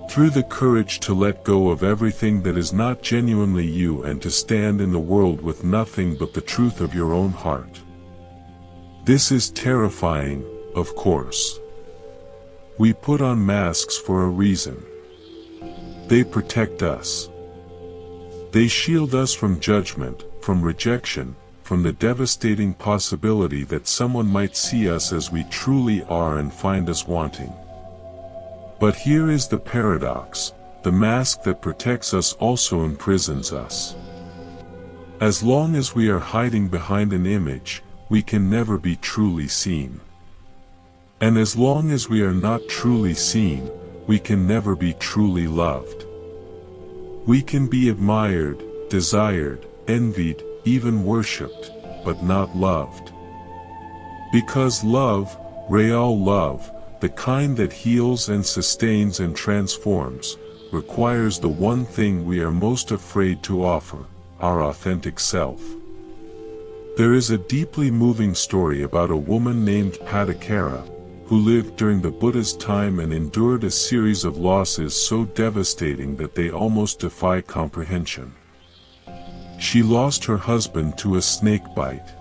through the courage to let go of everything that is not genuinely you and to stand in the world with nothing but the truth of your own heart. This is terrifying, of course. We put on masks for a reason. They protect us. They shield us from judgment, from rejection, from the devastating possibility that someone might see us as we truly are and find us wanting. But here is the paradox: the mask that protects us also imprisons us. As long as we are hiding behind an image, we can never be truly seen. And as long as we are not truly seen, we can never be truly loved. We can be admired, desired, envied, even worshipped, but not loved. Because love, real love, the kind that heals and sustains and transforms, requires the one thing we are most afraid to offer: our authentic self. There is a deeply moving story about a woman named Padakara, who lived during the Buddha's time and endured a series of losses so devastating that they almost defy comprehension. She lost her husband to a snake bite.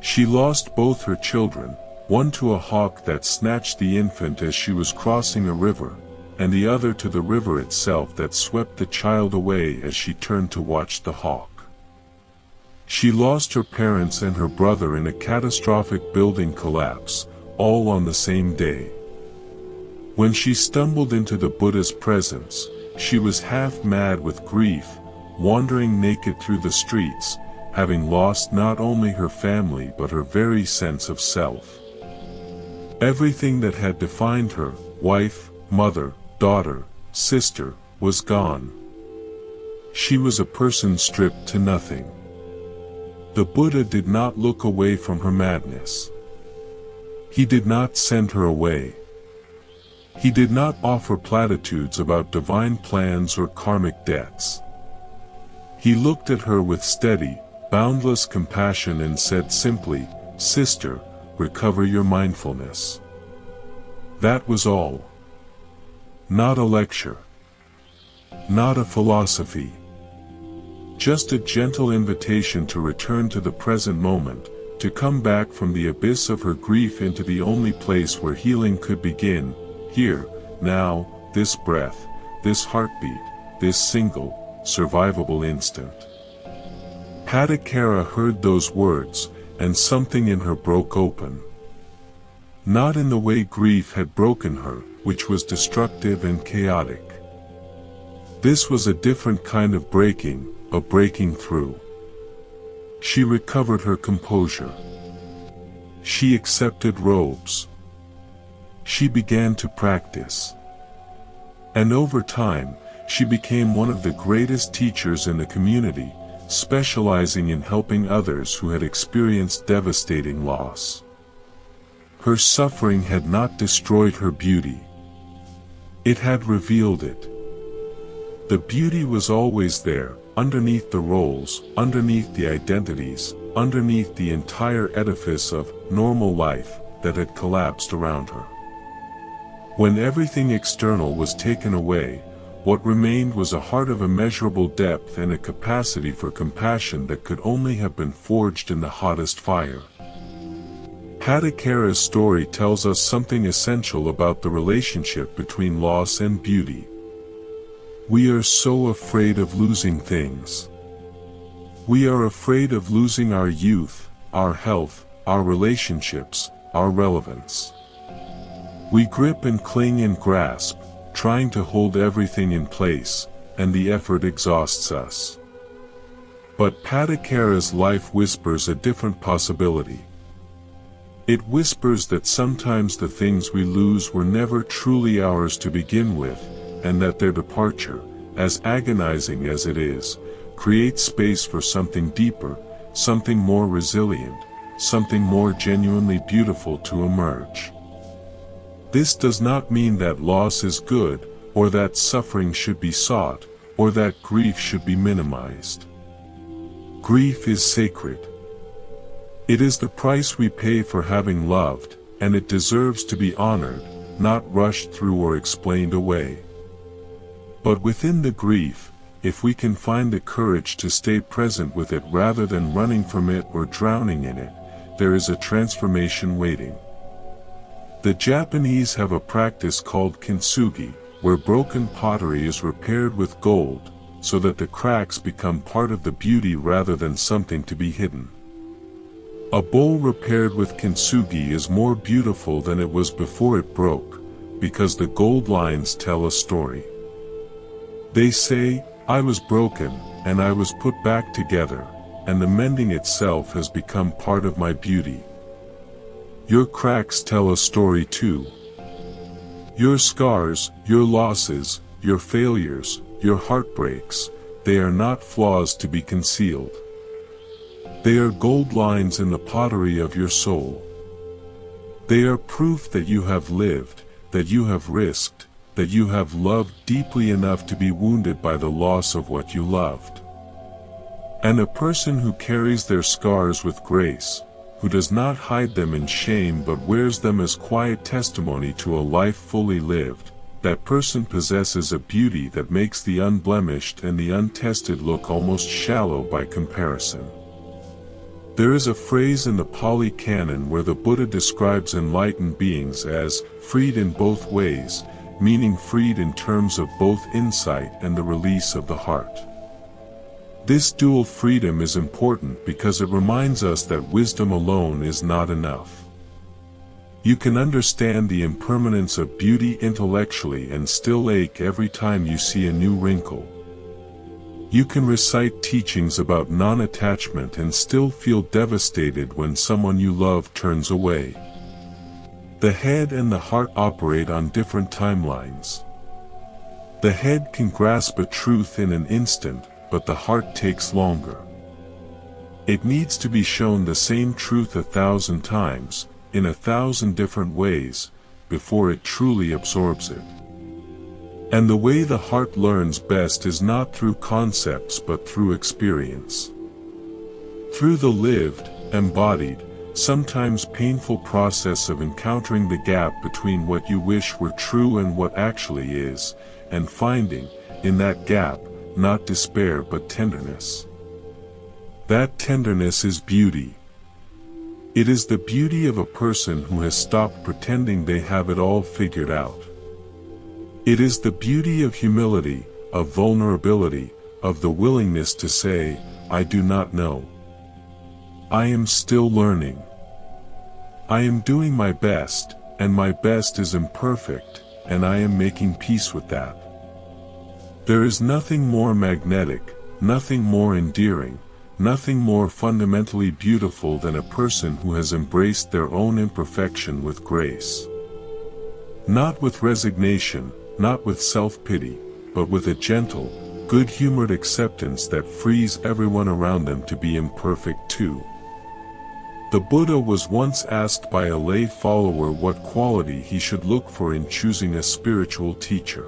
She lost both her children, one to a hawk that snatched the infant as she was crossing a river, and the other to the river itself that swept the child away as she turned to watch the hawk. She lost her parents and her brother in a catastrophic building collapse, all on the same day. When she stumbled into the Buddha's presence, she was half mad with grief, wandering naked through the streets, having lost not only her family but her very sense of self. Everything that had defined her, wife, mother, daughter, sister, was gone. She was a person stripped to nothing. The Buddha did not look away from her madness. He did not send her away. He did not offer platitudes about divine plans or karmic debts. He looked at her with steady, boundless compassion and said simply, "Sister, recover your mindfulness." That was all. Not a lecture. Not a philosophy. Just a gentle invitation to return to the present moment, to come back from the abyss of her grief into the only place where healing could begin, here, now, this breath, this heartbeat, this single, survivable instant. Patakara heard those words, and something in her broke open. Not in the way grief had broken her, which was destructive and chaotic. This was a different kind of breaking, a breaking through. She recovered her composure. She accepted robes. She began to practice. And over time, she became one of the greatest teachers in the community, specializing in helping others who had experienced devastating loss. Her suffering had not destroyed her beauty. It had revealed it. The beauty was always there, underneath the roles, underneath the identities, underneath the entire edifice of normal life that had collapsed around her. When everything external was taken away, what remained was a heart of immeasurable depth and a capacity for compassion that could only have been forged in the hottest fire. Patakara's story tells us something essential about the relationship between loss and beauty. We are so afraid of losing things. We are afraid of losing our youth, our health, our relationships, our relevance. We grip and cling and grasp, trying to hold everything in place, and the effort exhausts us. But Patakara's life whispers a different possibility. It whispers that sometimes the things we lose were never truly ours to begin with, and that their departure, as agonizing as it is, creates space for something deeper, something more resilient, something more genuinely beautiful to emerge. This does not mean that loss is good, or that suffering should be sought, or that grief should be minimized. Grief is sacred. It is the price we pay for having loved, and it deserves to be honored, not rushed through or explained away. But within the grief, if we can find the courage to stay present with it rather than running from it or drowning in it, there is a transformation waiting. The Japanese have a practice called kintsugi, where broken pottery is repaired with gold, so that the cracks become part of the beauty rather than something to be hidden. A bowl repaired with kintsugi is more beautiful than it was before it broke, because the gold lines tell a story. They say, "I was broken, and I was put back together, and the mending itself has become part of my beauty." Your cracks tell a story too. Your scars, your losses, your failures, your heartbreaks, they are not flaws to be concealed. They are gold lines in the pottery of your soul. They are proof that you have lived, that you have risked, that you have loved deeply enough to be wounded by the loss of what you loved. And a person who carries their scars with grace, who does not hide them in shame but wears them as quiet testimony to a life fully lived, that person possesses a beauty that makes the unblemished and the untested look almost shallow by comparison. There is a phrase in the Pali Canon where the Buddha describes enlightened beings as freed in both ways, meaning freed in terms of both insight and the release of the heart. This dual freedom is important because it reminds us that wisdom alone is not enough. You can understand the impermanence of beauty intellectually and still ache every time you see a new wrinkle. You can recite teachings about non-attachment and still feel devastated when someone you love turns away. The head and the heart operate on different timelines. The head can grasp a truth in an instant, but the heart takes longer. It needs to be shown the same truth 1,000 times, in 1,000 different ways, before it truly absorbs it. And the way the heart learns best is not through concepts but through experience. Through the lived, embodied, sometimes painful process of encountering the gap between what you wish were true and what actually is, and finding, in that gap, not despair but tenderness. That tenderness is beauty. It is the beauty of a person who has stopped pretending they have it all figured out. It is the beauty of humility, of vulnerability, of the willingness to say, I do not know. I am still learning. I am doing my best, and my best is imperfect, and I am making peace with that. There is nothing more magnetic, nothing more endearing, nothing more fundamentally beautiful than a person who has embraced their own imperfection with grace. Not with resignation, not with self-pity, but with a gentle, good-humored acceptance that frees everyone around them to be imperfect too. The Buddha was once asked by a lay follower what quality he should look for in choosing a spiritual teacher.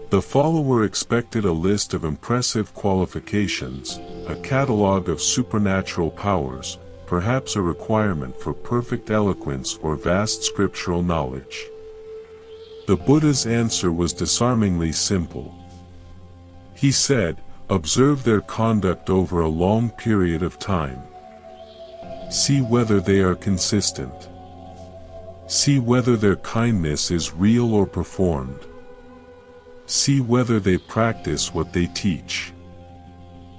The follower expected a list of impressive qualifications, a catalogue of supernatural powers, perhaps a requirement for perfect eloquence or vast scriptural knowledge. The Buddha's answer was disarmingly simple. He said, observe their conduct over a long period of time. See whether they are consistent. See whether their kindness is real or performed. See whether they practice what they teach.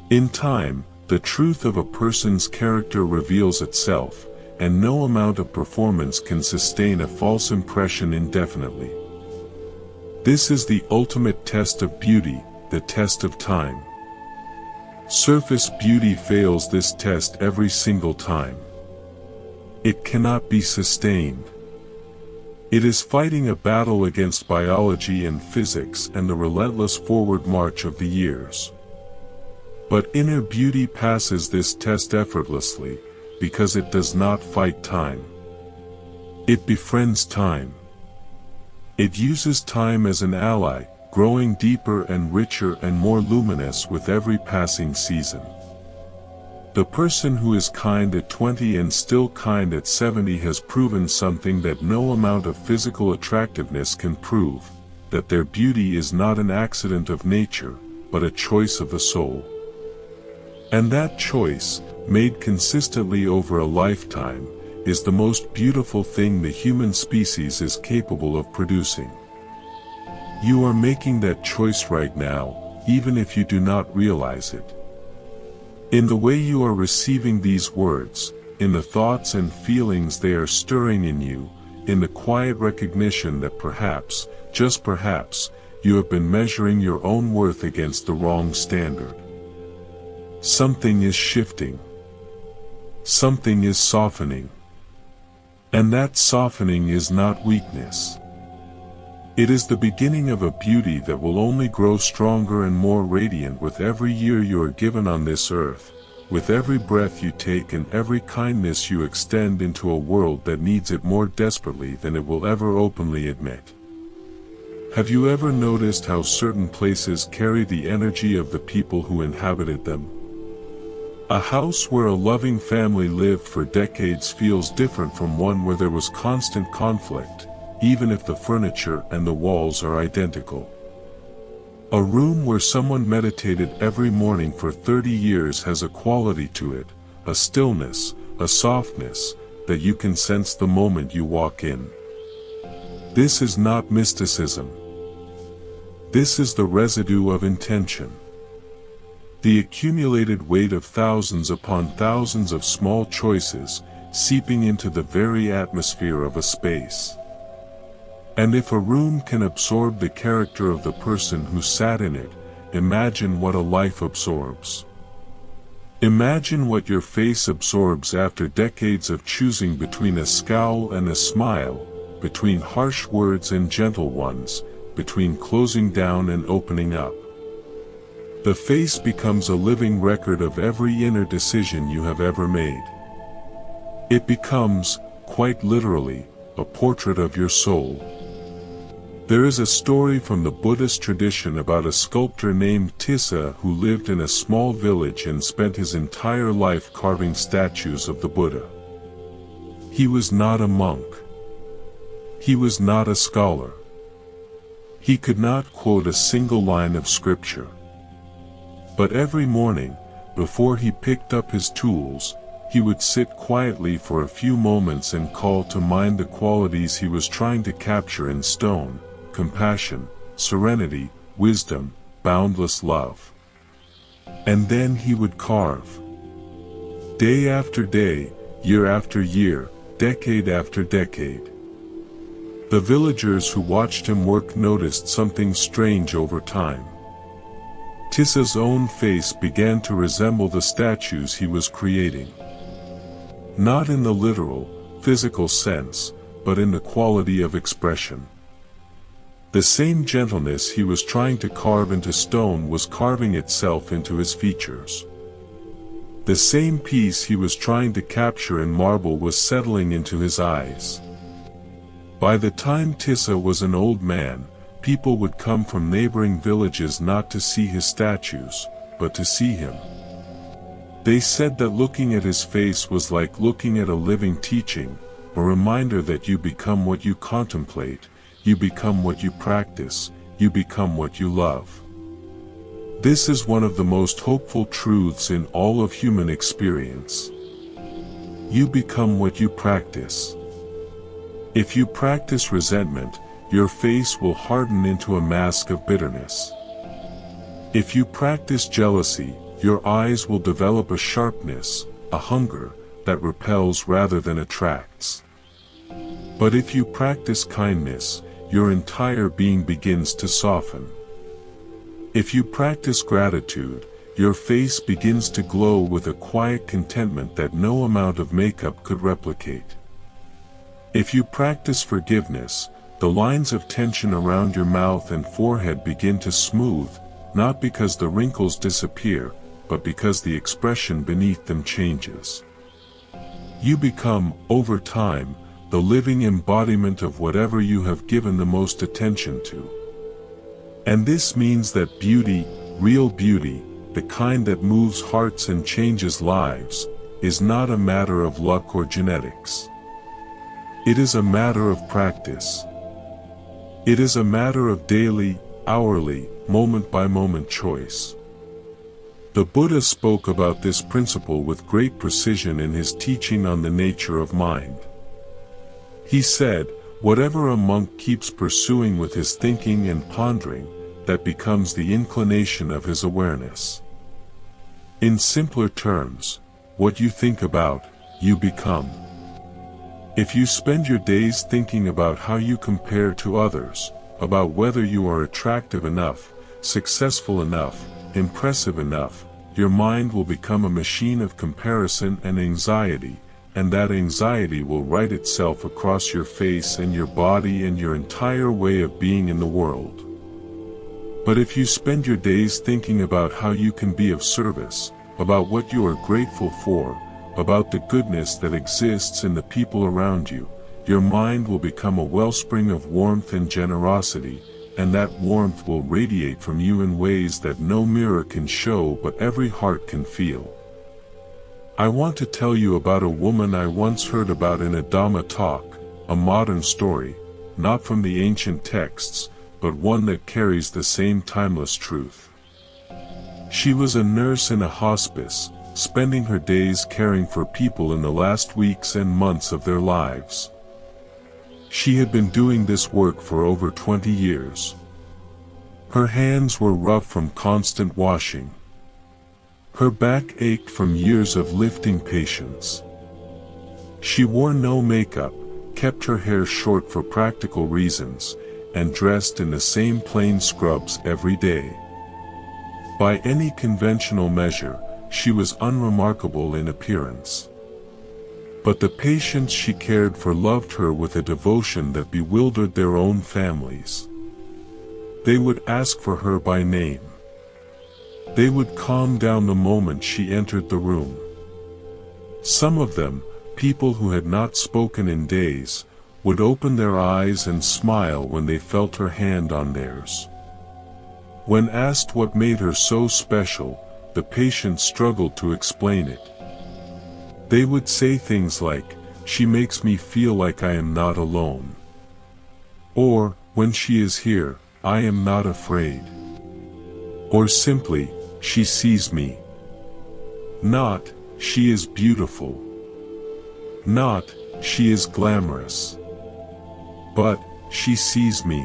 In time, the truth of a person's character reveals itself, and no amount of performance can sustain a false impression indefinitely. This is the ultimate test of beauty, the test of time. Surface beauty fails this test every single time. It cannot be sustained. It is fighting a battle against biology and physics and the relentless forward march of the years. But inner beauty passes this test effortlessly, because it does not fight time. It befriends time. It uses time as an ally, growing deeper and richer and more luminous with every passing season. The person who is kind at 20 and still kind at 70 has proven something that no amount of physical attractiveness can prove, that their beauty is not an accident of nature, but a choice of the soul. And that choice, made consistently over a lifetime, is the most beautiful thing the human species is capable of producing. You are making that choice right now, even if you do not realize it. In the way you are receiving these words, in the thoughts and feelings they are stirring in you, in the quiet recognition that perhaps, just perhaps, you have been measuring your own worth against the wrong standard. Something is shifting. Something is softening. And that softening is not weakness. It is the beginning of a beauty that will only grow stronger and more radiant with every year you are given on this earth, with every breath you take and every kindness you extend into a world that needs it more desperately than it will ever openly admit. Have you ever noticed how certain places carry the energy of the people who inhabited them? A house where a loving family lived for decades feels different from one where there was constant conflict, even if the furniture and the walls are identical. A room where someone meditated every morning for 30 years has a quality to it, a stillness, a softness, that you can sense the moment you walk in. This is not mysticism. This is the residue of intention. The accumulated weight of thousands upon thousands of small choices, seeping into the very atmosphere of a space. And if a room can absorb the character of the person who sat in it, imagine what a life absorbs. Imagine what your face absorbs after decades of choosing between a scowl and a smile, between harsh words and gentle ones, between closing down and opening up. The face becomes a living record of every inner decision you have ever made. It becomes, quite literally, a portrait of your soul. There is a story from the Buddhist tradition about a sculptor named Tissa who lived in a small village and spent his entire life carving statues of the Buddha. He was not a monk. He was not a scholar. He could not quote a single line of scripture. But every morning, before he picked up his tools, he would sit quietly for a few moments and call to mind the qualities he was trying to capture in stone: compassion, serenity, wisdom, boundless love. And then he would carve. Day after day, year after year, decade after decade. The villagers who watched him work noticed something strange over time. Tissa's own face began to resemble the statues he was creating. Not in the literal, physical sense, but in the quality of expression. The same gentleness he was trying to carve into stone was carving itself into his features. The same peace he was trying to capture in marble was settling into his eyes. By the time Tissa was an old man, people would come from neighboring villages not to see his statues, but to see him. They said that looking at his face was like looking at a living teaching, a reminder that you become what you contemplate, you become what you practice, you become what you love. This is one of the most hopeful truths in all of human experience. You become what you practice. If you practice resentment, your face will harden into a mask of bitterness. If you practice jealousy, your eyes will develop a sharpness, a hunger, that repels rather than attracts. But if you practice kindness, your entire being begins to soften. If you practice gratitude, your face begins to glow with a quiet contentment that no amount of makeup could replicate. If you practice forgiveness, the lines of tension around your mouth and forehead begin to smooth, not because the wrinkles disappear, but because the expression beneath them changes. You become, over time, the living embodiment of whatever you have given the most attention to. And this means that beauty, real beauty, the kind that moves hearts and changes lives, is not a matter of luck or genetics. It is a matter of practice. It is a matter of daily, hourly, moment-by-moment choice. The Buddha spoke about this principle with great precision in his teaching on the nature of mind. He said, whatever a monk keeps pursuing with his thinking and pondering, that becomes the inclination of his awareness. In simpler terms, what you think about, you become. If you spend your days thinking about how you compare to others, about whether you are attractive enough, successful enough, impressive enough, your mind will become a machine of comparison and anxiety, and that anxiety will write itself across your face and your body and your entire way of being in the world. But if you spend your days thinking about how you can be of service, about what you are grateful for, about the goodness that exists in the people around you, your mind will become a wellspring of warmth and generosity, and that warmth will radiate from you in ways that no mirror can show but every heart can feel. I want to tell you about a woman I once heard about in a Dharma talk, a modern story, not from the ancient texts, but one that carries the same timeless truth. She was a nurse in a hospice, spending her days caring for people in the last weeks and months of their lives. She had been doing this work for over 20 years. Her hands were rough from constant washing. Her back ached from years of lifting patients. She wore no makeup, kept her hair short for practical reasons, and dressed in the same plain scrubs every day. By any conventional measure, she was unremarkable in appearance. But the patients she cared for loved her with a devotion that bewildered their own families. They would ask for her by name. They would calm down the moment she entered the room. Some of them, people who had not spoken in days, would open their eyes and smile when they felt her hand on theirs. When asked what made her so special, the patient struggled to explain it. They would say things like, "She makes me feel like I am not alone." Or, "When she is here, I am not afraid." Or simply, "She sees me." Not, "She is beautiful." Not, "She is glamorous." But, "She sees me."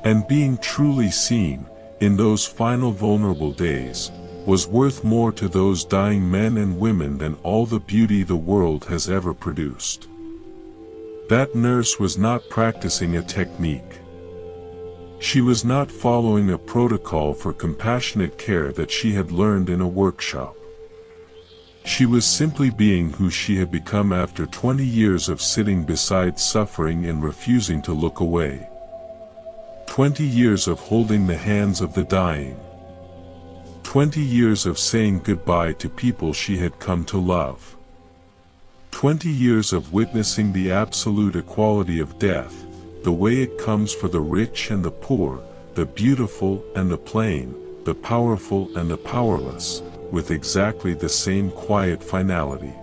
And being truly seen, in those final vulnerable days, was worth more to those dying men and women than all the beauty the world has ever produced. That nurse was not practicing a technique. She was not following a protocol for compassionate care that she had learned in a workshop. She was simply being who she had become after 20 years of sitting beside suffering and refusing to look away. 20 years of holding the hands of the dying. 20 years of saying goodbye to people she had come to love. 20 years of witnessing the absolute equality of death, the way it comes for the rich and the poor, the beautiful and the plain, the powerful and the powerless, with exactly the same quiet finality.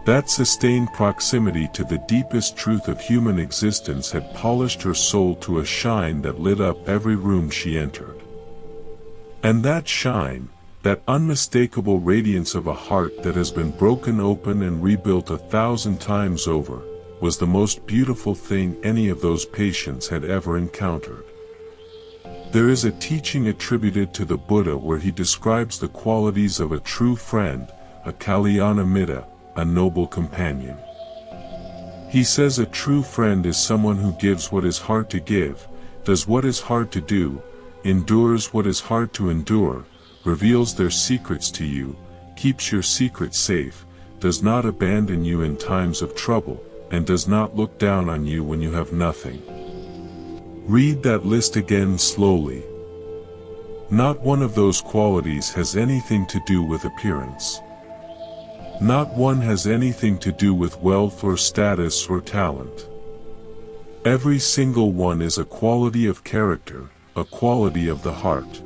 That sustained proximity to the deepest truth of human existence had polished her soul to a shine that lit up every room she entered. And that shine, that unmistakable radiance of a heart that has been broken open and rebuilt 1,000 times over, was the most beautiful thing any of those patients had ever encountered. There is a teaching attributed to the Buddha where he describes the qualities of a true friend, a Kalyana Mitta, a noble companion. He says a true friend is someone who gives what is hard to give, does what is hard to do, endures what is hard to endure, reveals their secrets to you, keeps your secrets safe, does not abandon you in times of trouble, and does not look down on you when you have nothing. Read that list again slowly. Not one of those qualities has anything to do with appearance. Not one has anything to do with wealth or status or talent. Every single one is a quality of character, a quality of the heart.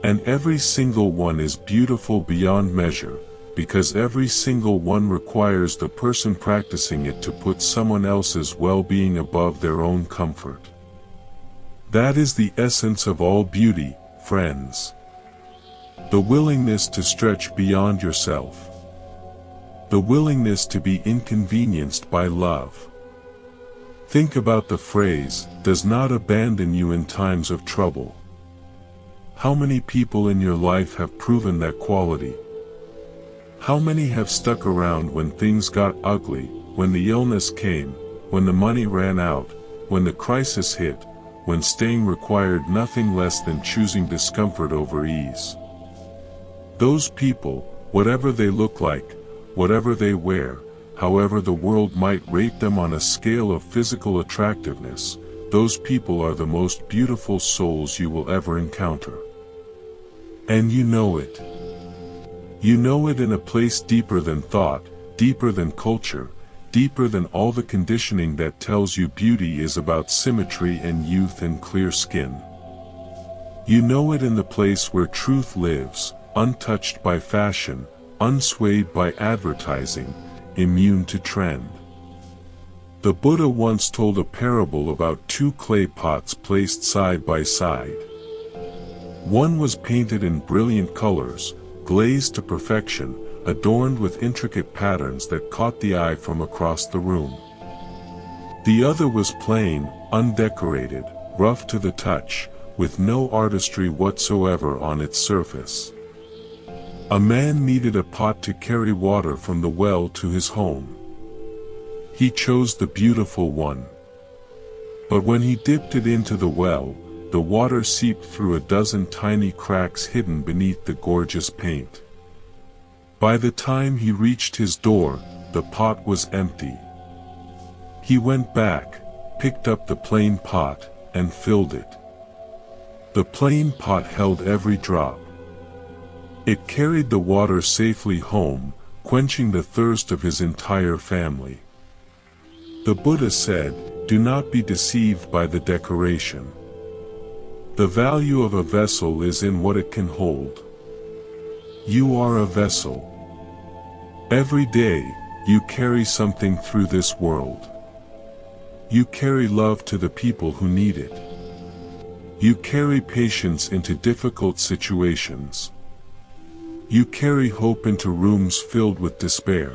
And every single one is beautiful beyond measure, because every single one requires the person practicing it to put someone else's well-being above their own comfort. That is the essence of all beauty, friends. The willingness to stretch beyond yourself. The willingness to be inconvenienced by love. Think about the phrase, "does not abandon you in times of trouble." How many people in your life have proven that quality? How many have stuck around when things got ugly, when the illness came, when the money ran out, when the crisis hit, when staying required nothing less than choosing discomfort over ease? Those people, whatever they look like, whatever they wear, however the world might rate them on a scale of physical attractiveness, those people are the most beautiful souls you will ever encounter. And you know it. You know it in a place deeper than thought, deeper than culture, deeper than all the conditioning that tells you beauty is about symmetry and youth and clear skin. You know it in the place where truth lives, untouched by fashion, unswayed by advertising, immune to trend. The Buddha once told a parable about two clay pots placed side by side. One was painted in brilliant colors, glazed to perfection, adorned with intricate patterns that caught the eye from across the room. The other was plain, undecorated, rough to the touch, with no artistry whatsoever on its surface. A man needed a pot to carry water from the well to his home. He chose the beautiful one. But when he dipped it into the well, the water seeped through a dozen tiny cracks hidden beneath the gorgeous paint. By the time he reached his door, the pot was empty. He went back, picked up the plain pot, and filled it. The plain pot held every drop. It carried the water safely home, quenching the thirst of his entire family. The Buddha said, "Do not be deceived by the decoration. The value of a vessel is in what it can hold. You are a vessel. Every day, you carry something through this world. You carry love to the people who need it. You carry patience into difficult situations. You carry hope into rooms filled with despair.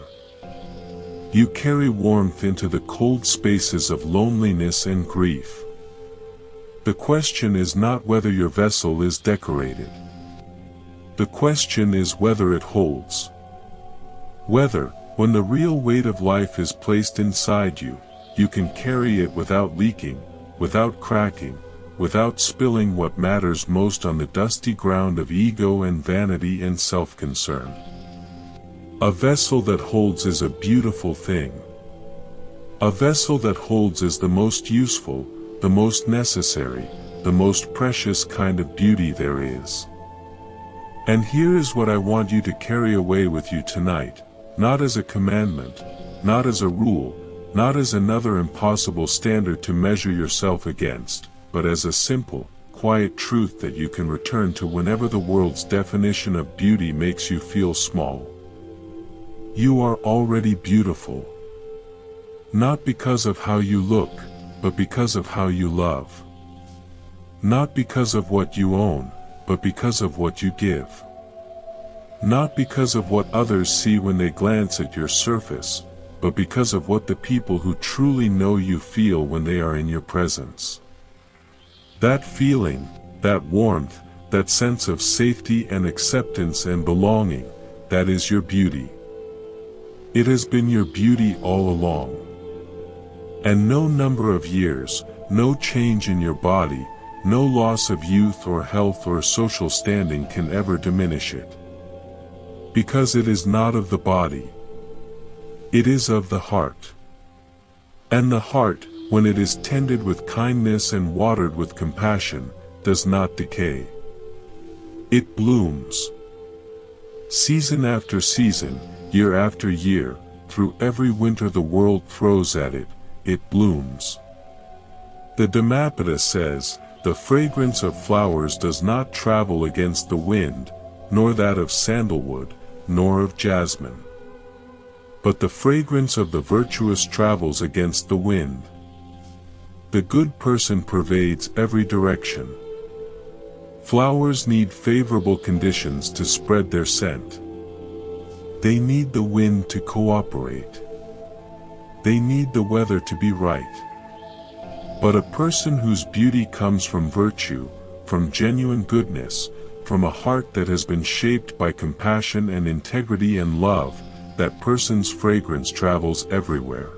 You carry warmth into the cold spaces of loneliness and grief. The question is not whether your vessel is decorated. The question is whether it holds. Whether, when the real weight of life is placed inside you, you can carry it without leaking, without cracking, without spilling what matters most on the dusty ground of ego and vanity and self-concern. A vessel that holds is a beautiful thing. A vessel that holds is the most useful, the most necessary, the most precious kind of beauty there is. And here is what I want you to carry away with you tonight, not as a commandment, not as a rule, not as another impossible standard to measure yourself against, but as a simple, quiet truth that you can return to whenever the world's definition of beauty makes you feel small. You are already beautiful. Not because of how you look, but because of how you love. Not because of what you own, but because of what you give. Not because of what others see when they glance at your surface, but because of what the people who truly know you feel when they are in your presence. That feeling, that warmth, that sense of safety and acceptance and belonging, that is your beauty. It has been your beauty all along. And no number of years, no change in your body, no loss of youth or health or social standing can ever diminish it. Because it is not of the body. It is of the heart. And the heart, when it is tended with kindness and watered with compassion, does not decay. It blooms. Season after season, year after year, through every winter the world throws at it, it blooms. The Dhammapada says, "The fragrance of flowers does not travel against the wind, nor that of sandalwood, nor of jasmine. But the fragrance of the virtuous travels against the wind." The good person pervades every direction. Flowers need favorable conditions to spread their scent. They need the wind to cooperate. They need the weather to be right. But a person whose beauty comes from virtue, from genuine goodness, from a heart that has been shaped by compassion and integrity and love, that person's fragrance travels everywhere.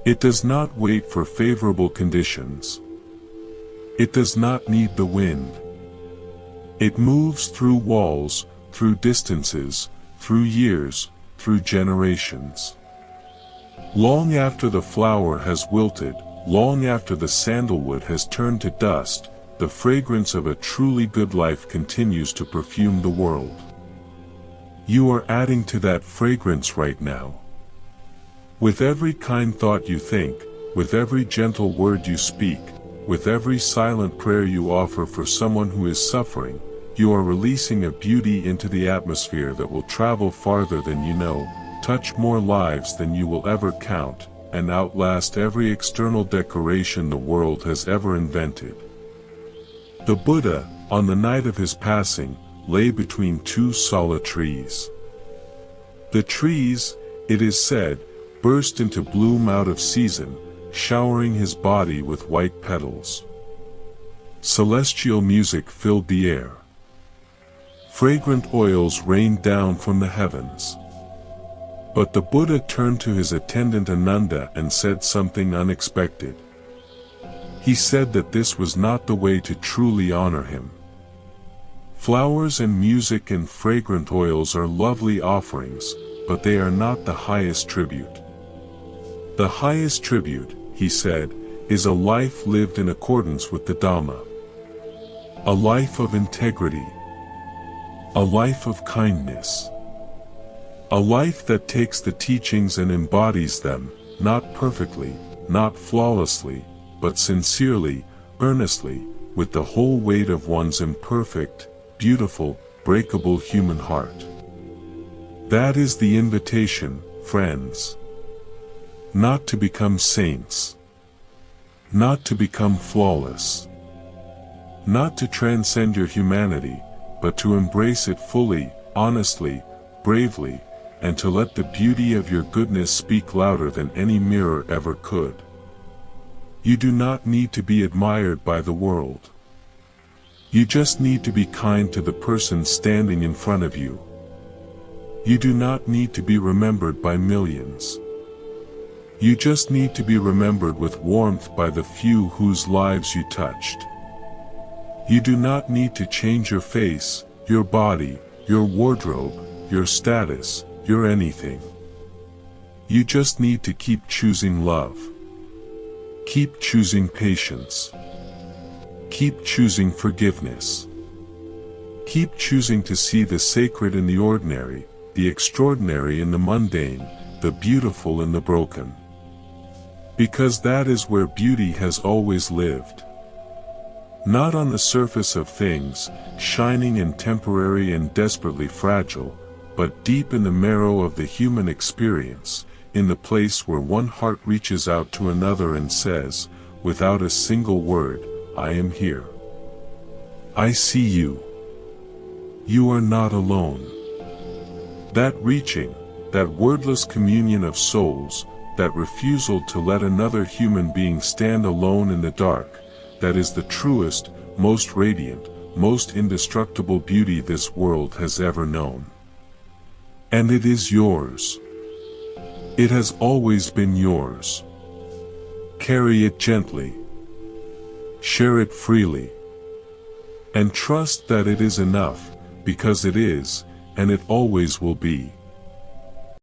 It does not wait for favorable conditions. It does not need the wind. It moves through walls, through distances, through years, through generations. Long after the flower has wilted, long after the sandalwood has turned to dust, the fragrance of a truly good life continues to perfume the world. You are adding to that fragrance right now. With every kind thought you think, with every gentle word you speak, with every silent prayer you offer for someone who is suffering, you are releasing a beauty into the atmosphere that will travel farther than you know, touch more lives than you will ever count, and outlast every external decoration the world has ever invented. The Buddha, on the night of his passing, lay between two solid trees. The trees, it is said, burst into bloom out of season, showering his body with white petals. Celestial music filled the air. Fragrant oils rained down from the heavens. But the Buddha turned to his attendant Ananda and said something unexpected. He said that this was not the way to truly honor him. Flowers and music and fragrant oils are lovely offerings, but they are not the highest tribute. The highest tribute, he said, is a life lived in accordance with the Dharma. A life of integrity. A life of kindness. A life that takes the teachings and embodies them, not perfectly, not flawlessly, but sincerely, earnestly, with the whole weight of one's imperfect, beautiful, breakable human heart. That is the invitation, friends. Not to become saints. Not to become flawless. Not to transcend your humanity, but to embrace it fully, honestly, bravely, and to let the beauty of your goodness speak louder than any mirror ever could. You do not need to be admired by the world. You just need to be kind to the person standing in front of you. You do not need to be remembered by millions. You just need to be remembered with warmth by the few whose lives you touched. You do not need to change your face, your body, your wardrobe, your status, your anything. You just need to keep choosing love. Keep choosing patience. Keep choosing forgiveness. Keep choosing to see the sacred in the ordinary, the extraordinary in the mundane, the beautiful in the broken. Because that is where beauty has always lived. Not on the surface of things, shining and temporary and desperately fragile, but deep in the marrow of the human experience, in the place where one heart reaches out to another and says, without a single word, I am here. I see you. You are not alone. That reaching, that wordless communion of souls, that refusal to let another human being stand alone in the dark, that is the truest, most radiant, most indestructible beauty this world has ever known. And it is yours. It has always been yours. Carry it gently. Share it freely. And trust that it is enough, because it is, and it always will be.